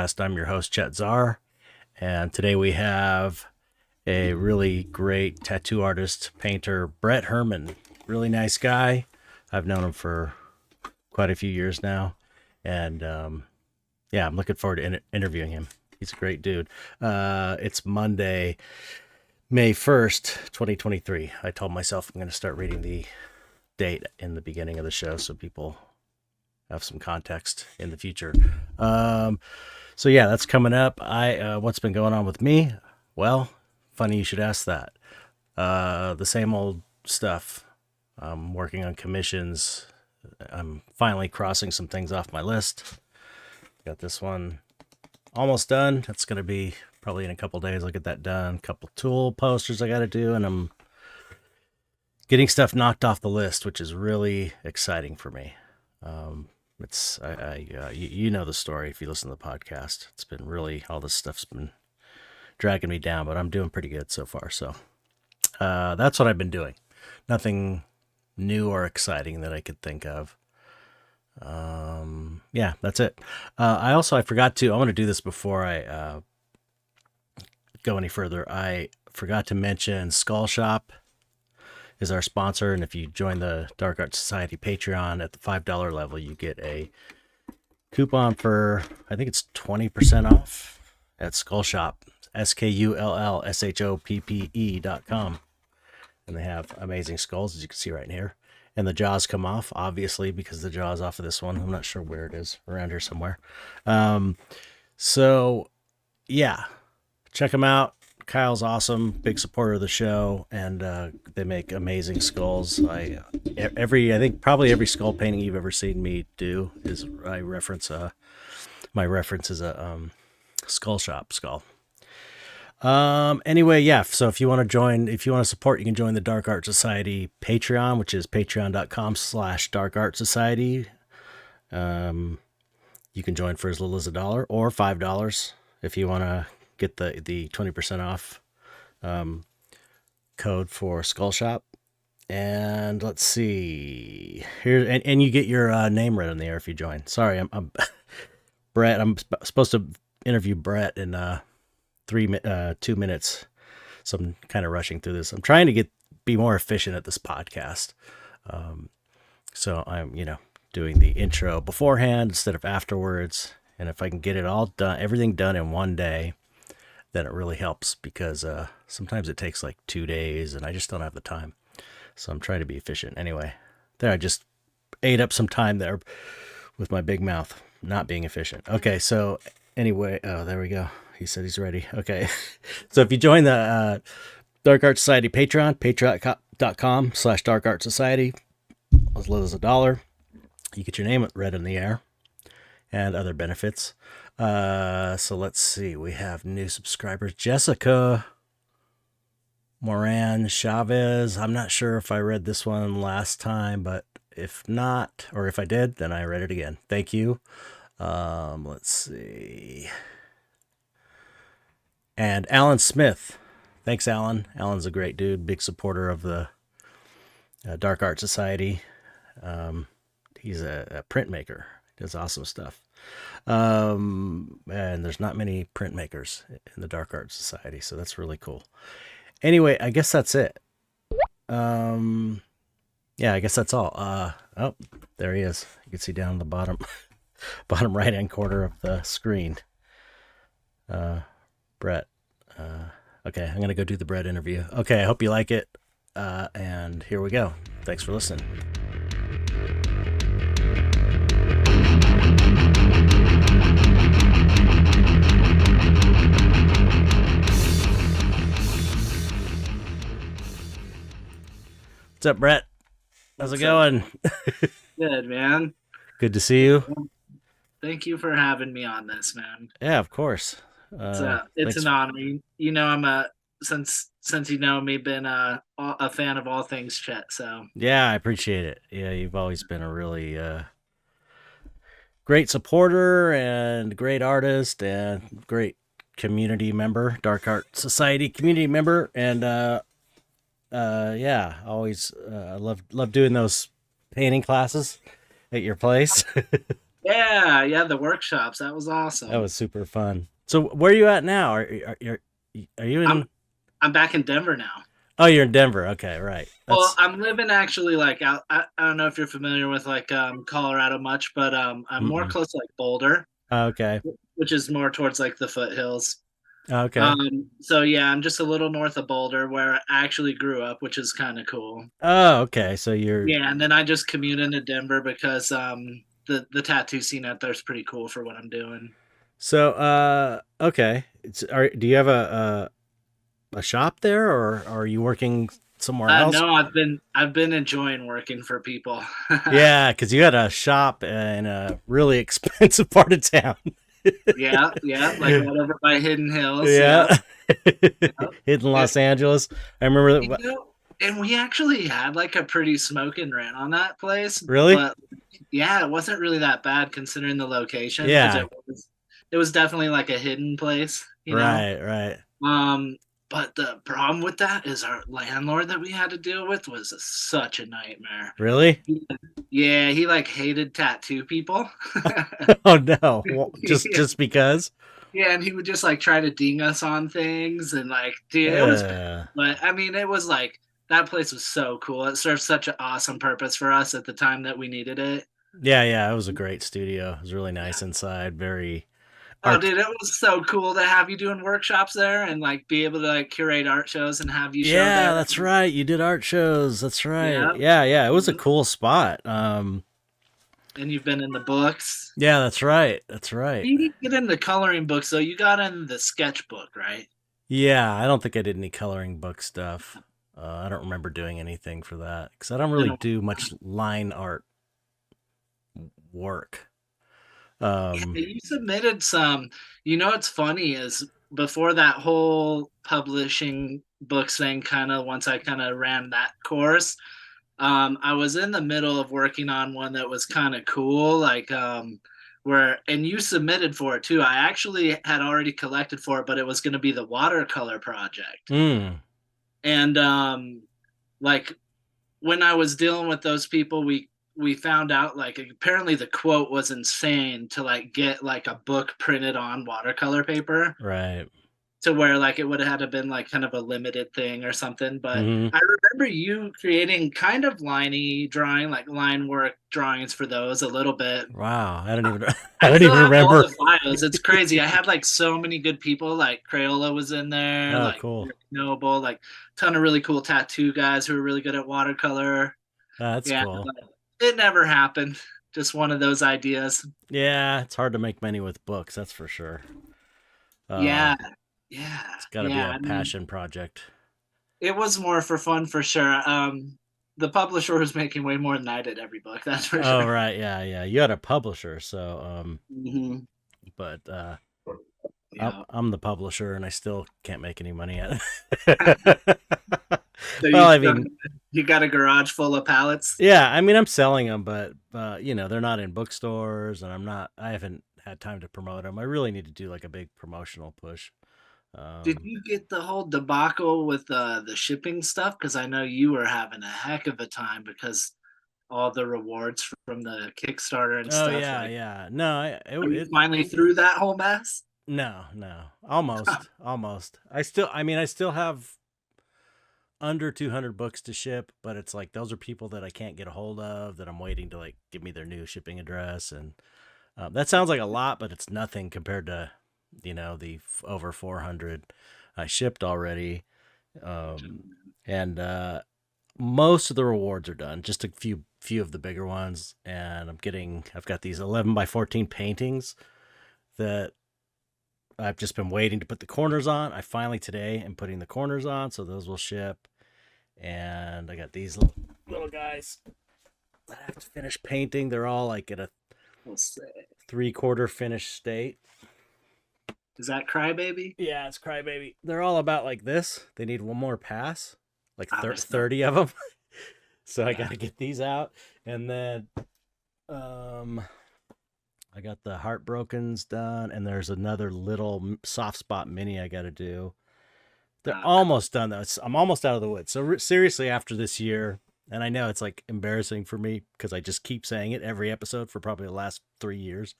podcast. I'm your host, Chet Czar, and today we have a really great tattoo artist, painter, Brett Herman. Really nice guy. I've known him for quite a few years now, and I'm looking forward to interviewing him. He's a great dude. It's Monday, May 1st, 2023. I told myself I'm going to start reading the date in the beginning of the show so people have some context in the future. So yeah, that's coming up. What's been going on with me? Well, funny you should ask that. The same old stuff. I'm working on commissions. I'm finally crossing some things off my list. Got this one almost done. That's going to be probably in a couple days. I'll get that done. Couple tool posters I got to do, and I'm getting stuff knocked off the list, which is really exciting for me. You know the story if you listen to the podcast. It's been really, all this stuff's been dragging me down, but I'm doing pretty good so far. So that's what I've been doing. Nothing new or exciting that I could think of. That's it. I forgot to, I want to do this before I go any further. I forgot to mention Skull Shop is our sponsor, and if you join the Dark Art Society Patreon at the $5 level, you get a coupon for, I think it's 20% off at Skull Shop, SkullShoppe.com. And they have amazing skulls, as you can see right in here. And the jaws come off, obviously, because the jaw's off of this one. I'm not sure where it is, around here somewhere. Check them out. Kyle's awesome, big supporter of the show, and they make amazing skulls. I think probably every skull painting you've ever seen me do is my reference is a Skull Shop skull. So if you want to support, you can join the Dark Art Society Patreon, which is patreon.com/Dark Art Society. You can join for as little as $1 or $5 if you want to get the 20% off code for Skull Shop. And let's see here, and you get your name read in the air if you join. Sorry, I'm Brett. I'm supposed to interview Brett in 2 minutes, so I'm kind of rushing through this. I'm trying to be more efficient at this podcast, so I'm doing the intro beforehand instead of afterwards. And if I can get it all done, everything done in one day, then it really helps, because sometimes it takes like 2 days and I just don't have the time. So I'm trying to be efficient. Anyway, there, I just ate up some time there with my big mouth, not being efficient. Okay, so anyway, there we go. He said he's ready. Okay. So if you join the Dark Art Society Patreon, patreon.com/Dark Art Society, as little as $1, you get your name read in the air and other benefits. So let's see. We have new subscribers. Jessica Moran Chavez. I'm not sure if I read this one last time, but if not, or if I did, then I read it again. Thank you. Let's see. And Alan Smith. Thanks, Alan. Alan's a great dude. Big supporter of the Dark Art Society. He's a printmaker. Does awesome stuff. And there's not many printmakers in the Dark Art Society, so that's really cool. Anyway, I guess that's it. I guess that's all. There he is. You can see down the bottom right hand corner of the screen. Brett. Okay, I'm gonna go do the Brett interview. Okay, I hope you like it. And here we go. Thanks for listening. What's up, Brett? How's it going? Good, man. Good to see you. Thank you for having me on this, man. Yeah, of course. It's an honor. I'm since you know me, been a fan of all things Chet. So yeah, I appreciate it. Yeah, you've always been a really great supporter and great artist and great community member, Dark Art Society community member, and always love doing those painting classes at your place. Yeah, the workshops. That was That awesome. was super fun. So where are you at now? Are you I'm in? I'm back in Denver now. Oh, you're in Denver. Okay, right. Well, That's. I'm living actually like out. I don't know if you're familiar with like Colorado much, but I'm more Mm-mm. close to like Boulder, Okay. which is more towards like the foothills. Okay. So yeah, I'm just a little north of Boulder where I actually grew up, which is kind of cool. Oh, okay. So you're. Yeah, and then I just commute into Denver because the tattoo scene out there is pretty cool for what I'm doing. So okay. Do you have a shop there, or are you working somewhere else? No, I've been enjoying working for people. Yeah, because you had a shop in a really expensive part of town. Yeah, like right over by Hidden Hills. Yeah, Yeah. yeah. Hidden It, Los Angeles. I remember you that. know, and we actually had like a pretty smoking rent on that place, Really? but yeah, it wasn't really that bad considering the location because Yeah. it was definitely like a hidden place, you know. Right. Right. Um, but the problem with that is our landlord that we had to deal with was such a nightmare. Really? Yeah, he like hated tattoo people. Oh no. Well, just Yeah. just because. Yeah, and he would just like try to ding us on things and like, dude, it was bad. Uh, But I mean, it was like that place was so cool. It served such an awesome purpose for us at the time that we needed it. yeah. Yeah. It was a great studio. It was really nice inside. Very Oh, art. dude, it was so cool to have you doing workshops there and like be able to like curate art shows and have you show Yeah, there. that's right. You did art shows. That's right. Yeah. Yeah, yeah. It was a cool spot. And you've been in the books. Yeah, that's right. That's right. You didn't get in the coloring book, so you got in the sketchbook, right? Yeah, I don't think I did any coloring book stuff. I don't remember doing anything for that because I don't really Then do much line art work. yeah, Um, you submitted some. You know what's funny is before that whole publishing books thing, kind of once I kind of ran that course, I was in the middle of working on one that was kind of cool, like where and you submitted for it too. I actually had already collected for it, but it was going to be the watercolor project. mm, And like when I was dealing with those people, we found out like apparently the quote was insane to like get like a book printed on watercolor paper right. to where like it would have had to been like kind of a limited thing or something. But Hmm. I remember you creating kind of liney drawing, like line work drawings for those a little bit. Wow, I don't even. I I don't still even have all remember. the files. It's crazy. I had like so many good people. Like Crayola was in there, Oh, like cool. Rick Noble, like ton of really cool tattoo guys who were really good at watercolor. That's Yeah, cool. but it never happened. Just one of those ideas. Yeah, it's hard to make money with books. That's for sure. Uh, Yeah, yeah, it's got to be yeah. a I mean, passion project. it was more for fun for sure. The publisher was making way more than I did every book. That's for Oh, sure. right. Yeah, yeah. You had a publisher, so Hmm. but Yeah. I'm the publisher and I still can't make any money at So it. you Well, I still mean, you got a garage full of pallets. yeah, I mean, I'm selling them, but they're not in bookstores, and I haven't had time to promote them. I really need to do like a big promotional push. Did Um, you get the whole debacle with the shipping stuff? Because I know you were having a heck of a time because all the rewards from the Kickstarter and oh stuff. yeah, Like, yeah. No, are you finally through that whole mess? no, no, almost, almost. I still have under 200 books to ship, but it's like those are people that I can't get a hold of that I'm waiting to like give me their new shipping address, and that sounds like a lot, but it's nothing compared to the over 400 I shipped already. Um, and most of the rewards are done, just a few of the bigger ones, and I've got these 11 by 14 paintings that I've just been waiting to put the corners on. I finally today am putting the corners on, so those will ship. And I got these little guys that I have to finish painting. They're all like at a We'll say. 3/4 finished state. Is that Crybaby? Yeah, it's Crybaby. They're all about like this. They need one more pass, like There's 30 of them. So I yeah. got to get these out. And then I got the Heartbrokens done, and there's another little soft spot mini I got to do. They're Uh, almost done though. I'm almost out of the woods. So seriously, after this year, And I know it's like embarrassing for me because I just keep saying it every episode for probably the last 3 years.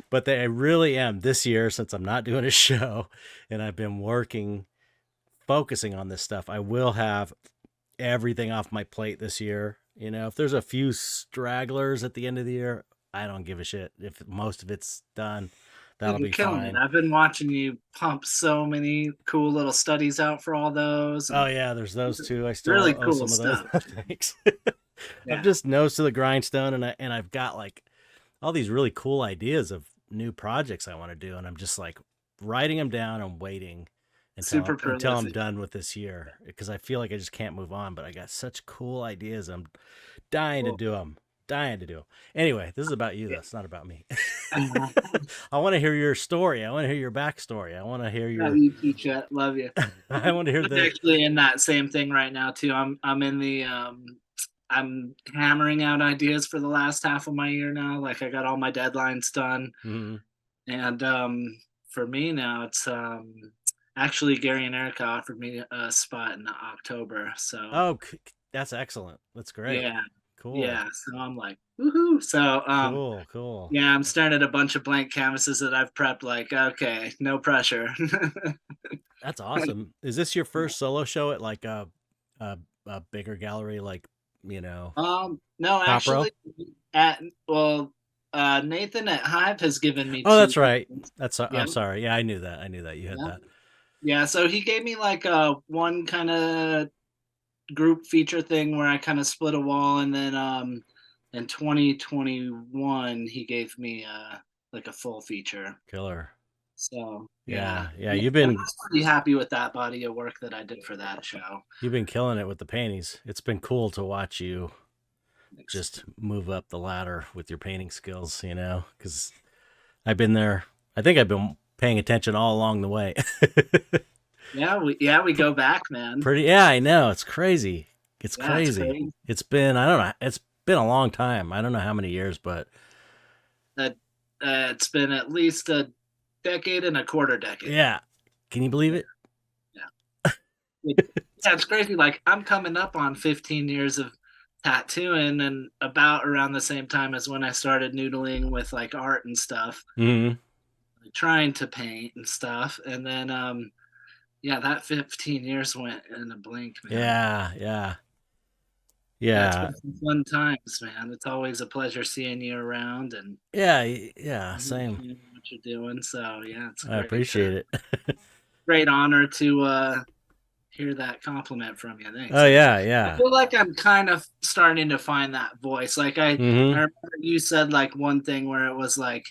But I really am this year, since I'm not doing a show and I've been focusing on this stuff. I will have everything off my plate this year. You know, if there's a few stragglers at the end of the year, I don't give a shit. If most of it's done, Dude, that'll you're be killing it. fine. I've been watching you pump so many cool little studies out for all those, Oh and yeah, there's those too. I really still owe cool some of those. stuff. Thanks. I'm Yeah, just nose to the grindstone, and I've got like all these really cool ideas of new projects I want to do, and I'm just like writing them down and waiting super until I'm prolific. done with this year because I feel like I just can't move on. But I got such cool ideas. I'm dying to Cool. do them. Dying to do them. Anyway, this is about you, though. Yeah. It's not about me. I want to hear your story. I want to hear your backstory. I want to hear Love your. you, Chet. Love you. I want to hear I'm the. actually in that same thing right now too. I'm in the I'm hammering out ideas for the last half of my year now. Like I got all my deadlines done, Mhm. and for me now it's actually Gary and Erica offered me a spot in October. So Oh, that's excellent. That's great. yeah, Cool. yeah. So I'm like, woohoo. So Cool. Cool. yeah, I'm staring at a bunch of blank canvases that I've prepped. Like, okay, no pressure. That's awesome. Is this your first solo show at like a bigger gallery, like, you know, No, Top Row? actually, at well, Nathan at Hive has given me Oh, two. that's right. That's Yeah, I'm sorry. Yeah, I knew that. I knew that you had yeah, that. yeah. So he gave me like one kind of group feature thing where I kind of split a wall, and then in 2021 he gave me like a full feature. Killer. So yeah, Yeah, yeah. yeah, and I was pretty happy with that body of work that I did for that show. You've been killing it with the paintings. It's been cool to watch you Thanks. just move up the ladder with your painting skills, you know, because I've been there. I think I've been paying attention all along the way. Yeah, we go back, man. Pretty, yeah, I know. It's crazy. It's Yeah, it's crazy. crazy. It's been, I don't know, it's been a long time. I don't know how many years, but That it's been at least a decade and a quarter decade. yeah. Can you believe it? Yeah. Yeah, it's crazy. Like I'm coming up on 15 years of tattooing and about around the same time as when I started noodling with like art and stuff, Hmm. like, trying to paint and stuff. And then yeah, that 15 years went in a blink, man. Yeah, yeah, Yeah, it's yeah, been some fun times, man. It's always a pleasure seeing you around and yeah, yeah. Same. seeing what you're doing. So yeah, it's I great to appreciate it. great honor to hear that compliment from you. Thanks, Oh thanks. yeah, I yeah. feel like I'm kind of starting to find that voice. Like I Hmm. remember you said like one thing where it was like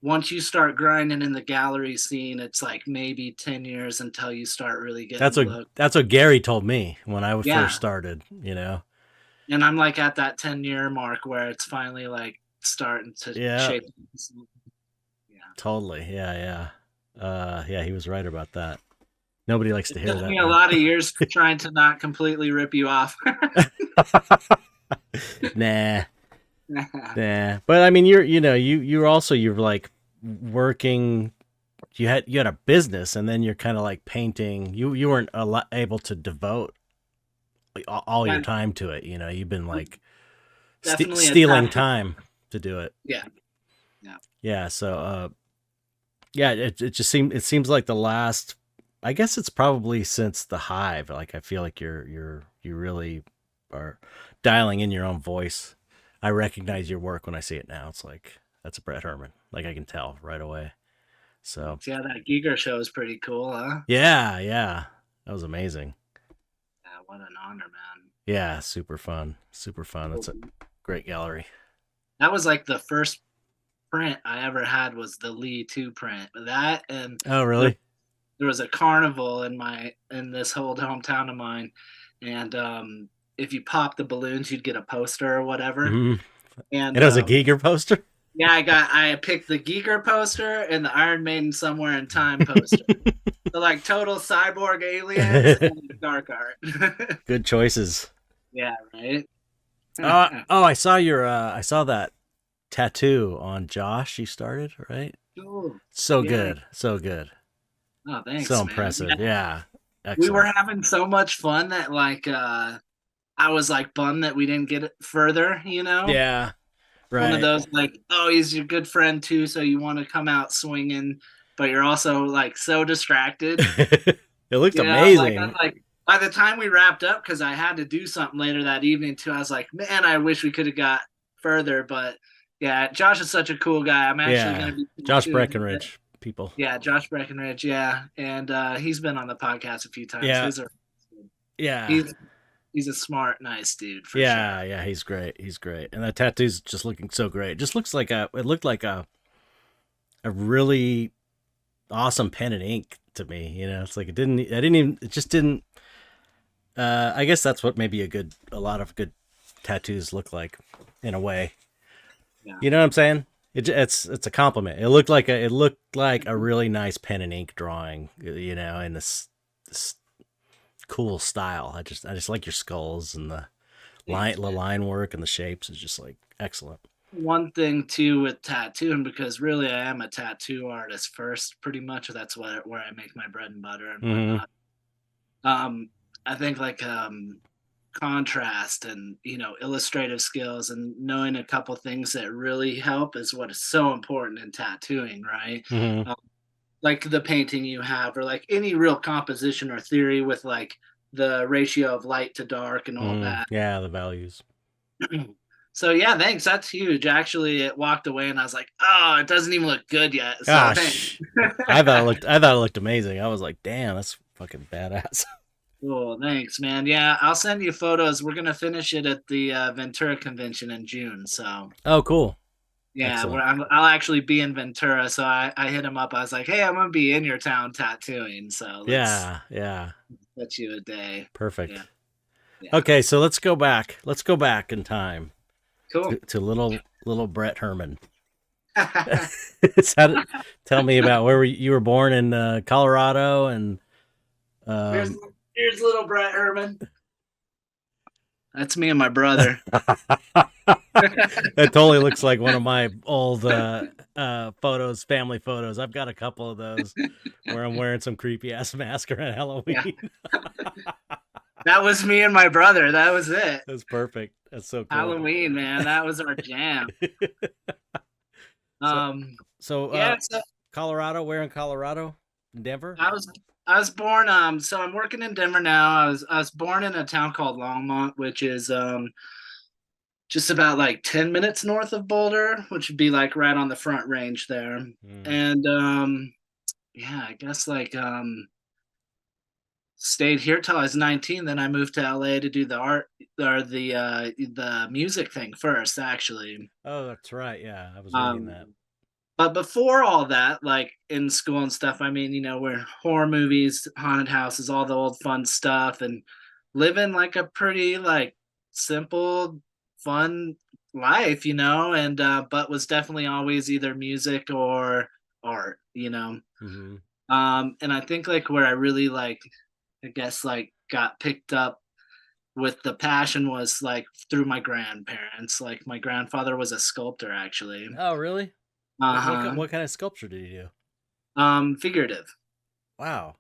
once you start grinding in the gallery scene, it's like maybe 10 years until you start really getting looked. That's what Gary told me when I first Yeah. started. You know. And I'm like at that 10-year mark where it's finally like starting to Yeah, shape. Yeah. totally. Yeah, yeah. Yeah, he was right about that. Nobody likes It to hear took that me a though. lot of years trying to not completely rip you off. Nah, nah. But I mean, you're also you're like working. You had a business, and then you're kind of like painting. You weren't able to devote like, all your Yeah, time to it. You know, you've been like definitely a stealing tough. time to do it. Yeah, yeah. Yeah. So, yeah, it seems like the last. I guess it's probably since the Hive. Like I feel like you really are dialing in your own voice. I recognize your work when I see it now. It's like that's a Brett Herman. Like I can tell right away. So Yeah, that Geeker Show is pretty cool, huh? yeah, yeah, that was amazing. Yeah, what an honor, man. Yeah, super fun, super fun. That's a great gallery. That was like the first print I ever had was the Lee 2 print. That and Oh, there, really? there was a carnival in this whole hometown of mine, and if you pop the balloons, you'd get a poster or whatever. Hmm. And It was a Geeker poster. yeah, I picked the Geeker poster and the Iron Maiden Somewhere in Time poster. So like total cyborg aliens and dark art. Good choices. Yeah, right. Oh, I saw that tattoo on Josh. You started right. Cool. So Yeah. good, so good, Oh, so thanks, man. impressive. Yeah, We were excellent. having so much fun that like I was like bummed that we didn't get it further, you know? Yeah, One of right. those like, oh, he's your good friend too, so you want to come out swinging, but you're also like so distracted. It looked You know, like I'm amazing. like by the time we wrapped up, because I had to do something later that evening too, I was like, man, I wish we could have got further. But yeah, Josh is such a cool guy. I'm actually Yeah, gonna be Josh tattooing him. Breckenridge, people. Yeah, Josh Breckenridge, yeah. And he's been on the podcast a few times. Yeah, His are yeah, he's he's a smart, nice dude for sure. yeah. He's great. He's great, and that tattoo's just looking so great. It just looks like a. It looked like a really awesome pen and ink to me. You know, it's like it didn't. I didn't even. It just didn't. I guess that's what maybe a lot of good tattoos look like, in a way. Yeah. You know what I'm saying? It's a compliment. It looked like a really nice pen and ink drawing. You know, in this cool style. I just like your skulls and Thanks, the man. line work and the shapes is just like excellent. One thing too with tattooing, because really I am a tattoo artist first, pretty much. That's what where I make my bread and butter and Mm-hmm. whatnot. Um, I think like contrast and illustrative skills and knowing a couple things that really help is what is so important in tattooing, right? Mm-hmm. Um, like the painting you have, or like any real composition or theory with like the ratio of light to dark and all Mm-hmm. that. Yeah, the values. So yeah, thanks. That's huge. Actually, it walked away and I was like, oh, it doesn't even look good yet. So thanks. Gosh, I thought it looked amazing. I was like, damn, that's fucking badass. Cool, thanks, man. Yeah, I'll send you photos. We're gonna finish it at the Ventura convention in June. So Oh, cool. yeah, Excellent. I'll actually be in Ventura. So I hit him up. I was like, hey, I'm gonna be in your town tattooing. So let's Yeah, yeah. set you a day. Yeah, Perfect. yeah. Okay, so let's go back. Let's go back in time Cool. to little Brett Herman. Tell me about you were born in Colorado and here's um, here's little Brett Herman. That's me and my brother. that totally looks like one of my old photos, family photos. I've got a couple of those where I'm wearing some creepy ass mask around Yeah, Halloween. that was me and my brother. That was it. That's perfect. That's so cool. Halloween, man. That was our jam. so Um, so yeah. So Colorado, where in Colorado? In Denver? I was I was born. So I'm working in Denver now. I was born in a town called Longmont, which is just about like 10 minutes north of Boulder, which would be like right on the Front Range there. Mm. And yeah, I guess like stayed here till I was 19. Then I moved to LA to do the art or the music thing first, actually. Oh, that's right. Yeah, I was reading Um, that. but before all that, like in school and stuff, I mean, we're horror movies, haunted houses, all the old fun stuff, and living like a pretty like simple, fun life, and but was definitely always either music or art. Mm-hmm. And I think like where I really like, I guess like got picked up with the passion was like through my grandparents. Like my grandfather was a sculptor actually. Oh, really? Uh-huh. What kind of sculpture did you do? Figurative Wow.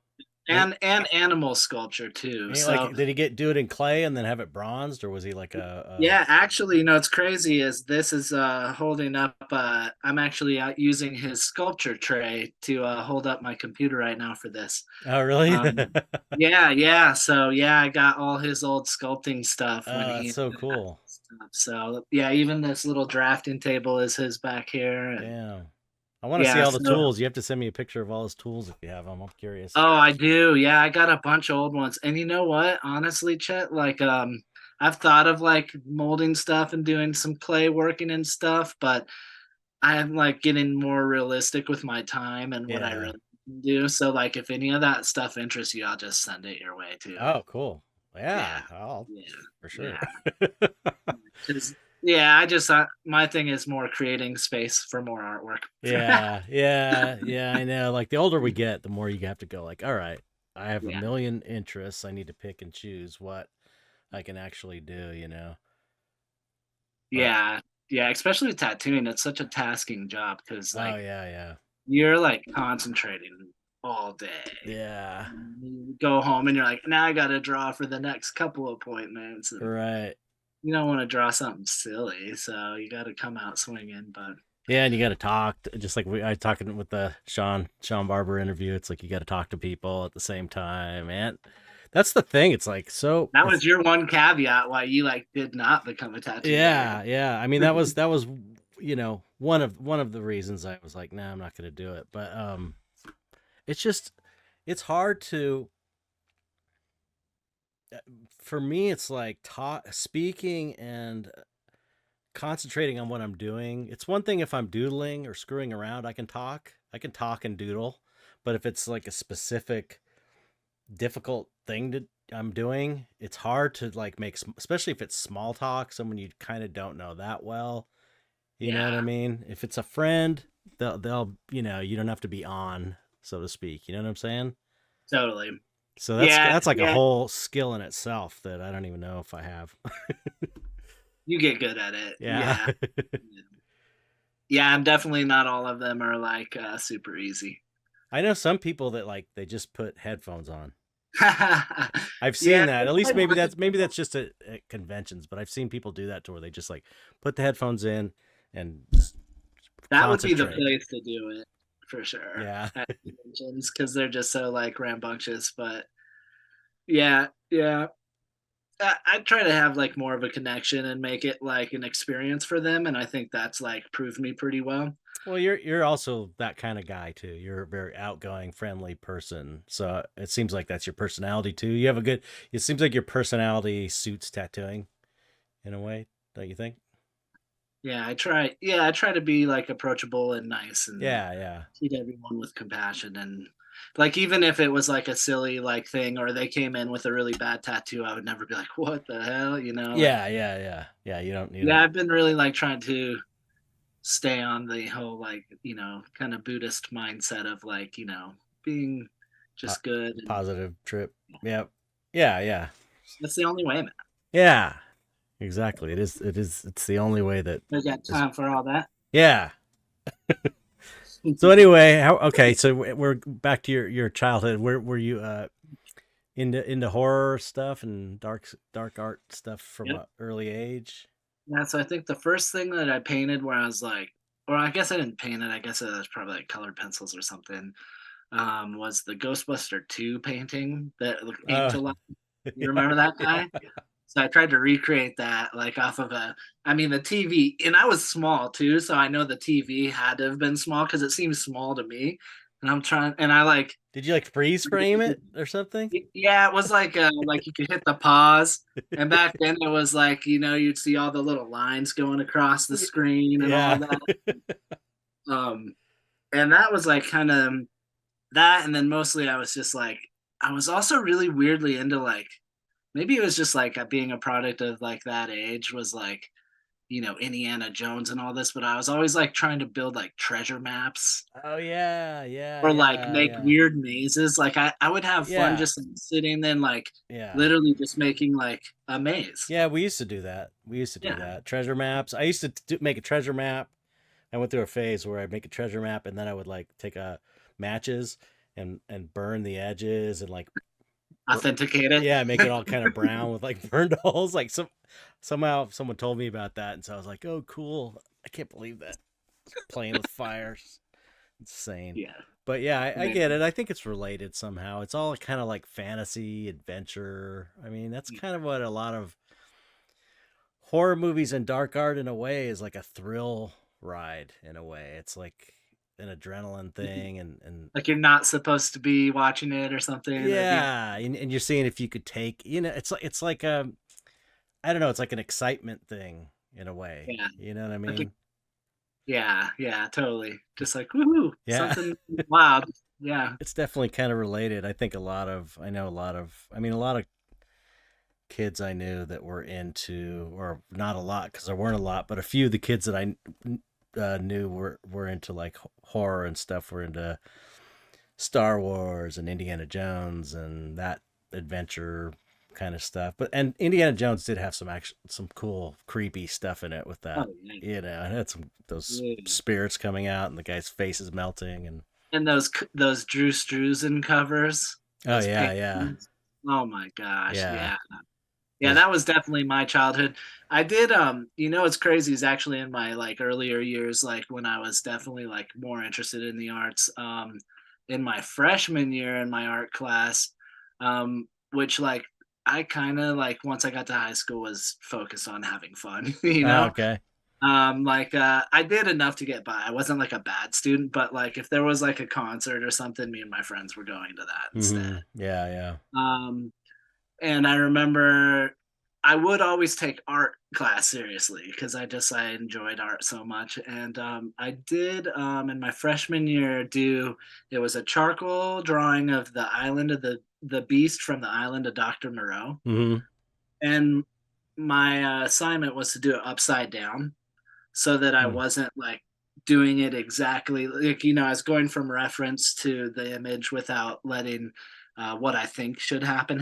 And and animal sculpture too. So did he do it in clay and then have it bronzed, or was he like yeah, actually, it's crazy is this is holding up I'm actually using his sculpture tray to hold up my computer right now for this. Oh, really? Um yeah, yeah. So yeah, I got all his old sculpting stuff when Oh, that's he so cool. so yeah, even this little drafting table is his back here and Damn. I want to see yeah, all the so tools. You have to send me a picture of all his tools if you have them. I'm curious. oh, I do. Yeah, I got a bunch of old ones. And you know what? Honestly, Chet, like I've thought of like molding stuff and doing some clay working and stuff, but I'm like getting more realistic with my time and what I Yeah. really do. So like if any of that stuff interests you, I'll just send it your way too. Oh, cool. Yeah. Yeah, I'll Yeah. for sure. Yeah. 'Cause, yeah, my thing is more creating space for more artwork. Yeah. I know. Like the older we get, the more you have to go. Like, all right, I have a Yeah. million interests. I need to pick and choose what I can actually do. But Yeah. Yeah, especially with tattooing, it's such a tasking job because oh like yeah, yeah. you're like concentrating all day. Yeah. You go home and you're like, now I got to draw for the next couple appointments. And Right. you don't want to draw something silly. So you got to come out swinging. But Yeah, and you got to talk, just like I talking with the Sean Barber interview. It's like you got to talk to people at the same time, and that's the thing. It's like that was your one caveat why you like did not become a tattoo guy. yeah. I mean, that was one of the reasons I was like, nah, I'm not going to do it. But it's just it's hard to. For me, it's like speaking and concentrating on what I'm doing. It's one thing if I'm doodling or screwing around, I can talk. I can talk and doodle. But if it's like a specific difficult thing that I'm doing, it's hard to like make, especially if it's small talk, someone you kind of don't know that well. You know what I Yeah, mean? If it's a friend, they'll you don't have to be on, so to speak. You know what I'm saying? totally. So that's Yeah, that's like a yeah. whole skill in itself that I don't even know if I have. You get good at it. Yeah. Yeah. Yeah, I'm definitely not all of them are like super easy. I know some people that like they just put headphones on. I've Yeah, seen that. At least maybe that's just at conventions, but I've seen people do that to where they just like put the headphones in and that would be the concentrate. place to do it for sure Yeah. at conventions because they're just so like rambunctious. But yeah, yeah, I try to have like more of a connection and make it like an experience for them, and I think that's like proved me pretty well. Well, you're also that kind of guy too. You're a very outgoing, friendly person. So it seems like that's your personality too. You have a good. It seems like your personality suits tattooing in a way, don't you think? Yeah, I try. Yeah, I try to be like approachable and nice and Yeah, yeah, treat everyone with compassion and like even if it was like a silly like thing or they came in with a really bad tattoo, I would never be like, "What the hell?" You know, like yeah. You don't. yeah, I've been really like trying to stay on the whole like, kind of Buddhist mindset of like, being Po- just good and Positive trip. Yep. Yeah. that's the only way, man. Yeah. Exactly. It is. It is. It's the only way that I got is. time for all that. Yeah. So anyway, okay. So we're back to your childhood. Were you into horror stuff and dark art stuff from Yep. an early age? Yeah, so I think the first thing that I painted where I was like, or I guess I didn't paint it, I guess it was probably like colored pencils or something, was the Ghostbuster 2 painting that came Uh, to life. You yeah, remember that yeah. guy? So I tried to recreate that like off of I mean, the TV, and I was small too, so I know the TV had to have been small because it seems small to me. And I'm trying, and I like, Did you like freeze frame it or something? yeah, it was like you could hit the pause, and back then it was like you'd see all the little lines going across the screen and all Yeah. that. Um, and that was like kind of that, and then mostly I was just like I was also really weirdly into like maybe it was just like being a product of like that age was like Indiana Jones and all this, but I was always like trying to build like treasure maps Oh yeah, yeah, or like yeah, make yeah, weird mazes. Like I would have fun yeah, just like, sitting and like yeah. literally just making like a maze. Yeah, we used to do that. We used to do Yeah. that. Treasure maps. I used to make a treasure map. I went through a phase where I'd make a treasure map and then I would like take matches and burn the edges and like Authenticate it. yeah, make it all kind of brown with like burned holes. Like somehow someone told me about that, and so I was like, "Oh, cool! I can't believe that playing with fires, insane." Yeah. But yeah, I Man. get it. I think it's related somehow. It's all kind of like fantasy adventure. I mean, that's kind of what a lot of horror movies and dark art in a way is like a thrill ride in a way. It's like an adrenaline thing and Like you're not supposed to be watching it or something or be yeah, and you're seeing if you could take, it's like I don't know, it's like an excitement thing in a way. yeah. You know what I Like mean? yeah, yeah, totally. Just like woohoo, Yeah. something wild. Yeah. It's definitely kind of related. I know a lot of kids I knew that were into, or not a lot because there weren't a lot, but a few of the kids that I knew were into like horror and stuff, were into Star Wars and Indiana Jones and that adventure kind of stuff. But and Indiana Jones did have some cool creepy stuff in it with Oh that. yeah. You know, it had some those Yeah. spirits coming out and the guy's face is melting and And those Drew Struzan covers, Oh those yeah, pink yeah, ones. Oh my gosh, yeah. yeah. Yeah, Those. that was definitely my childhood. I did you know what's crazy is actually in my like earlier years, like when I was definitely like more interested in the arts, in my freshman year in my art class, which like I kind of like once I got to high school was focused on having fun, you Oh, know? okay. Like I did enough to get by. I wasn't like a bad student, but like if there was like a concert or something, me and my friends were going to that instead. Yeah, yeah. Um, and I remember I would always take art class seriously because I enjoyed art so much. And I did in my freshman year do it was a charcoal drawing of the island of the beast from the island of Dr. Moreau. Mm-hmm. And my assignment was to do it upside down so that I Hmm. wasn't like doing it exactly like I was going from reference to the image without letting what I think should happen.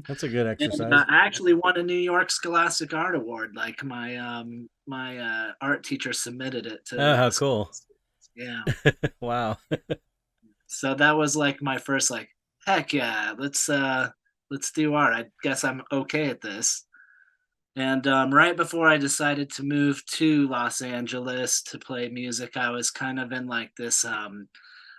That's a good And exercise. I actually won a New York Scholastic Art Award. Like my art teacher submitted it Oh, to how the cool. schools. Yeah. Wow. So that was like my first like heck yeah, let's do art. I guess I'm okay at this. And right before I decided to move to Los Angeles to play music, I was kind of in like this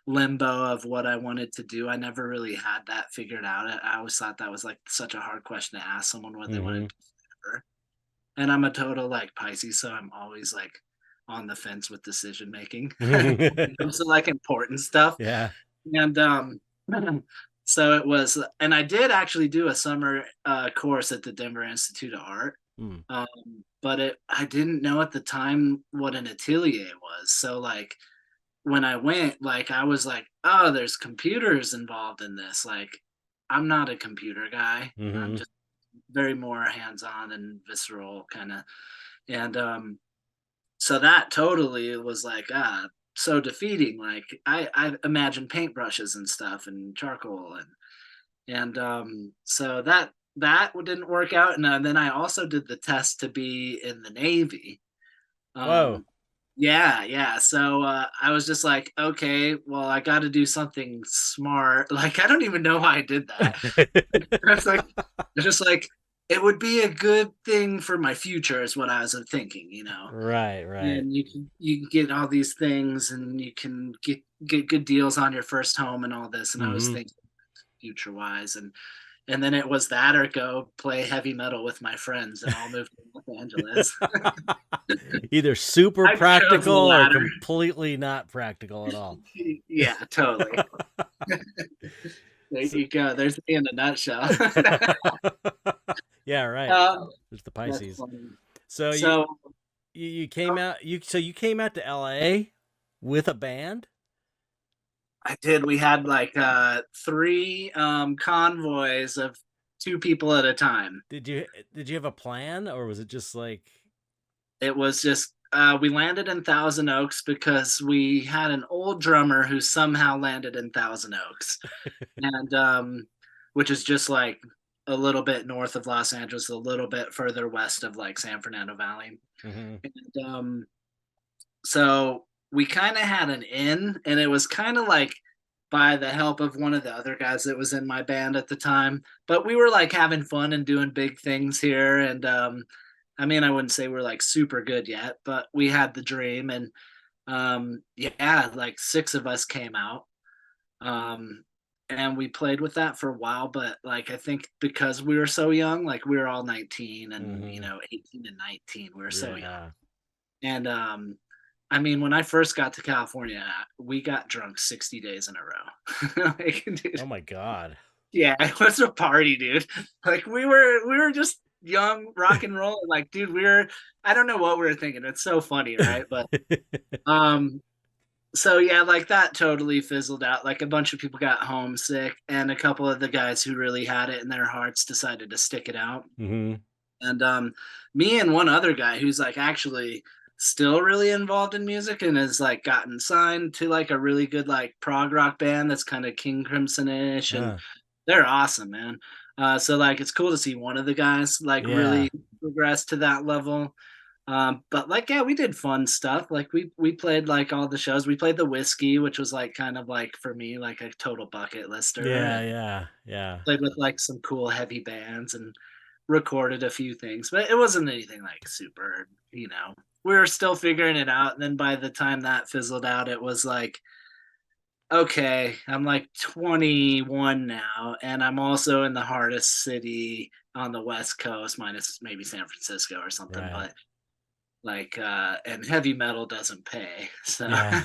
limbo of what I wanted to do. I never really had that figured out. I always thought that was like such a hard question to ask someone what they wanted Mm-hmm. to do forever. And I'm a total like Pisces, so I'm always like on the fence with decision making when it comes to like important stuff. Yeah. And so it was, and I did actually do a summer course at the Denver Institute of Art. Mm. Um, but I didn't know at the time what an atelier was. So like when I went, like I was like, oh, there's computers involved in this. Like I'm not a computer guy. I'm Mm-hmm. just very more hands-on and visceral kind of. And so that totally was like so defeating. Like I imagine paintbrushes and stuff and charcoal and so that didn't work out. And then I also did the test to be in the Navy. Whoa. Um, yeah, yeah. So I was just like, okay, well, I got to do something smart. Like I don't even know why I did that. I was like, it's just like it would be a good thing for my future, is what I was thinking, you know. Right, right. And you can get all these things, and you can get good deals on your first home and all this. And I was Mm-hmm. thinking future wise, and then it was that or go play heavy metal with my friends, and all moved to Los Angeles. Either super I chose practical the or latter. completely not practical at all. Yeah, totally. There So, you go. There's me in a nutshell. yeah, right. um, There's the that's Pisces. funny. So So you came out you came out to LA with a band? I did. We had like three convoys of two people at a time. Did you have a plan or was it just like It was just we landed in Thousand Oaks because we had an old drummer who somehow landed in Thousand Oaks, and which is just like a little bit north of Los Angeles, a little bit further west of like San Fernando Valley. Mhm. And so we kind of had an in, and it was kind of like by the help of one of the other guys that was in my band at the time. But we were like having fun and doing big things here. And I mean, I wouldn't say we're like super good yet, but we had the dream. And yeah, like six of us came out. Um, and we played with that for a while, but like I think because we were so young, like we were all 19 and Mhm. 18 and 19, we were so young. Yeah. And I mean, when I first got to California, we got drunk 60 days in a row. Like, dude, Oh my god. yeah, it was a party, dude. Like we were just young, rock and roll. Like, dude, I don't know what we were thinking. It's so funny, right? But um, so yeah, like that totally fizzled out. Like a bunch of people got homesick, and a couple of the guys who really had it in their hearts decided to stick it out. Mhm. And me and one other guy who's like actually still really involved in music and has like gotten signed to like a really good like prog rock band that's kind of King Crimson-ish, and Uh, they're awesome, man. So like it's cool to see one of the guys like yeah. really progress to that level. But like, yeah, we did fun stuff. Like we played like all the shows. We played the Whiskey, which was like kind of like for me like a total bucket lister, Yeah, and yeah, yeah. played with like some cool heavy bands and recorded a few things. But it wasn't anything like super, We were still figuring it out. And then by the time that fizzled out, it was like, okay, I'm like 21 now, and I'm also in the hardest city on the West Coast, minus maybe San Francisco or something, Right. but like and heavy metal doesn't pay. So Yeah.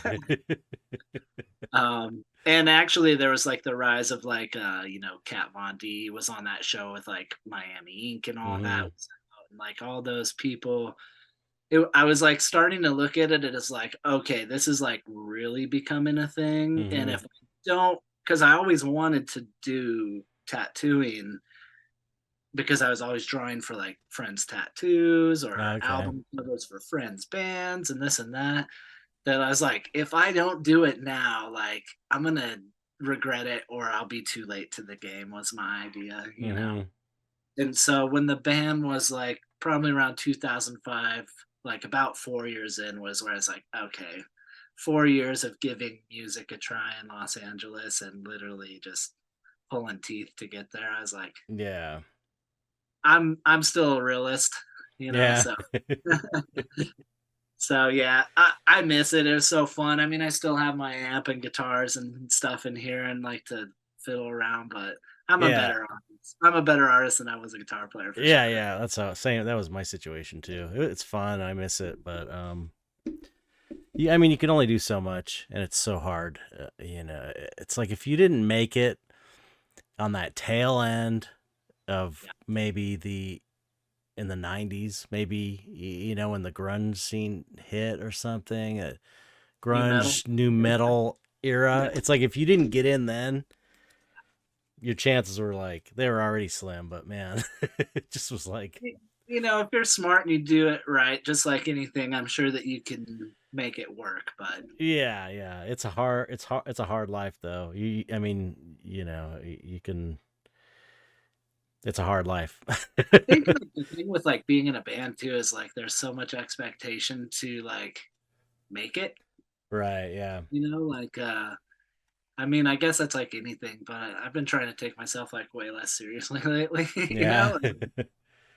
and actually there was like the rise of like Kat Von D was on that show with like Miami Inc. and all that. Hmm. And like all those people. I was like starting to look at it as like, okay, this is like really becoming a thing. And Hmm. if I don't, because I always wanted to do tattooing because I was always drawing for like friends' tattoos or Okay. album covers for friends' bands and this and that. That I was like, if I don't do it now, like I'm gonna regret it or I'll be too late to the game was my idea. Hmm. And so when the band was like probably around 2005, like about 4 years in was where I was like, okay, 4 years of giving music a try in Los Angeles and literally just pulling teeth to get there. I was like, Yeah. I'm still a realist, Yeah. so so yeah, I miss it. It was so fun. I mean, I still have my amp and guitars and stuff in here and like to fiddle around, but I'm a Yeah. better artist. I'm a better artist than I was a guitar player for Yeah, sure. yeah. That's how same. That was my situation too. It's fun. I miss it, but yeah. I mean, you can only do so much, and it's so hard. It's like if you didn't make it on that tail end of Yeah, maybe the in the 90s, maybe when the grunge scene hit or something, new metal. grunge new metal era. Yeah. It's like if you didn't get in then, your chances were like they were already slim, but man, it just was like If you're smart and you do it right, just like anything, I'm sure that you can make it work. But yeah, yeah. It's a hard life though. I mean, you can it's a hard life. I think like, the thing with like being in a band too is like there's so much expectation to like make it. Right, yeah. Like I mean, I guess that's like anything, but I've been trying to take myself like way less seriously lately. Yeah. Like,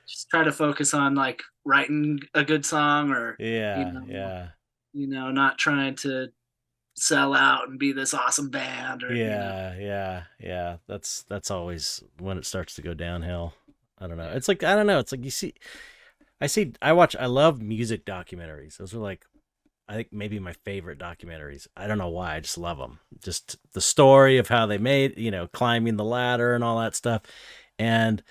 just try to focus on like writing a good song or you Yeah, know, yeah. not trying to sell out and be this awesome band or Yeah, yeah, yeah. That's always when it starts to go downhill. I don't know. It's like I don't know. It's like I love music documentaries. Those are like I think maybe my favorite documentaries. I don't know why. I just love them. Just the story of how they made, climbing the ladder and all that stuff. And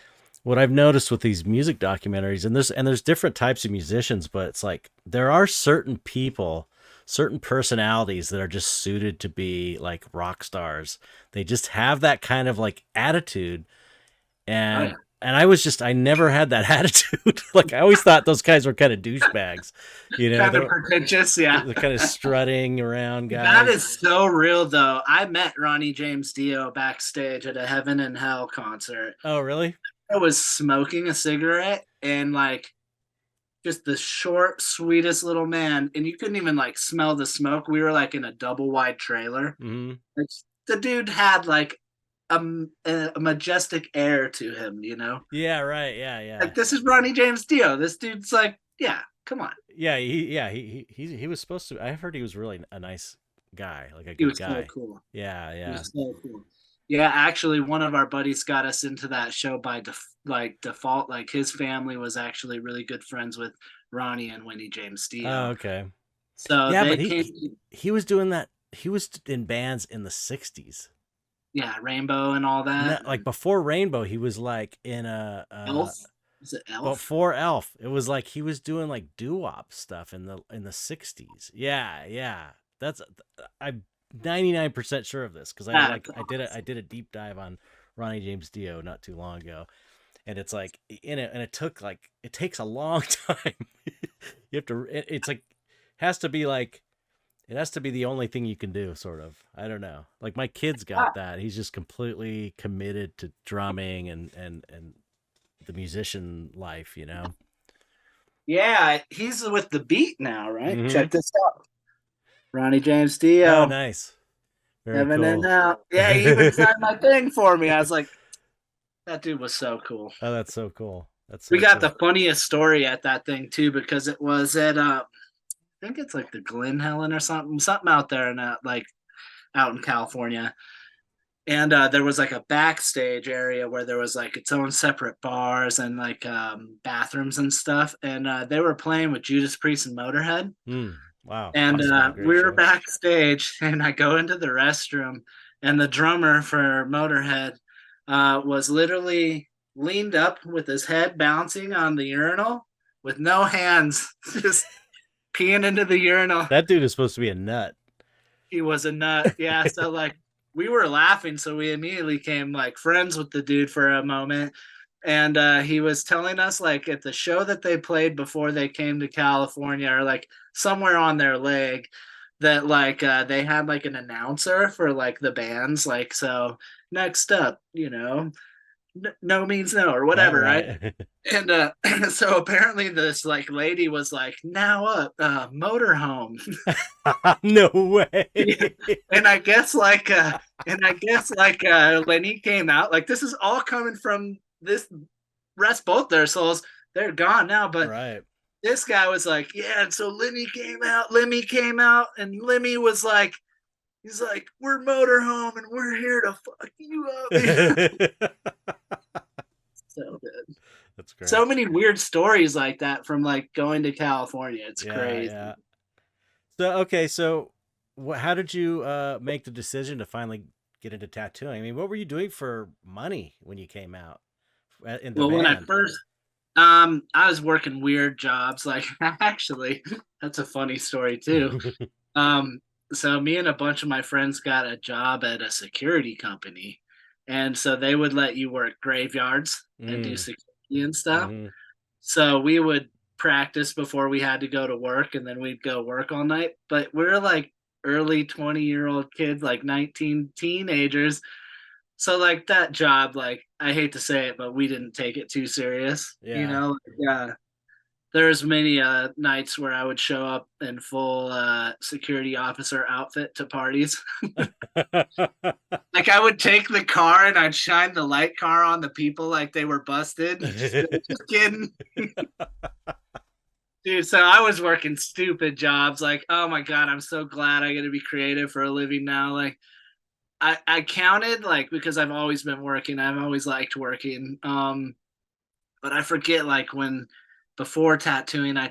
what I've noticed with these music documentaries, and there's different types of musicians, but it's like there are certain people, certain personalities that are just suited to be like rock stars. They just have that kind of like attitude, oh and yeah, I never had that attitude. Like I always thought those guys were kind of douchebags, kind they of don't, pretentious. Yeah, the kind of strutting around that guys. is so real though. I met Ronnie James Dio backstage at a Heaven and Hell concert. Oh, really? I was smoking a cigarette and like just the short, sweetest little man, and you couldn't even like smell the smoke. We were like in a double wide trailer. Hmm. Like, the dude had like a majestic air to him. Yeah, right. Yeah, Like yeah. this is Ronnie James Dio. This dude's like, yeah, come on. He was supposed to. I heard he was really a nice guy, like a He good was so guy. cool. Yeah, He yeah. was so cool. Yeah, actually, one of our buddies got us into that show by default. Like his family was actually really good friends with Ronnie and Winnie James Oh, Dio. okay. So Yeah, they but came, he was doing that. He was in bands in the '60s. yeah, Rainbow and all No, that. like And before Rainbow, he was like in Elf, is it Elf? before Elf. It was like he was doing like doo-wop stuff in the '60s. Yeah, yeah. That's I'm 99% sure of this because That's I awesome. did a deep dive on Ronnie James Dio not too long ago, and it's like in it and it takes a long time. You have to it's like has to be like it has to be the only thing you can do, sort of. I don't know. Like my kid's got that. He's just completely committed to drumming and the musician life. Yeah, he's with the Beat now, right? Mm-hmm. Check this out. Ronnie James Oh, Dio, nice. Very Heaven and cool. Hell. Yeah, he even signed my thing for me. I was like, that dude was so cool. Oh, that's so cool. That's We so got the cool. funniest story at that thing too, because it was at I think it's like the Glen Helen or something out there in like out in California. And there was like a backstage area where there was like its own separate bars and like bathrooms and stuff. And they were playing with Judas Priest and Motorhead. Wow. And Must have been a great we were show. backstage, and I go into the restroom, and the drummer for Motorhead was literally leaned up with his head bouncing on the urinal with no hands, just peeing into the urinal. That dude is supposed to be a nut. He was a nut. Yeah. So, like, we were laughing. So, we immediately came like friends with the dude for a moment. And he was telling us, like, at the show that they played before they came to California, or like somewhere on their leg, that like they had like an announcer for like the bands. Like, so next up, no means no, or Yeah, whatever, right? right. And so apparently this like lady was like, now up, motorhome. No way. and I guess like when he came out, like this is all coming from this rest both their souls. They're gone now, but Right. this guy was like, yeah. And so Lemmy came out, and Lemmy was like, he's like, we're Motorhome and we're here to fuck you up. So good. That's great. So many weird stories like that from like going to California. It's Yeah, crazy. yeah. So okay, so how did you make the decision to finally get into tattooing? I mean, what were you doing for money when you came out in the Well, when I band? first I was working weird jobs. Like actually, that's a funny story too. Um, so me and a bunch of my friends got a job at a security company, and so they would let you work graveyards and do Mm, security and stuff. hmm. So we would practice before we had to go to work, and then we'd go work all night. But we're like early 20-year-old kids, like 19 teenagers. So like that job, like I hate to say it, but we didn't take it too serious. Yeah. There's many nights where I would show up in full security officer outfit to parties. Like I would take the car and I'd shine the light car on the people like they were busted. Just kidding. Dude, so I was working stupid jobs. Like, oh my God, I'm so glad I get to be creative for a living now. Like I counted like because I've always been working. I've always liked working. But I forget like when before tattooing I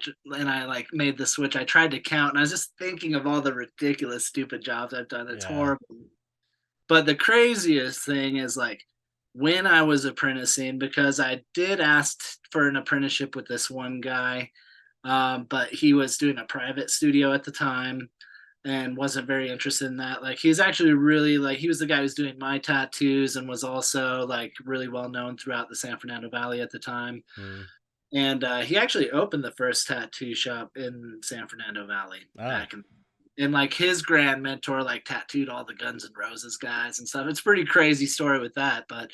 like made the switch. I tried to count and I was just thinking of all the ridiculous stupid jobs I've done. It's Yeah. horrible. But the craziest thing is like when I was apprenticing, because I did ask for an apprenticeship with this one guy, but he was doing a private studio at the time and wasn't very interested in that. Like he's actually really like he was the guy who's doing my tattoos and was also like really well known throughout the San Fernando Valley at the time. Mm. And he actually opened the first tattoo shop in San Fernando Valley Oh. back in. And like his grand mentor like tattooed all the Guns N' Roses guys and stuff. It's a pretty crazy story with that. But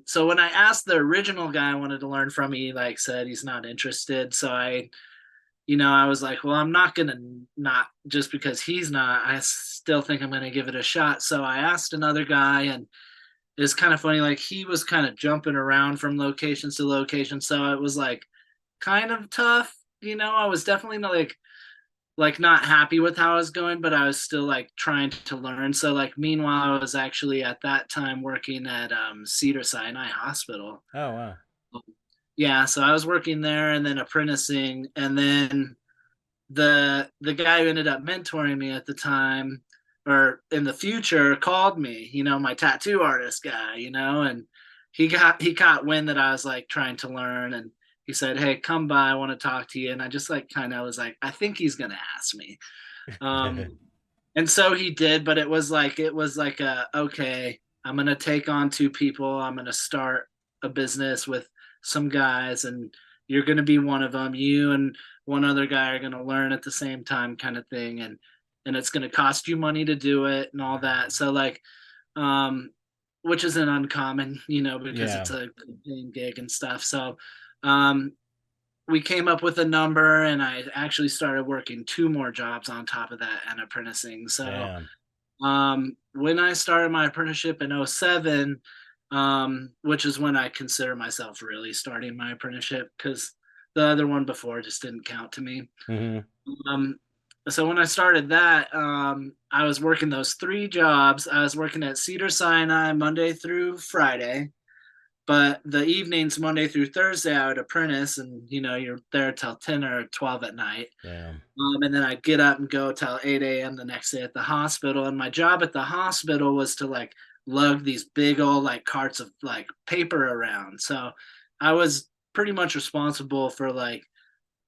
so when I asked the original guy I wanted to learn from, he like said he's not interested. So I was like, well, I'm not gonna not just because he's not. I still think I'm gonna give it a shot. So I asked another guy, and it's kind of funny. Like he was kind of jumping around from locations to location, so it was like kind of tough. I was definitely not like not happy with how I was going, but I was still like trying to learn. So like meanwhile, I was actually at that time working at Cedar Sinai Hospital. Oh, wow. Yeah, so I was working there and then apprenticing, and then the guy who ended up mentoring me at the time or in the future called me, my tattoo artist guy, and he caught wind that I was like trying to learn, and he said, hey, come by, I want to talk to you. And I just like kind of was like, I think he's gonna ask me. And so he did, but it was like okay, I'm gonna take on two people, I'm gonna start a business with some guys, and you're gonna be one of them. You and one other guy are gonna learn at the same time, kind of thing, and it's gonna cost you money to do it and all that. So like, um, which isn't uncommon, because Yeah. it's a paying gig and stuff. So, um, we came up with a number, and I actually started working 2 more jobs on top of that and apprenticing. So Damn. when I started my apprenticeship in '07, which is when I consider myself really starting my apprenticeship, because the other one before just didn't count to me. Mm-hmm. Um, so when I started that, I was working those 3 jobs. I was working at Cedar Sinai Monday through Friday, but the evenings, Monday through Thursday, I would apprentice, and you're there till 10 or 12 at night. Damn. And then I'd get up and go till 8 a.m. the next day at the hospital. And my job at the hospital was to like lug these big old like carts of like paper around. So I was pretty much responsible for like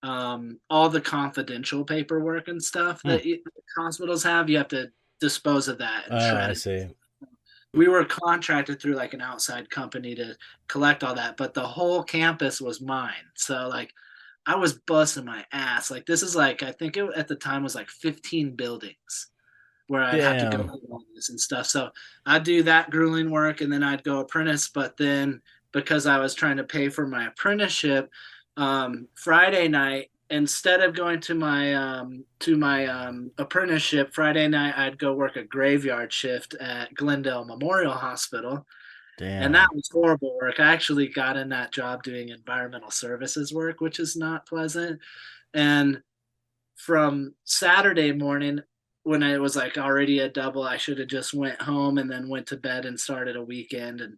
all the confidential paperwork and stuff Hmm. that hospitals have. You have to dispose of that and Oh, shred I it. see. We were contracted through like an outside company to collect all that, but the whole campus was mine. So like I was busting my ass. Like this is like I think it at the time was like 15 buildings where I'd have to go Damn. through all this and stuff. So I'd do that grueling work, and then I'd go apprentice. But then because I was trying to pay for my apprenticeship, Friday night, instead of going to my apprenticeship Friday night, I'd go work a graveyard shift at Glendale Memorial Hospital, and that Damn. was horrible work. I actually got in that job doing environmental services work, which is not pleasant. And from Saturday morning, when it was like already a double, I should have just went home and then went to bed and started a weekend. And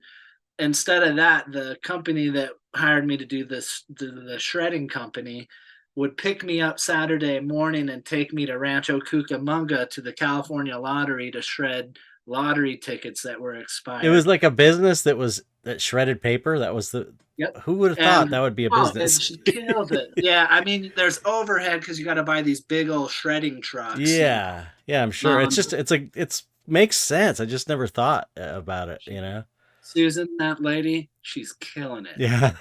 instead of that, the company that hired me to do this, the shredding company, would pick me up Saturday morning and take me to Rancho Cucamonga to the California lottery to shred lottery tickets that were It was expired. like a business that shredded paper. That was the. Yep. Who would have thought And that would be a and business? she killed it. Yeah, I mean, there's overhead because you got to buy these big old shredding trucks. Yeah, yeah, I'm sure. It's Um, just it's makes sense. I just never thought about it. Susan, that lady, she's killing it. Yeah.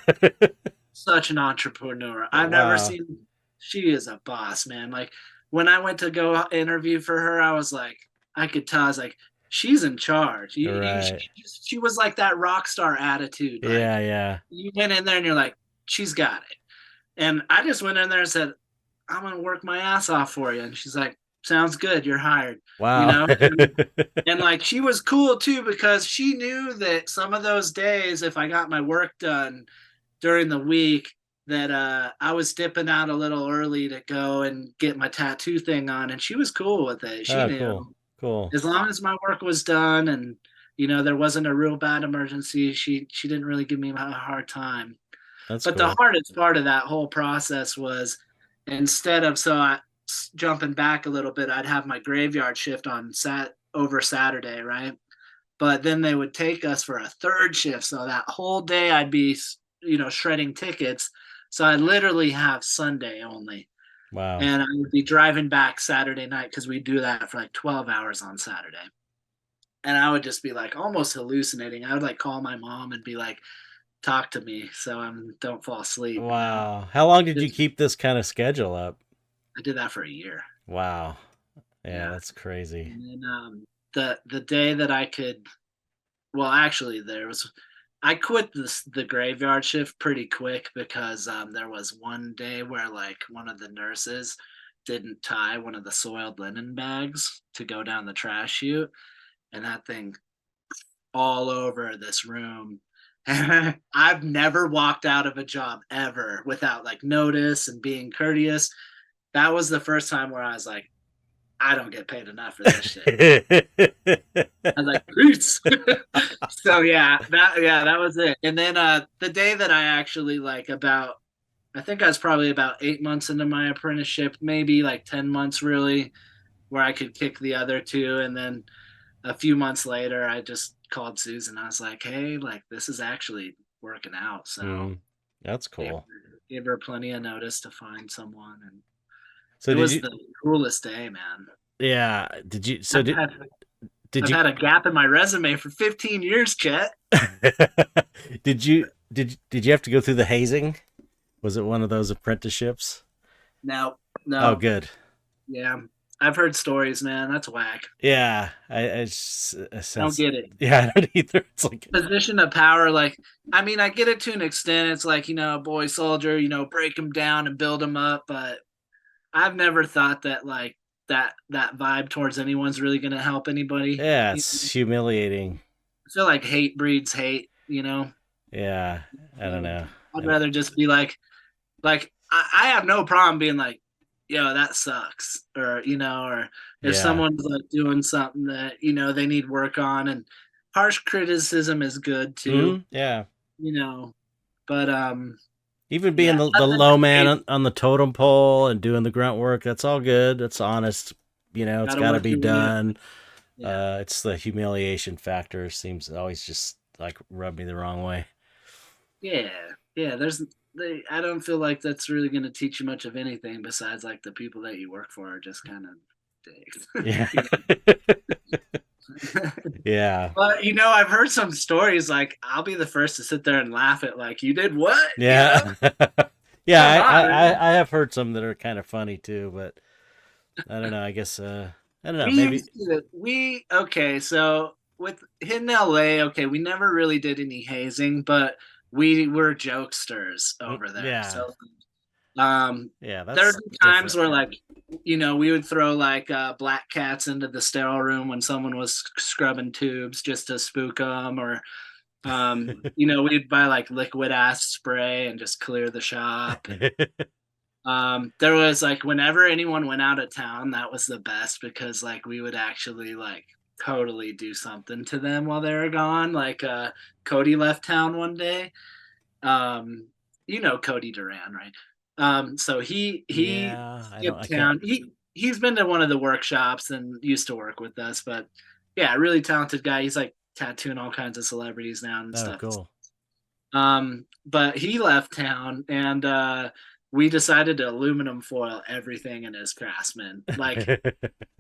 Such an entrepreneur. I've never Wow. seen. She is a boss, man. Like when I went to go interview for her, I was like, I could tell. I was like, she's in charge. Right. She was like that rock star attitude. Like Yeah, yeah. you went in there and you're like, she's got it. And I just went in there and said, I'm gonna work my ass off for you. And she's like, sounds good, you're hired. You Wow. know, and like she was cool too because she knew that some of those days, if I got my work done during the week, that I was dipping out a little early to go and get my tattoo thing on, and she was cool with it. She Oh, knew cool. Cool. as long as my work was done and there wasn't a real bad emergency. She didn't really give me a hard time. That's But the cool. hardest part of that whole process was instead of jumping back a little bit, I'd have my graveyard shift on over Saturday, right? But then they would take us for a third shift, so that whole day I'd be shredding tickets. So I literally have Sunday only, Wow. and I would be driving back Saturday night because we do that for like 12 hours on Saturday. And I would just be like almost hallucinating. I would like call my mom and be like, talk to me so I don't fall asleep. Wow. How long did you Just, keep this kind of schedule up? I did that for a year. Wow. Yeah, Yeah. that's crazy. And then the day that I could, well, actually, I quit the graveyard shift pretty quick because there was one day where like one of the nurses didn't tie one of the soiled linen bags to go down the trash chute, and that thing all over this room. I've never walked out of a job ever without like notice and being courteous. That was the first time where I was like, I don't get paid enough for this shit. I was like, peace. So that was it. And then the day that I actually I think I was probably about 8 months into my apprenticeship, maybe like 10 months really, where I could kick the other two. And then a few months later, I just called Susan. I was like, hey, like this is actually working out. So Mm, that's gave cool. gave her plenty of notice to find someone, and So it did was you? the coolest day, man. Yeah. Did you? So I've did had did I've you? had a gap in my resume for 15 years, Chet. did you have to go through the hazing? Was it one of those apprenticeships? No, Oh, no, good. yeah. I've heard stories, man. That's whack. Yeah, I just a I don't sense. get it. Yeah, I don't either. It's like, Position of power, like, I mean, I get it to an extent. It's like, boy soldier, break them down and build them up. But I've never thought that like that vibe towards anyone's really going to help anybody. yeah, it's humiliating. I feel like hate breeds hate. Yeah, I don't know. I'd rather just be like I have no problem being like, yo, that sucks, or if Yeah. someone's like doing something that they need work on, and harsh criticism is good too, Yeah. you know. But Even being yeah, the nothing low man crazy. on the totem pole and doing the grunt work, that's all good. That's honest. It's Got to got to work be your way up. done. Yeah, It's the humiliation factor seems to always just like rub me the wrong way. yeah, yeah. I don't feel like that's really going to teach you much of anything besides like the people that you work for are just kind of dicks. Yeah. Yeah. But I've heard some stories like I'll be the first to sit there and laugh at like you did what? Yeah. Yeah, Come on, man. I have heard some that are kind of funny too, but I don't know. I guess I don't know. We Maybe. used to we okay, so with in LA, okay, we never really did any hazing, but we were jokesters over there. Yeah. So um Yeah, there'd that's be times different. where like we would throw like black cats into the sterile room when someone was scrubbing tubes just to spook them, or we'd buy like liquid ass spray and just clear the shop. There was like whenever anyone went out of town, that was the best because like we would actually like totally do something to them while they were gone. Like Cody left town one day. Cody Duran, right? So he Yeah, I don't. I skipped can't. town. He's been to one of the workshops and used to work with us, but yeah, really talented guy. He's like tattooing all kinds of celebrities now and Oh, stuff. cool. But he left town and we decided to aluminum foil everything in his Craftsman, like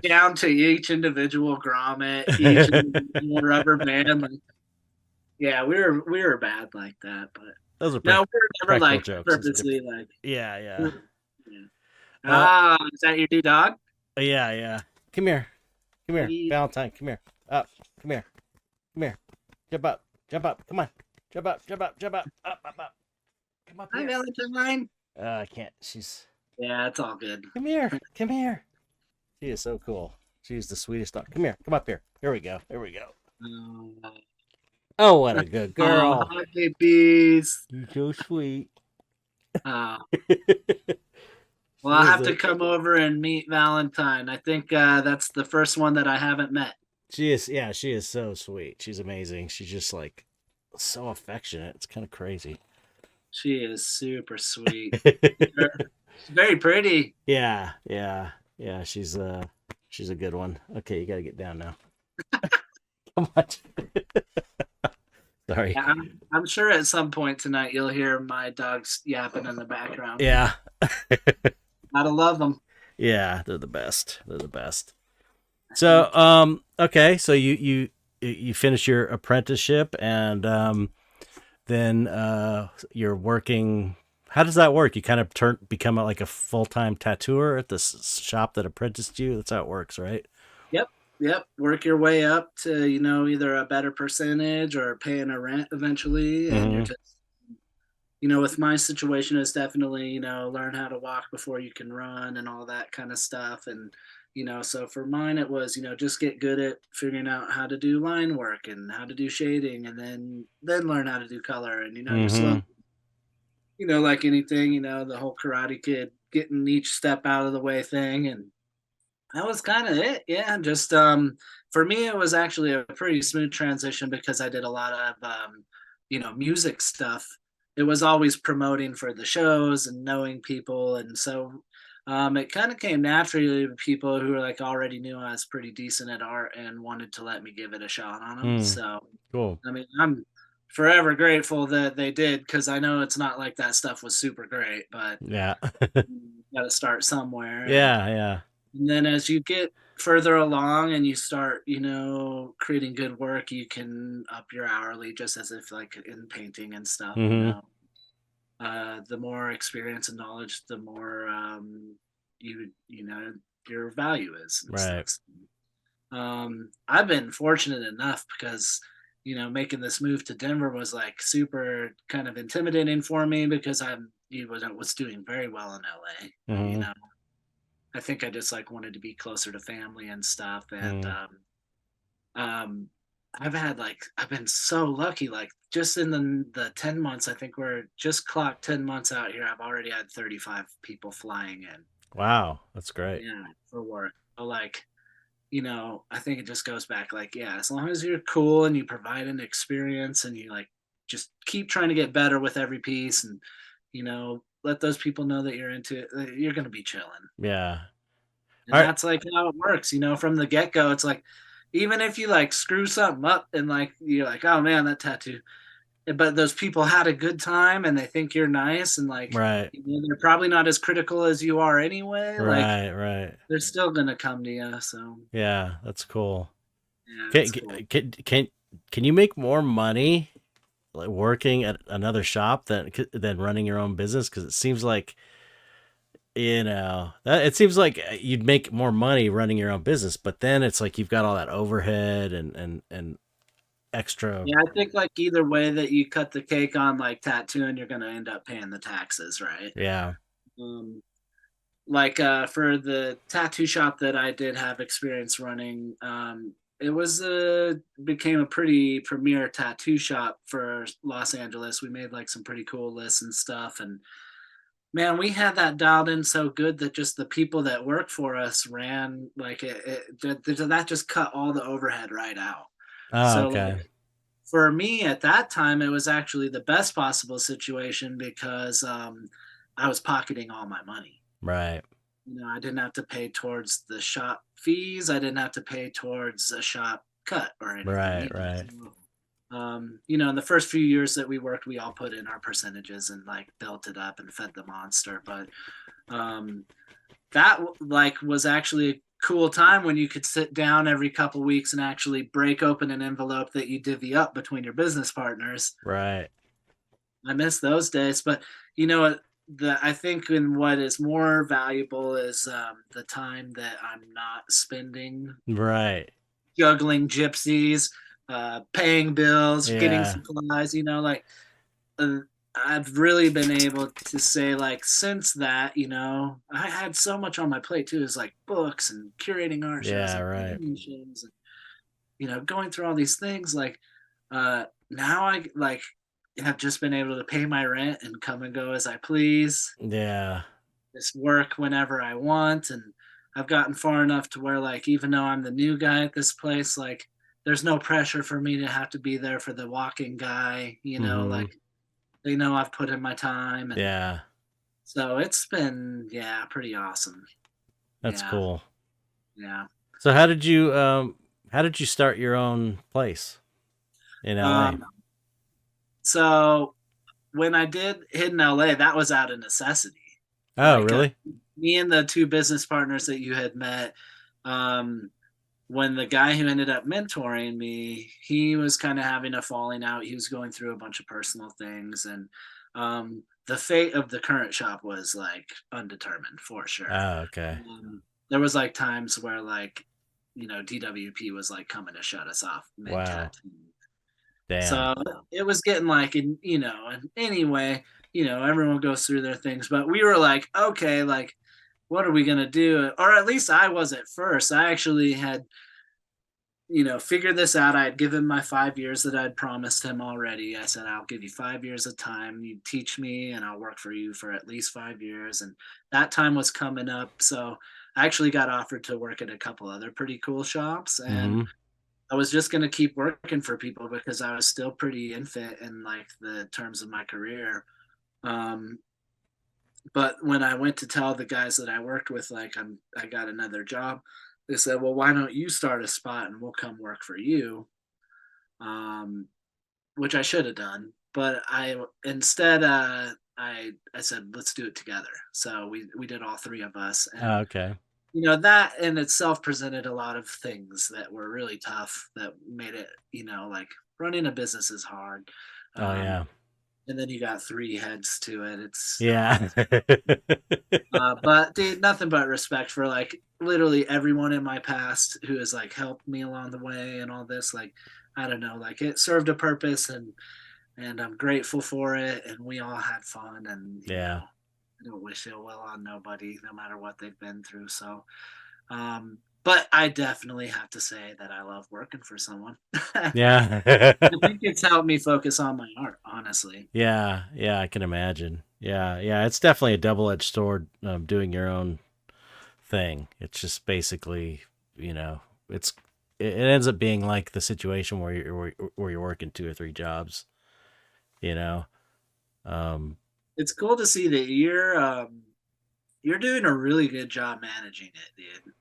down to each individual grommet, each individual rubber band. Like, yeah, we were bad like that, but Those are no, we were never practical like jokes. It's purposely different. like. Yeah, yeah. Yeah. Uh, Is that your new dog? yeah, yeah. Come here. Come here. He, Valentine, come here. Up. Come here. Come here. Jump up. Jump up. Come on. Jump up. Jump up. Jump up. Up, up, up. Come up Hi, here. Valentine. I can't. She's. Yeah, it's all good. Come here. Come here. She is so cool. She's the sweetest dog. Come here. Come up here. Here we go. Here we go. Uh, Oh, what a good girl. hi, babies. You're so sweet. Uh, She well, I'll is have a, to come over and meet Valentine. I think that's the first one that I haven't met. she is, yeah, she is so sweet. She's amazing. She's just like so affectionate. It's kind of crazy. She is super sweet. She's very pretty. Yeah, yeah, yeah. She's a good one. Okay, you got to get down now. Come on. Sorry. Yeah, I'm sure at some point tonight you'll hear my dogs yapping in the background. Yeah. Gotta love them. Yeah, they're the best. They're the best. So, okay, so you finish your apprenticeship and then you're working. How does that work? You kind of become like a full-time tattooer at the shop that apprenticed you. That's how it works, right? Yep, yep. Work your way up to either a better percentage or paying a rent eventually, and you're Mm-hmm. just with my situation is definitely learn how to walk before you can run and all that kind of stuff. And so for mine it was just get good at figuring out how to do line work and how to do shading, and then learn how to do color, and you slow, Mm-hmm. like anything, the whole Karate Kid getting each step out of the way thing. And that was kind of it. Yeah, just for me it was actually a pretty smooth transition because I did a lot of music stuff. It was always promoting for the shows and knowing people, and so it kind of came naturally to people who were like already knew I was pretty decent at art and wanted to let me give it a shot on them. Mm, So cool. I mean, I'm forever grateful that they did, because I know it's not like that stuff was super great, but Yeah. you got to start somewhere. Yeah, yeah. And then as you get further along and you start, creating good work, you can up your hourly just as if like in painting and stuff, Mm-hmm. the more experience and knowledge, the more you know your value is and Right. stuff. I've been fortunate enough because, making this move to Denver was like super kind of intimidating for me because was doing very well in LA. Mm-hmm. I think I just like wanted to be closer to family and stuff. And Mm. um, I've been so lucky. Like just in the 10 months, I think we're just clocked 10 months out here. I've already had 35 people flying in. Wow, that's great. Yeah, for work. So like, I think it just goes back like, yeah, as long as you're cool and you provide an experience and you like just keep trying to get better with every piece and, let those people know that you're into it, you're going to be chilling. Yeah. And All right. that's like how it works, from the get go. It's like, even if you like screw something up and like, you're like, oh man, that tattoo, but those people had a good time and they think you're nice and like, Right. they're probably not as critical as you are anyway. Like Right. Right. they're still going to come to you. So Yeah, that's cool. yeah, Can it's cool. can you make more money like working at another shop than running your own business? Because it seems like it seems like you'd make more money running your own business, but then it's like you've got all that overhead and extra. Yeah, I think like either way that you cut the cake on like tattooing, you're gonna end up paying the taxes, right? Yeah. Um, like for the tattoo shop that I did have experience running, it was became a pretty premier tattoo shop for Los Angeles. We made like some pretty cool lists and stuff, and man, we had that dialed in so good that just the people that work for us ran like that just cut all the overhead right out. Oh, So okay. like for me at that time, it was actually the best possible situation because I was pocketing all my money. Right. I didn't have to pay towards the shop fees. I didn't have to pay towards a shop cut or anything. Right. Right. In the first few years that we worked, we all put in our percentages and like built it up and fed the monster. But um, that like was actually a cool time when you could sit down every couple weeks and actually break open an envelope that you divvy up between your business partners. Right. I miss those days, but you know what? I think in what is more valuable is the time that I'm not spending Right. juggling gypsies, paying bills, getting Yeah. supplies. Like uh, I've really been able to say like since that, I had so much on my plate too, is like books and curating art shows Yeah. and Right. animations and going through all these things like now I like have just been able to pay my rent and come and go as I please, Yeah. just work whenever I want. And I've gotten far enough to where like even though I'm the new guy at this place, like there's no pressure for me to have to be there for the walking guy, Mm-hmm. like they know I've put in my time. And Yeah. so it's been, yeah, pretty awesome. That's Yeah. cool. Yeah. So how did you start your own place in LA? Um, so when I did Hidden LA, that was out of necessity. Oh, Like really? me and the two business partners that you had met, um, when the guy who ended up mentoring me, he was kind of having a falling out. He was going through a bunch of personal things, and the fate of the current shop was like undetermined for sure. Oh, okay. There was like times where like, DWP was like coming to shut us off mid Wow. tattoo. Damn. So it was getting like, and anyway, everyone goes through their things, but we were like, okay, like, what are we going to do? Or at least I was at first. I actually had, figured this out. I had given my 5 years that I'd promised him already. I said, I'll give you 5 years of time. You teach me and I'll work for you for at least 5 years. And that time was coming up. So I actually got offered to work at a couple other pretty cool shops. And Mm-hmm. I was just going to keep working for people because I was still pretty infant in like the terms of my career. Um, but when I went to tell the guys that I worked with, like I got another job, they said, well, why don't you start a spot and we'll come work for you? Um, which I should have done, but I instead, I said, let's do it together. So we did all three of us. Oh, And okay. that in itself presented a lot of things that were really tough that made it, like running a business is hard. Oh, Um, yeah. and then you got three heads to it. It's Yeah. but dude, nothing but respect for like literally everyone in my past who has like helped me along the way and all this. Like, I don't know, like it served a purpose, and I'm grateful for it. And we all had fun, and Yeah. I don't wish ill will on nobody, no matter what they've been through. So, but I definitely have to say that I love working for someone. I Yeah. think it's helped me focus on my art, honestly. Yeah. Yeah. I can imagine. Yeah. Yeah. It's definitely a double-edged sword, doing your own thing. It's just basically, you know, it's, it ends up being like the situation where you're working two or three jobs, you know? Um, It's cool to see that you're doing a really good job managing it, dude.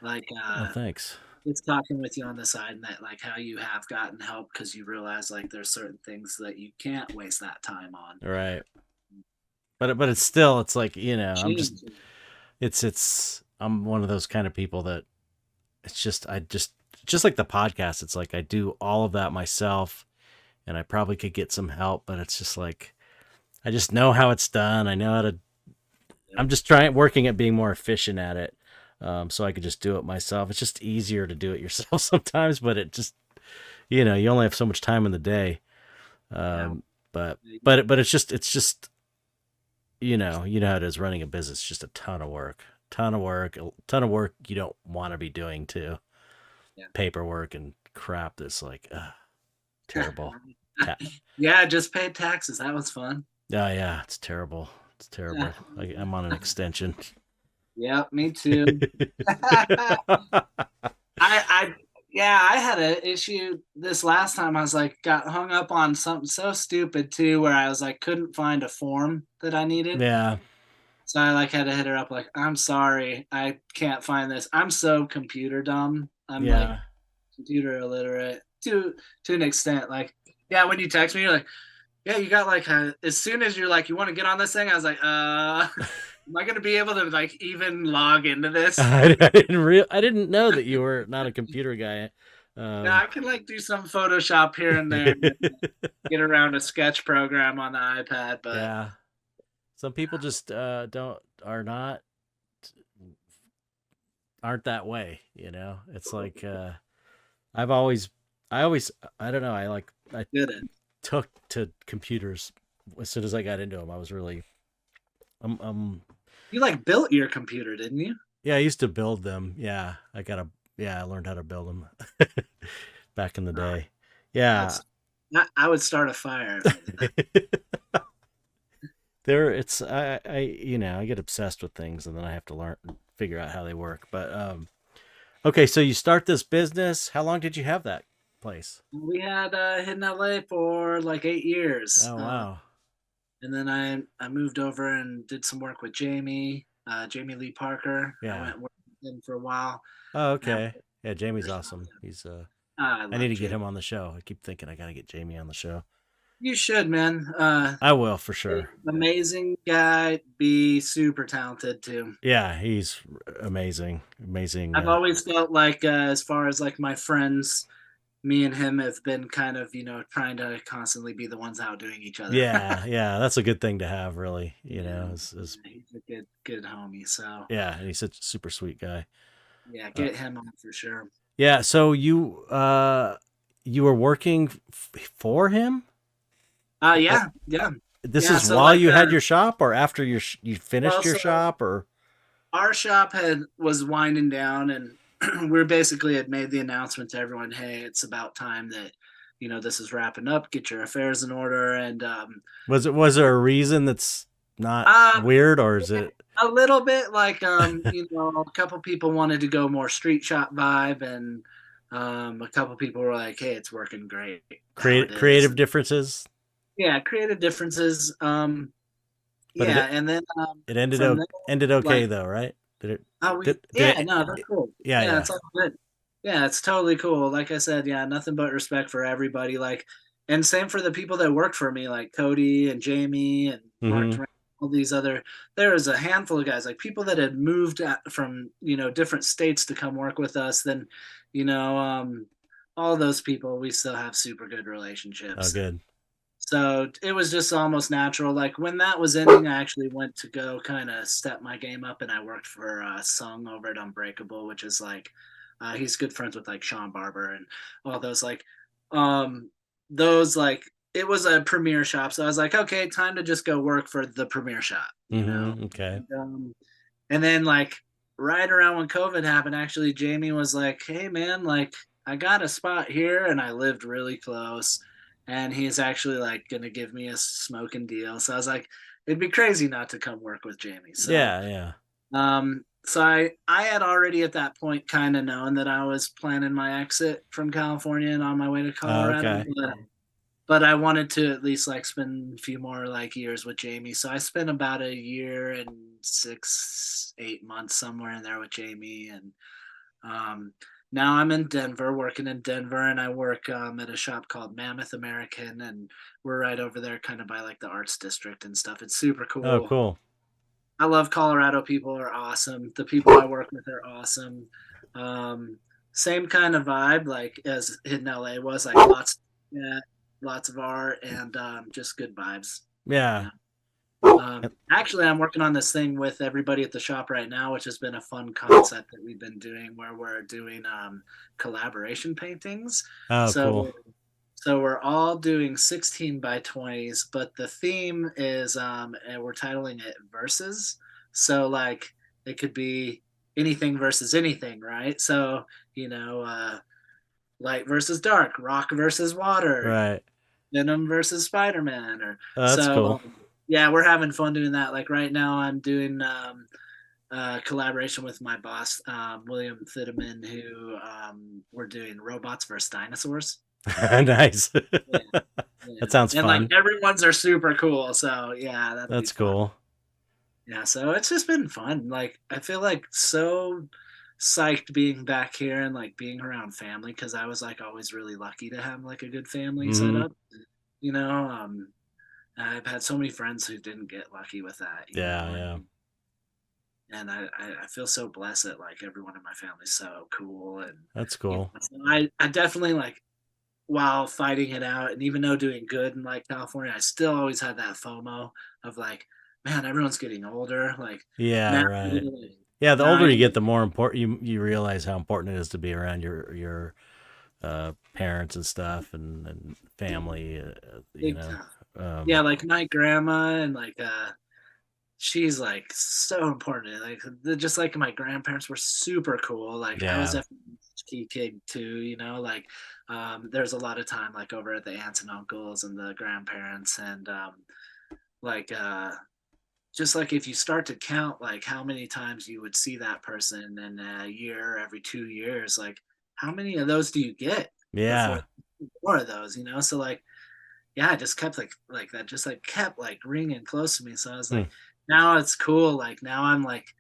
Like, oh, thanks. it's talking with you on the side, and that like how you have gotten help because you realize like there's certain things that you can't waste that time on. All right. But it's still, it's like, Change. I'm one of those kind of people that it's just like the podcast. It's like I do all of that myself, and I probably could get some help, but it's just like, I just know how it's done. I know how to, I'm just working at being more efficient at it. So I could just do it myself. It's just easier to do it yourself sometimes, but it just, you only have so much time in the day. Yeah. But it's just, how it is running a business. It's just a ton of work, a ton of work you don't want to be doing too. Yeah. Paperwork and crap that's like, terrible. Yeah, just paid taxes. That was fun. Oh yeah, it's terrible. It's terrible. I'm on an extension. Yeah, me too. I yeah, I had an issue this last time. I was like got hung up on something so stupid too, where I was like couldn't find a form that I needed. Yeah, So I like had to hit her up like, I'm sorry, I can't find this. I'm so computer dumb. I'm like yeah. computer illiterate to an extent. Like, yeah, when you text me, you're like, yeah, you got like as soon as you're like, you want to get on this thing, I was like, am I gonna be able to like even log into this? I didn't know that you were not a computer guy. Yeah, I can like do some Photoshop here and there, and get around a sketch program on the iPad, but Yeah, some people just don't are not aren't that way. It's like I've always I always I don't know. I did it. took to computers as soon as I got into them. I was really You like built your computer, didn't you? yeah. I used to build them. I learned how to build them back in the day. Yeah. That's I would start a fire. It's I get obsessed with things, and then I have to learn figure out how they work. But okay, so you start this business. How long did you have that place? We had hidden LA for like 8 years, Oh wow. and then I moved over and did some work with Jamie Lee Parker. I Yeah. went and worked with him for a while. Oh, Now, okay. Yeah, Jamie's awesome. He's I I need love to get Jamie. him on the show. I keep thinking I gotta get Jamie on the show. You should, man. I will for sure. Amazing guy. Be super talented too. Yeah, he's amazing. Amazing. I've always felt like, as far as like my friends, me and him have been kind of, trying to constantly be the ones outdoing each other. Yeah, yeah, that's a good thing to have, really. Yeah, Is he's a good homie. So yeah, and he's such a super sweet guy. yeah, Uh, get him on for sure. yeah, so you were working for him? Or Yeah, yeah, this yeah. is So while like, you had your shop, or after you well, finished your so shop, or our shop was winding down, and we basically had made the announcement to everyone, hey, it's about time that this is wrapping up. Get your affairs in order, and was there a reason that's not uh, weird, or is it a little bit like a couple people wanted to go more street shop vibe, and a couple people were like, hey, it's working great how it is. creative differences? Yeah, creative differences. But Yeah, and then it from there, ended okay like, though, right? Did it? Did yeah, it? no, that's cool. Yeah, Yeah, yeah. it's all good. Yeah, it's totally cool. Like I said, yeah, nothing but respect for everybody. Like, and same for the people that worked for me, like Cody and Jamie and Mark, Mm-hmm. all these other. There was a handful of guys, like people that had moved from different states to come work with us. Then, you know, um, all those people, we still have super good Oh, relationships. good. So it was just almost natural. Like when that was ending, I actually went to go kind of step my game up, and I worked for Sung over at Unbreakable, which is like he's good friends with like Sean Barber and all um those like it was a premiere shop. So I was like, okay, time to just go work for the premiere shop, you know. Mm-hmm. Okay. And then like right around when COVID happened, actually Jamie was like, "Hey man, like I got a spot here and I lived really close." And he's actually like gonna give me a smoking deal. So I was like, it'd be crazy not to come work with Jamie. So Yeah, yeah. so I had already at that point kind of known that I was planning my exit from California and on my way to Colorado. Okay. But I wanted to at least like spend a few more like years with Jamie. So I spent about a year and 6, 8 months somewhere in there with Jamie. And um, now I'm in Denver, working in Denver, and I work at a shop called Mammoth American, and we're right over there, kind of by like the arts district and stuff. It's super Oh, cool. cool. I love Colorado. People are awesome. The people I work with are awesome. Um, Same kind of vibe like as in LA was, like yeah, lots of art and just good vibes. Yeah. Yeah. Actually, I'm working on this thing with everybody at the shop right now, which has been a fun concept that we've been doing, where we're doing collaboration paintings. Oh, cool. So so we're all doing 16 by 20s, but the theme is and we're titling it verses. So like it could be anything versus anything, right? So, you know, light versus dark, rock versus water, Right. Venom versus Spider-Man or Oh, that's so cool. yeah, we're having fun doing that. Like right now I'm doing collaboration with my boss, William Thiedemann, who we're doing robots versus dinosaurs. Nice. Yeah, yeah. That sounds And like fun. everyone's are super cool. So yeah, that'll be That's fun. cool. Yeah, so it's just been fun. Like I feel like so psyched being back here and like being around family, because I was like always really lucky to have like a good family set Mm-hmm. up. You know, I've had so many friends who didn't get lucky with that, you Yeah, know, yeah. and I feel so blessed that like everyone in my family's so cool. And That's you cool. know, so I definitely like, while fighting it out and even though doing good in like California, I still always had that FOMO of like, man, everyone's getting older. Like Yeah, now, right. like, Yeah, the now older I you get get, the more important you realize how important it is to be around your parents and stuff and family. You big know. time. Yeah, Um, like my grandma and like she's like so important. Like just like my grandparents were super cool. Like I was yeah. definitely a key kid too, you know, like there's a lot of time like over at the aunts and uncles and the grandparents and like just like if you start to count like how many times you would see that person in a year, every 2 years, like how many of those do you get before Yeah. more of those, you know? So like yeah, I just kept like that just like kept like ringing close to me. So I was Hmm. like, now it's cool. Like now I'm like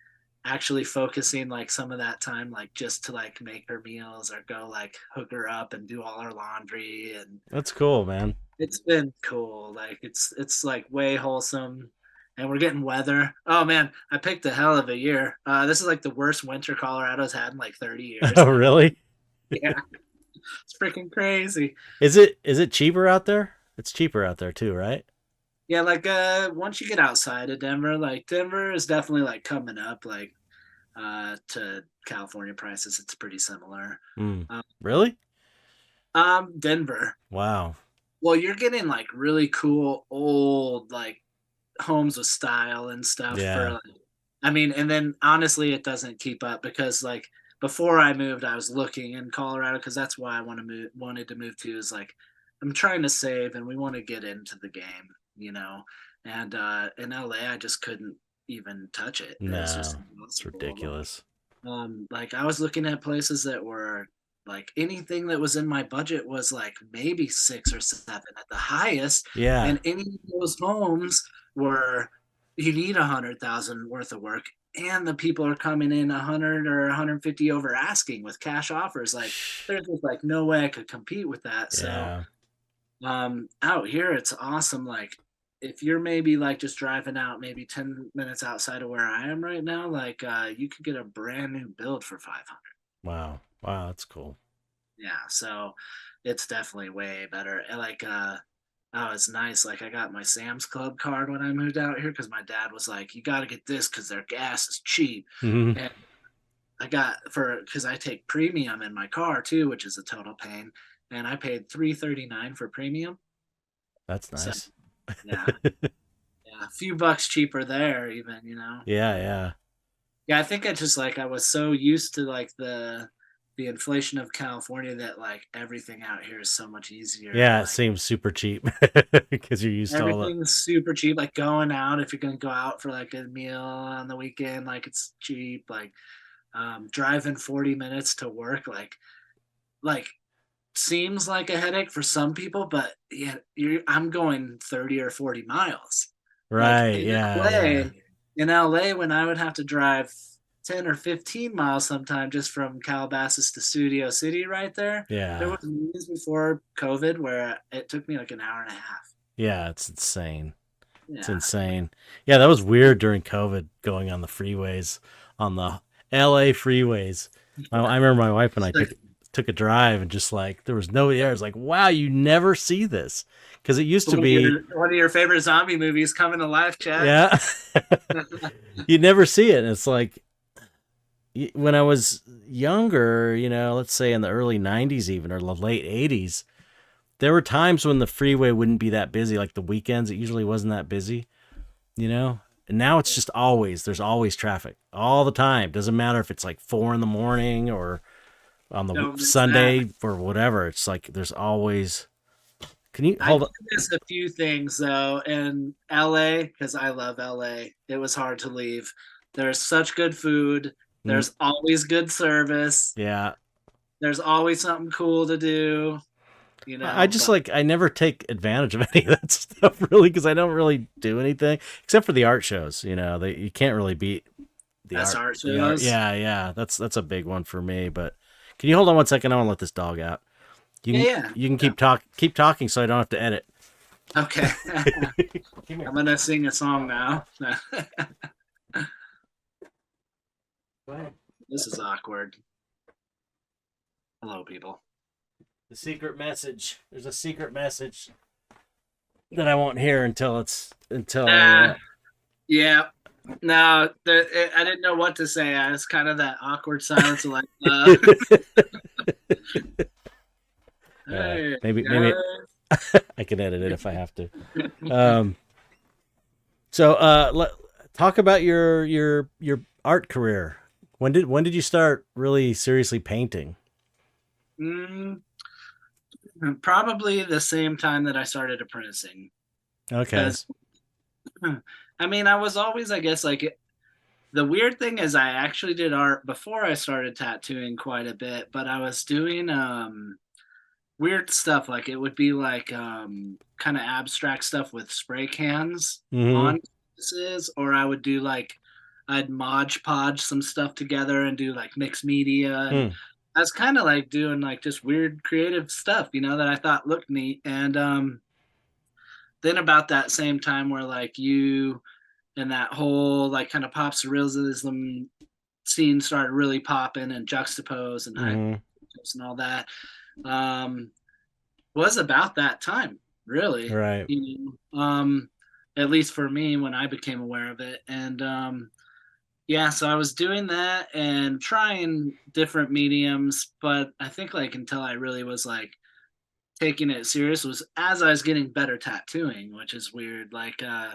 actually focusing like some of that time like just to like make her meals or go like hook her up and do all her laundry. And That's cool, man. it's been cool. Like it's like way wholesome. And we're getting weather. Oh man, I picked a hell of a year. This is like the worst winter Colorado's had in like 30 years. Oh, Like really? yeah, it's freaking crazy. Is it cheaper out there? It's cheaper out there too, right? Yeah, like once you get outside of Denver, like Denver is definitely like coming up like to California prices. It's pretty similar. Mm. Um, Really? Denver. Wow. Well, you're getting like really cool old like homes with style and stuff for Yeah. like, I mean, and then honestly it doesn't keep up because like before I moved I was looking in Colorado because that's why I wanted to move to, is like I'm trying to save and we want to get into the game, you know. And in LA I just couldn't even touch it. It was just No, it's impossible. ridiculous. Like I was looking at places that were like anything that was in my budget was like maybe 6 or 7 at the highest, Yeah. and any of those homes were, you need 100,000 worth of work, and the people are coming in 100 or 150 over asking with cash offers. Like there's just like no way I could compete with that. So Yeah. out here it's awesome. Like if you're maybe like just driving out maybe 10 minutes outside of where I am right now, like you could get a brand new build for 500. Wow. Wow, that's cool. Yeah, so it's definitely way better. And like Oh, it's nice. Like I got my Sam's Club card when I moved out here because my dad was like, "You got to get this because their gas is cheap." Hmm. And I got because I take premium in my car too, which is a total pain. And I paid $3.39 for premium. That's So nice. yeah, yeah, a few bucks cheaper there, even. Yeah, But yeah. yeah, I think I just like I was so used to like the inflation of California that like everything out here is so much easier. Yeah, it Like seems super cheap because you're used to all the. everything's super cheap. Like going out, if you're gonna go out for like a meal on the weekend, like it's cheap. Like driving 40 minutes to work, like seems like a headache for some people, but yeah, I'm going 30 or 40 miles. Like Right, yeah, yeah. In LA, when I would have to drive 10 or 15 miles sometime just from Calabasas to Studio City right there Yeah. was years before COVID where it took me like an hour and a half. Yeah, it's insane. It's Yeah. insane. Yeah, that was weird during COVID going on the freeways, on the LA freeways. I remember my wife and I took a drive and just like there was nobody there. It's like, wow, you never see this because it used to be, One of your favorite zombie movies coming to life, Chet. yeah, you never see it. And it's like when I was younger, let's say in the early '90s even or the late '80s, there were times when the freeway wouldn't be that busy. Like the weekends, it usually wasn't that busy. you know? And now it's just there's always traffic all the time. Doesn't matter if it's like 4 in the morning or on the Don't miss that. Sunday or whatever. It's like there's always. Can you I hold do on? miss a few things though in LA because I love LA. It was hard to leave. There's such good food. Mm, There's always good service. yeah. There's always something cool to do, I just but I never take advantage of any of that stuff really because I don't really do anything except for the art shows. You can't really beat the that's art. art The art. shows. Yeah, yeah. That's a big one for me. But can you hold on 1 second? I want to let this dog out. You Yeah, can yeah. you can Yeah. keep talking so I don't have to edit. Okay. Come here. I'm gonna sing a song now. Go ahead. This is awkward. Hello, people. The secret message. There's a secret message that I won't hear until I. Yeah. No, I didn't know what to say. I was kind of that awkward silence, of like, hey, maybe I can edit it if I have to. Um, so talk about your art career. When did you start really seriously painting? mm, probably the same time that I started apprenticing. Okay. Because, I mean, I was always, I guess, like the weird thing is I actually did art before I started tattooing quite a bit, but I was doing weird stuff. Like it would be like kind of abstract stuff with spray cans Mm-hmm. on canvases, or I would do like I'd Mod Podge some stuff together and do like mixed media. And Hmm. I was kind of like doing like just weird creative stuff, that I thought looked neat. And then about that same time where like you and that whole like kind of pop surrealism scene started really popping and juxtapose and hype Mm-hmm. and all that. Um, was about that time, really. Right. At least for me when I became aware of it. And yeah, so I was doing that and trying different mediums, but I think like until I really was like taking it serious was as I was getting better tattooing, which is weird. Like I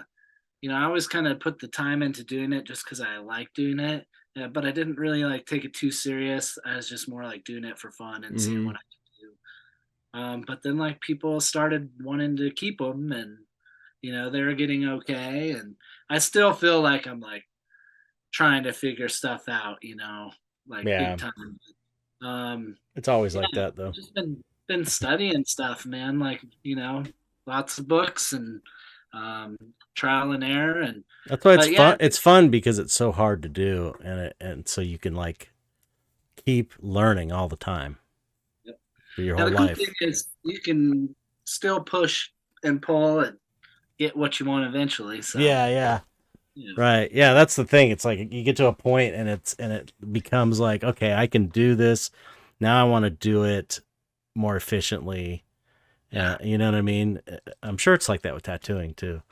always kind of put the time into doing it just because I like doing it. But I didn't really like take it too serious. I was just more like doing it for fun and seeing Mm-hmm. what I could do. But then like people started wanting to keep them, and they were getting okay, and I still feel like I'm like trying to figure stuff out, like Yeah. big time. It's always Yeah, like that though. I've just been studying stuff, man. Like lots of books and um, trial and error, and That's why it's but yeah, fun. It's fun because it's so hard to do, and so you can like keep learning all the time for your now whole the cool thing life. is you can still push and pull and get what you want eventually. So Yeah, yeah. yeah, Right. Yeah, that's the thing. It's like you get to a point and it becomes like, okay, I can do this. Now I want to do it more efficiently Yeah. You know what I mean? I'm sure it's like that with tattooing too.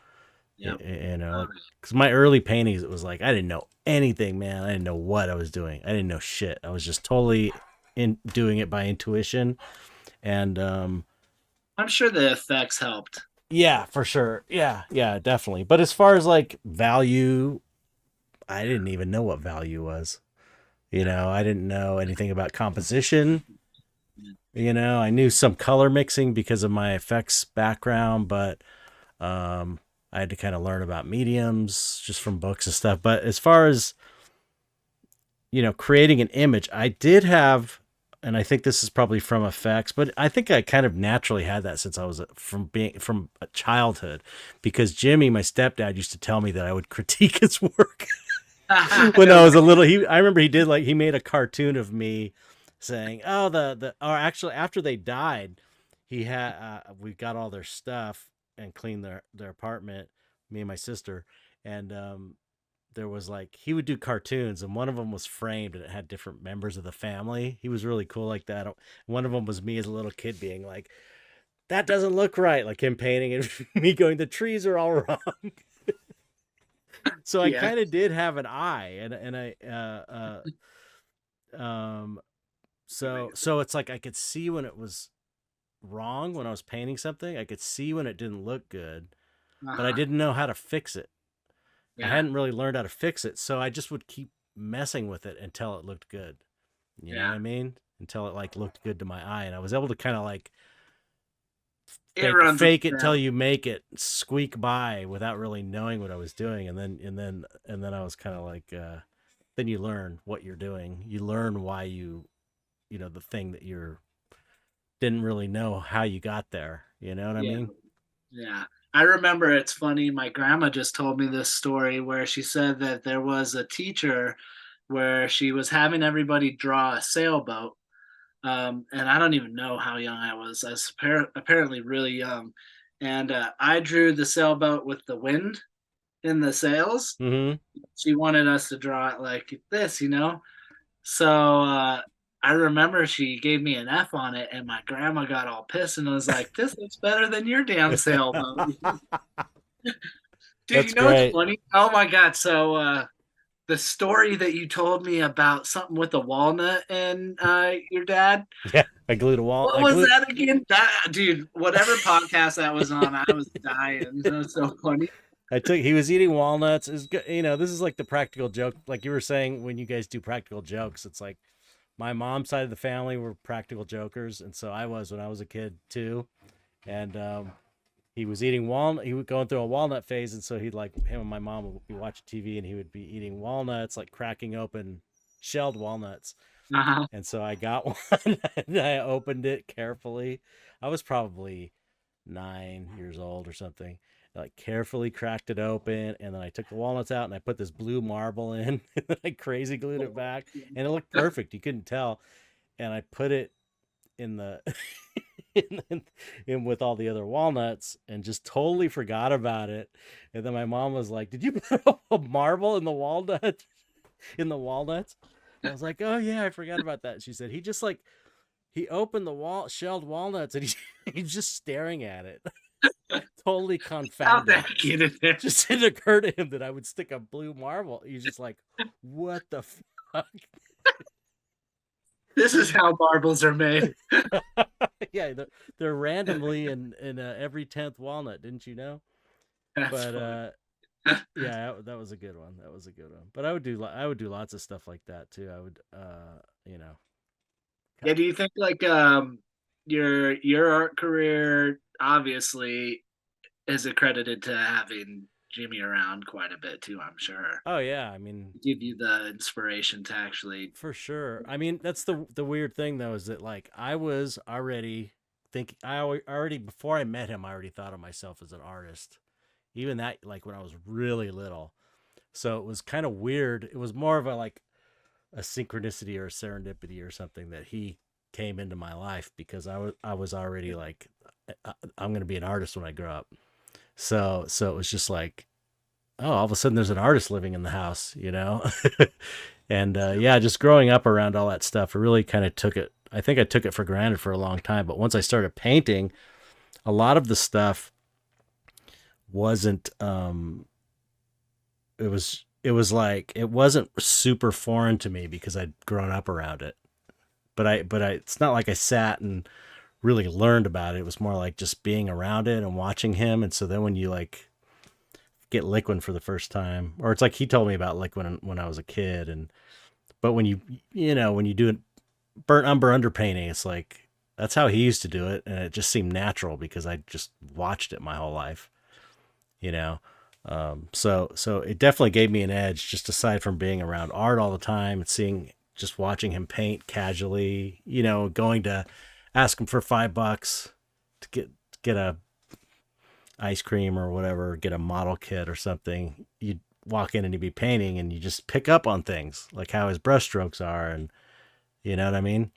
Yep. You know, like, Um, because my early paintings, it was like I didn't know anything, man. I didn't know what I was doing. I didn't know shit. I was just totally in doing it by intuition, and I'm sure the effects helped. yeah, for sure. Yeah, definitely. But as far as like value, I didn't even know what value was. You Yeah. know, I didn't know anything about composition. You know, I knew some color mixing because of my effects background, but um, I had to kind of learn about mediums just from books and stuff. But as far as, you know, creating an image, I did have, and I think this is probably from effects, but I think I kind of naturally had that since I was from a childhood, because Jimmy, my stepdad, used to tell me that I would critique his work when I No was way. a little. I remember he made a cartoon of me saying, "Oh, or actually after they died, he had we got all their stuff and cleaned their apartment, me and my sister, and there was like he would do cartoons, and one of them was framed and it had different members of the family. He was really cool like that. One of them was me as a little kid being like, that doesn't look right, like him painting and me going, the trees are all wrong. So I Yeah. kind of did have an eye, and I um so it's like I could see when it was wrong when I was painting something. I could see when it didn't look good, but I Uh-huh. didn't know how to fix it. I Yeah. hadn't really learned how to fix it, so I just would keep messing with it until it looked good. You know what Yeah. I mean? Until it like looked good to my eye, and I was able to kind of like It runs in fake the it till family. you make it, squeak by without really knowing what I was doing, and then I was kind of like, then you learn what you're doing. You learn why you know the thing that you're didn't really know how you got there. You know what I Yeah. mean? Yeah. I remember it's funny. My grandma just told me this story where she said that there was a teacher where she was having everybody draw a sailboat. And I don't even know how young I was. I was apparently really young. And I drew the sailboat with the wind in the sails. Mm-hmm. She wanted us to draw it like this, you know? So I remember she gave me an F on it, and my grandma got all pissed and was like, "This looks better than your damn sailboat." Dude, you That's know what's great. funny? Oh my god! So the story that you told me about something with a walnut and your dad. Yeah, I glued a wall. What I was glued. that again? That dude, whatever podcast that was on, I was dying. That was so funny. I took. He was eating walnuts. Is you know, this is like the practical joke, like you were saying when you guys do practical jokes. It's like my mom's side of the family were practical jokers, and so I was when I was a kid too. And he was eating walnut. He was going through a walnut phase, and so he'd like him and my mom would be watching TV, and he would be eating walnuts, like cracking open shelled walnuts. Uh-huh. And so I got one, and I opened it carefully. I was probably 9 years old or something. I like carefully cracked it open, and then I took the walnuts out and I put this blue marble in, and then I crazy glued it back, and it looked perfect. You couldn't tell. And I put it in the in with all the other walnuts and just totally forgot about it. And then my mom was like, "Did you put a marble in the walnut in the walnuts?" And I was like, "Oh yeah, I forgot about that." She said he just like he opened the shelled walnuts, and he's just staring at it, totally How'd confounded. that get in there? Just didn't occur to him that I would stick a blue marble. He's just like, "What the fuck?" This is how marbles are made. Yeah, they're randomly in every 10th walnut. Didn't you know? That's But funny. yeah, that was a good one. That was a good one. But I would do lots of stuff like that too. I would you know. Yeah, do you think like your art career obviously is accredited to having Jimmy around quite a bit too, I'm sure. Oh yeah, I mean, Give you the inspiration to actually for sure. I mean, that's the weird thing though, is that like I was already think I already before I met him, I already thought of myself as an artist. Even that, like when I was really little. So it was kind of weird. It was more of a like a synchronicity or a serendipity or something that he came into my life, because I was already like, I'm going to be an artist when I grow up. So it was just like, oh, all of a sudden there's an artist living in the house, you know? And yeah, just growing up around all that stuff, I really kind of took it. I think I took it for granted for a long time. But once I started painting, a lot of the stuff wasn't it was like it wasn't super foreign to me because I'd grown up around it. But I it's not like I sat and really learned about it. It was more like just being around it and watching him. And so then when you like get liquid for the first time, or it's like he told me about liquid when I was a kid, and but when when you do it burnt umber underpainting, it's like that's how he used to do it, and it just seemed natural because I just watched it my whole life, you know. So it definitely gave me an edge, just aside from being around art all the time and seeing just watching him paint casually, going to ask him for $5 to get a ice cream or whatever, get a model kit or something. You'd walk in and he'd be painting, and you just pick up on things like how his brush strokes are, and you know what I mean?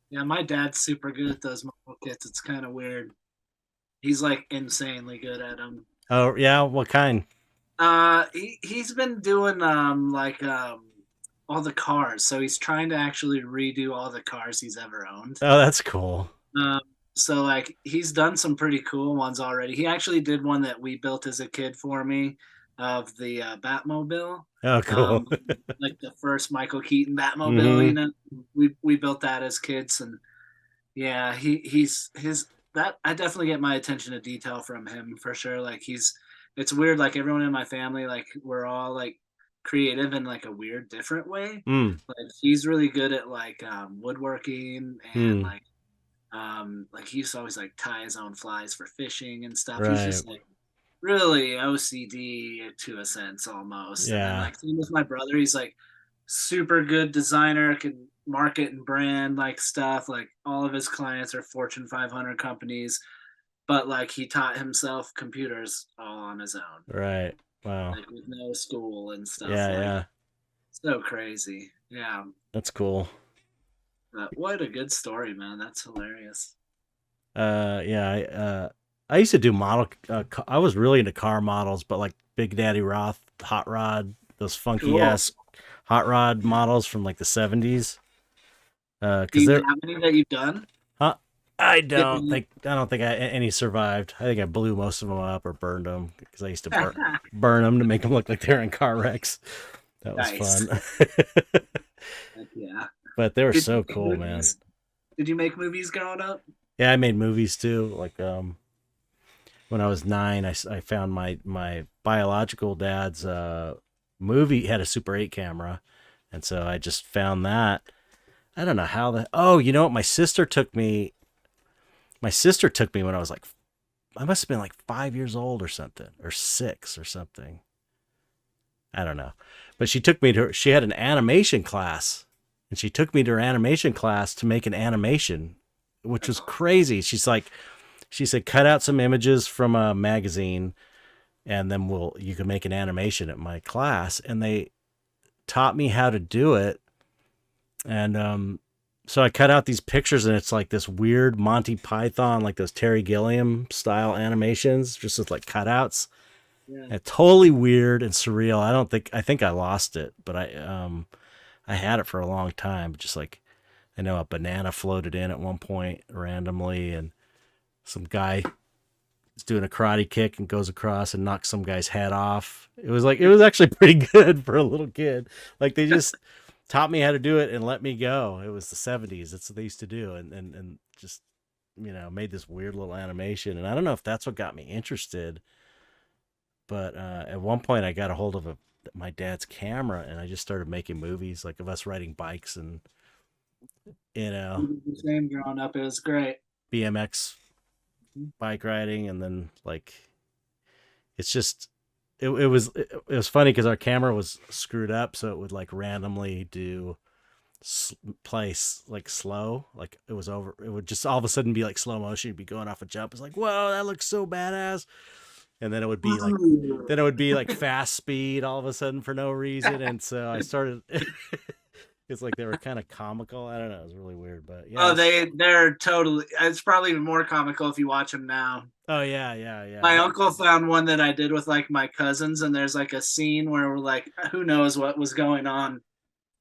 Yeah, my dad's super good at those model kits. It's kind of weird. He's like insanely good at them. Oh yeah, what kind? He's been doing all the cars. So he's trying to actually redo all the cars he's ever owned. Oh, that's cool. Um, so like he's done some pretty cool ones already. He actually did one that we built as a kid for me of the Batmobile. Oh, cool. Like the first Michael Keaton Batmobile, Mm-hmm. we built that as kids, and yeah, he's his that I definitely get my attention to detail from him for sure. Like it's weird. Like everyone in my family, like we're all like creative in like a weird, different way. Mm. Like he's really good at like woodworking and Mm. like he used to always like tie his own flies for fishing and stuff. He's Right. just like really OCD to a sense almost. And then Yeah. like same with my brother, he's like super good designer, can market and brand like stuff. Like all of his clients are Fortune 500 companies, but like he taught himself computers all on his own, Right. Wow. like with no school and stuff. Yeah. Like Yeah. so crazy. Yeah. That's cool. But what a good story, man. That's hilarious. Yeah. I used to do model. I was really into car models, but like Big Daddy Roth, hot rod, those funky Cool. ass hot rod models from like the '70s. Do Because you they're, have any that you've done? huh? Yeah. I don't think any survived. I think I blew most of them up or burned them because I used to burn them to make them look like they're in car wrecks. That was Nice. fun. Heck yeah. But they were Did you so make cool, man. movies? Did you make movies growing up? Yeah, I made movies too. Like when I was 9, I found my biological dad's movie had a Super 8 camera, and so I just found that. I don't know how the. Oh, you know what? My sister took me when I was like, I must have been like 5 years old or something, or 6 or something. I don't know, but she took me to. She had an animation class, and she took me to her animation class to make an animation, which was crazy. She said, cut out some images from a magazine, and then you can make an animation at my class. And they taught me how to do it. And so I cut out these pictures, and it's like this weird Monty Python, like those Terry Gilliam style animations, just with like cutouts. Yeah. And totally weird and surreal. I think I lost it, but I had it for a long time. Just like I know a banana floated in at one point randomly, and some guy is doing a karate kick and goes across and knocks some guy's head off. It was actually pretty good for a little kid. Like they just taught me how to do it and let me go. It was the '70s. That's what they used to do, and just made this weird little animation. And I don't know if that's what got me interested, but at one point I got a hold of my dad's camera, and I just started making movies like of us riding bikes and you know The same growing up. It was great. BMX bike riding, and then like it's just it was funny because our camera was screwed up, so it would like randomly do place like slow, like it was over. It would just all of a sudden be like slow motion. You'd be going off a jump. It's like, whoa, that looks so badass. And then it would be like fast speed all of a sudden for no reason. And so I started. It's like they were kind of comical. I don't know. It was really weird, but yeah. Oh, they're totally. It's probably even more comical if you watch them now. Oh yeah, yeah, yeah. My uncle found one that I did with like my cousins, and there's like a scene where we're like, who knows what was going on,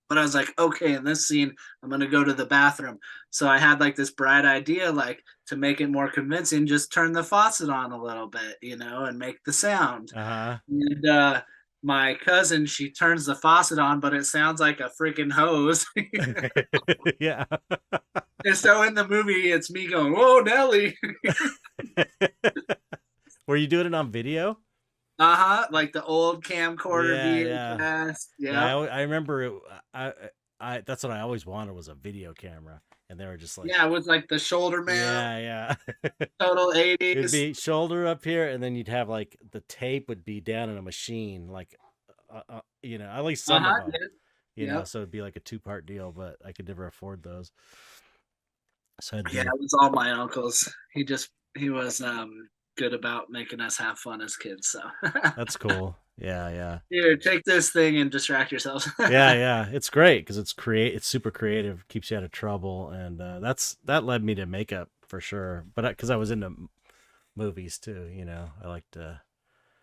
But I was like, okay, in this scene, I'm gonna go to the bathroom. So I had like this bright idea, like to make it more convincing, just turn the faucet on a little bit, and make the sound. Uh And my cousin, she turns the faucet on, but it sounds like a freaking hose. huh. Yeah. And so in the movie, it's me going, "Whoa, Nelly!" Were you doing it on video? Like the old camcorder Yeah, yeah. VHS. Yeah, Yep. I remember it. That's what I always wanted was a video camera, and they were just like, Yeah, with like the shoulder mount, yeah, yeah. total It'd 80s. be shoulder up here, and then you'd have like the tape would be down in a machine, like, at least some of them, Yeah. Yep. so it'd be like a two-part deal, but I could never afford those. So I'd Yeah, do, it was all my uncles. He was good about making us have fun as kids. So that's cool. Yeah, yeah. here, take this thing and distract yourselves. Yeah, yeah, it's great because it's super creative, keeps you out of trouble, and that led me to makeup for sure. But because I was into movies too, I like to.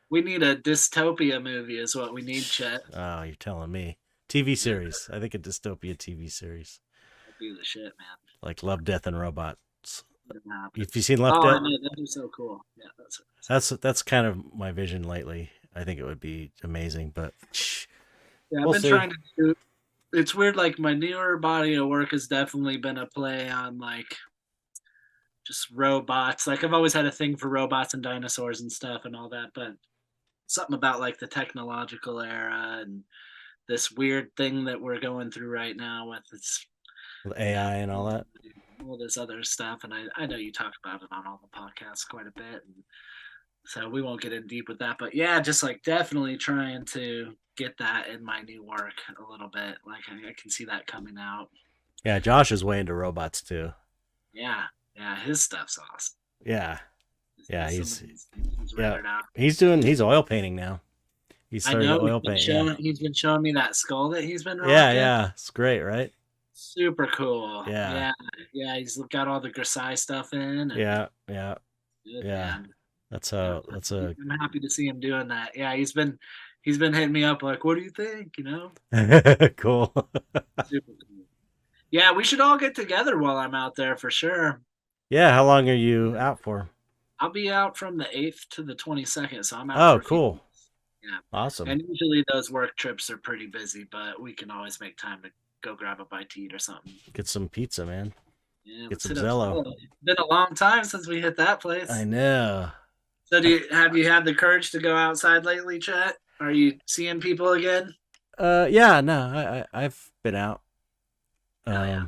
We need a dystopia movie, is what we need, Chet. Oh, you're telling me. TV series. I think a dystopia TV series That'd be the shit, man. like Love, Death, and Robots. Wouldn't happen. If you seen Love, Oh, I Death, know that'd be so cool. Yeah, that's kind of my vision lately. I think it would be amazing, but yeah. I've we'll been see. trying to do. It's weird. Like my newer body of work has definitely been a play on like just robots. Like I've always had a thing for robots and dinosaurs and stuff and all that, but something about like the technological era and this weird thing that we're going through right now with this With AI and all that. all this other stuff. And I know you talk about it on all the podcasts quite a bit. And so we won't get in deep with that. But yeah, just like definitely trying to get that in my new work a little bit. Like I can see that coming out. Yeah, Josh is way into robots too. Yeah. Yeah. His stuff's awesome. Yeah, yeah, He's yeah, out. he's oil painting now. He I started know oil paint. Yeah, he's been showing me that skull that he's been rocking. yeah, yeah. It's great, right? Super cool. Yeah, Yeah. He's got all the Grisai stuff in. And yeah, yeah, good, yeah. man. That's a I'm happy to see him doing that. Yeah, he's been hitting me up like, what do you think? cool. Super cool. Yeah, we should all get together while I'm out there for sure. Yeah, how long are you out for? I'll be out from the 8th to the 22nd, so I'm out Oh, for a few cool. weeks. Yeah. Awesome. And usually those work trips are pretty busy, but we can always make time to go grab a bite to eat or something. Get some pizza, man. Yeah, Get let's some hit up Zello. Zello. It's been a long time since we hit that place. I know. So have you had the courage to go outside lately, Chet? Are you seeing people again? Yeah, no, I've been out. Yeah.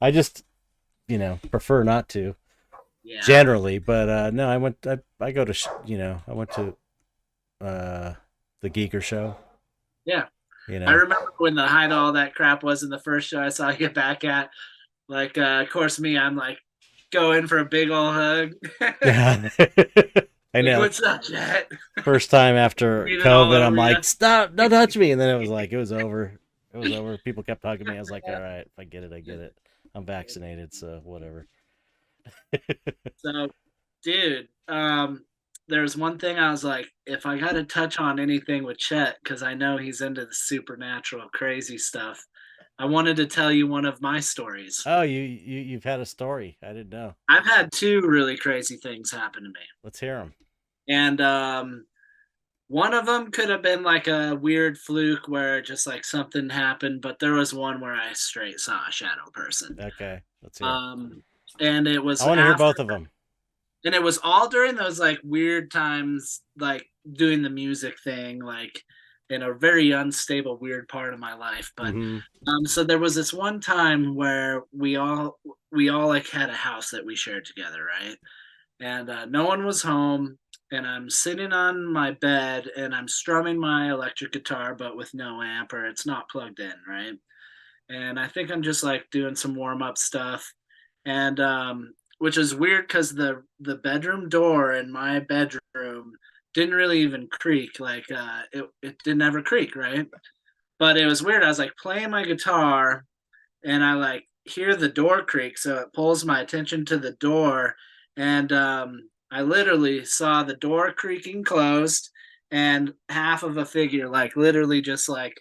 I just, prefer not to Yeah. generally, but no, I go to, I went to the Geeker Show. Yeah. You know, I remember when the height of all that crap was in the first show I saw you back at. Like, of course, I'm like, go in for a big old hug. yeah, I know. What's up, Chet? First time after Breathing all COVID, I'm over like, ya. stop, don't touch me, and then it was over. It was over. People kept hugging me. I was like, all right, if I get it, I get it. I'm vaccinated, so whatever. So, dude, there's one thing I was like, if I got to touch on anything with Chet, because I know he's into the supernatural, crazy stuff, I wanted to tell you one of my stories. Oh, you've had a story. I didn't know. I've had two really crazy things happen to me. Let's hear them. And one of them could have been like a weird fluke where just like something happened, but there was one where I straight saw a shadow person. Okay, let's hear. And it was I want to hear both of them. And it was all during those like weird times, like doing the music thing, like in a very unstable, weird part of my life. But so there was this one time where we all like had a house that we shared together, right? And no one was home, and I'm sitting on my bed and I'm strumming my electric guitar, but with no amp, or it's not plugged in, right? And I think I'm just like doing some warm up stuff, and which is weird because the bedroom door in my bedroom didn't really even creak. Like it didn't ever creak, right? But it was weird. I was like playing my guitar, and I like hear the door creak, so it pulls my attention to the door, and I literally saw the door creaking closed, and half of a figure like literally just like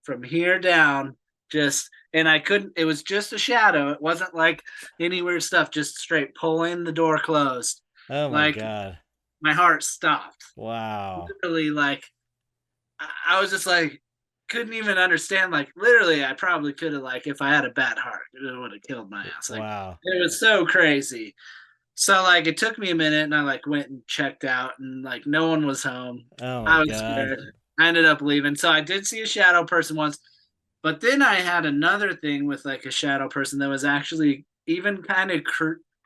from here down, just, and I couldn't, it was just a shadow. It wasn't like any weird stuff, just straight pulling the door closed. Oh my Like God. my heart stopped. Wow. Literally, like I was just like, couldn't even understand. Like literally, I probably could have, like, if I had a bad heart, it would have killed my ass. Like Wow. it was so crazy. So like it took me a minute, and I like went and checked out, and like no one was home. Oh my I was God. scared. I ended up leaving. So I did see a shadow person once, but then I had another thing with like a shadow person that was actually even kind of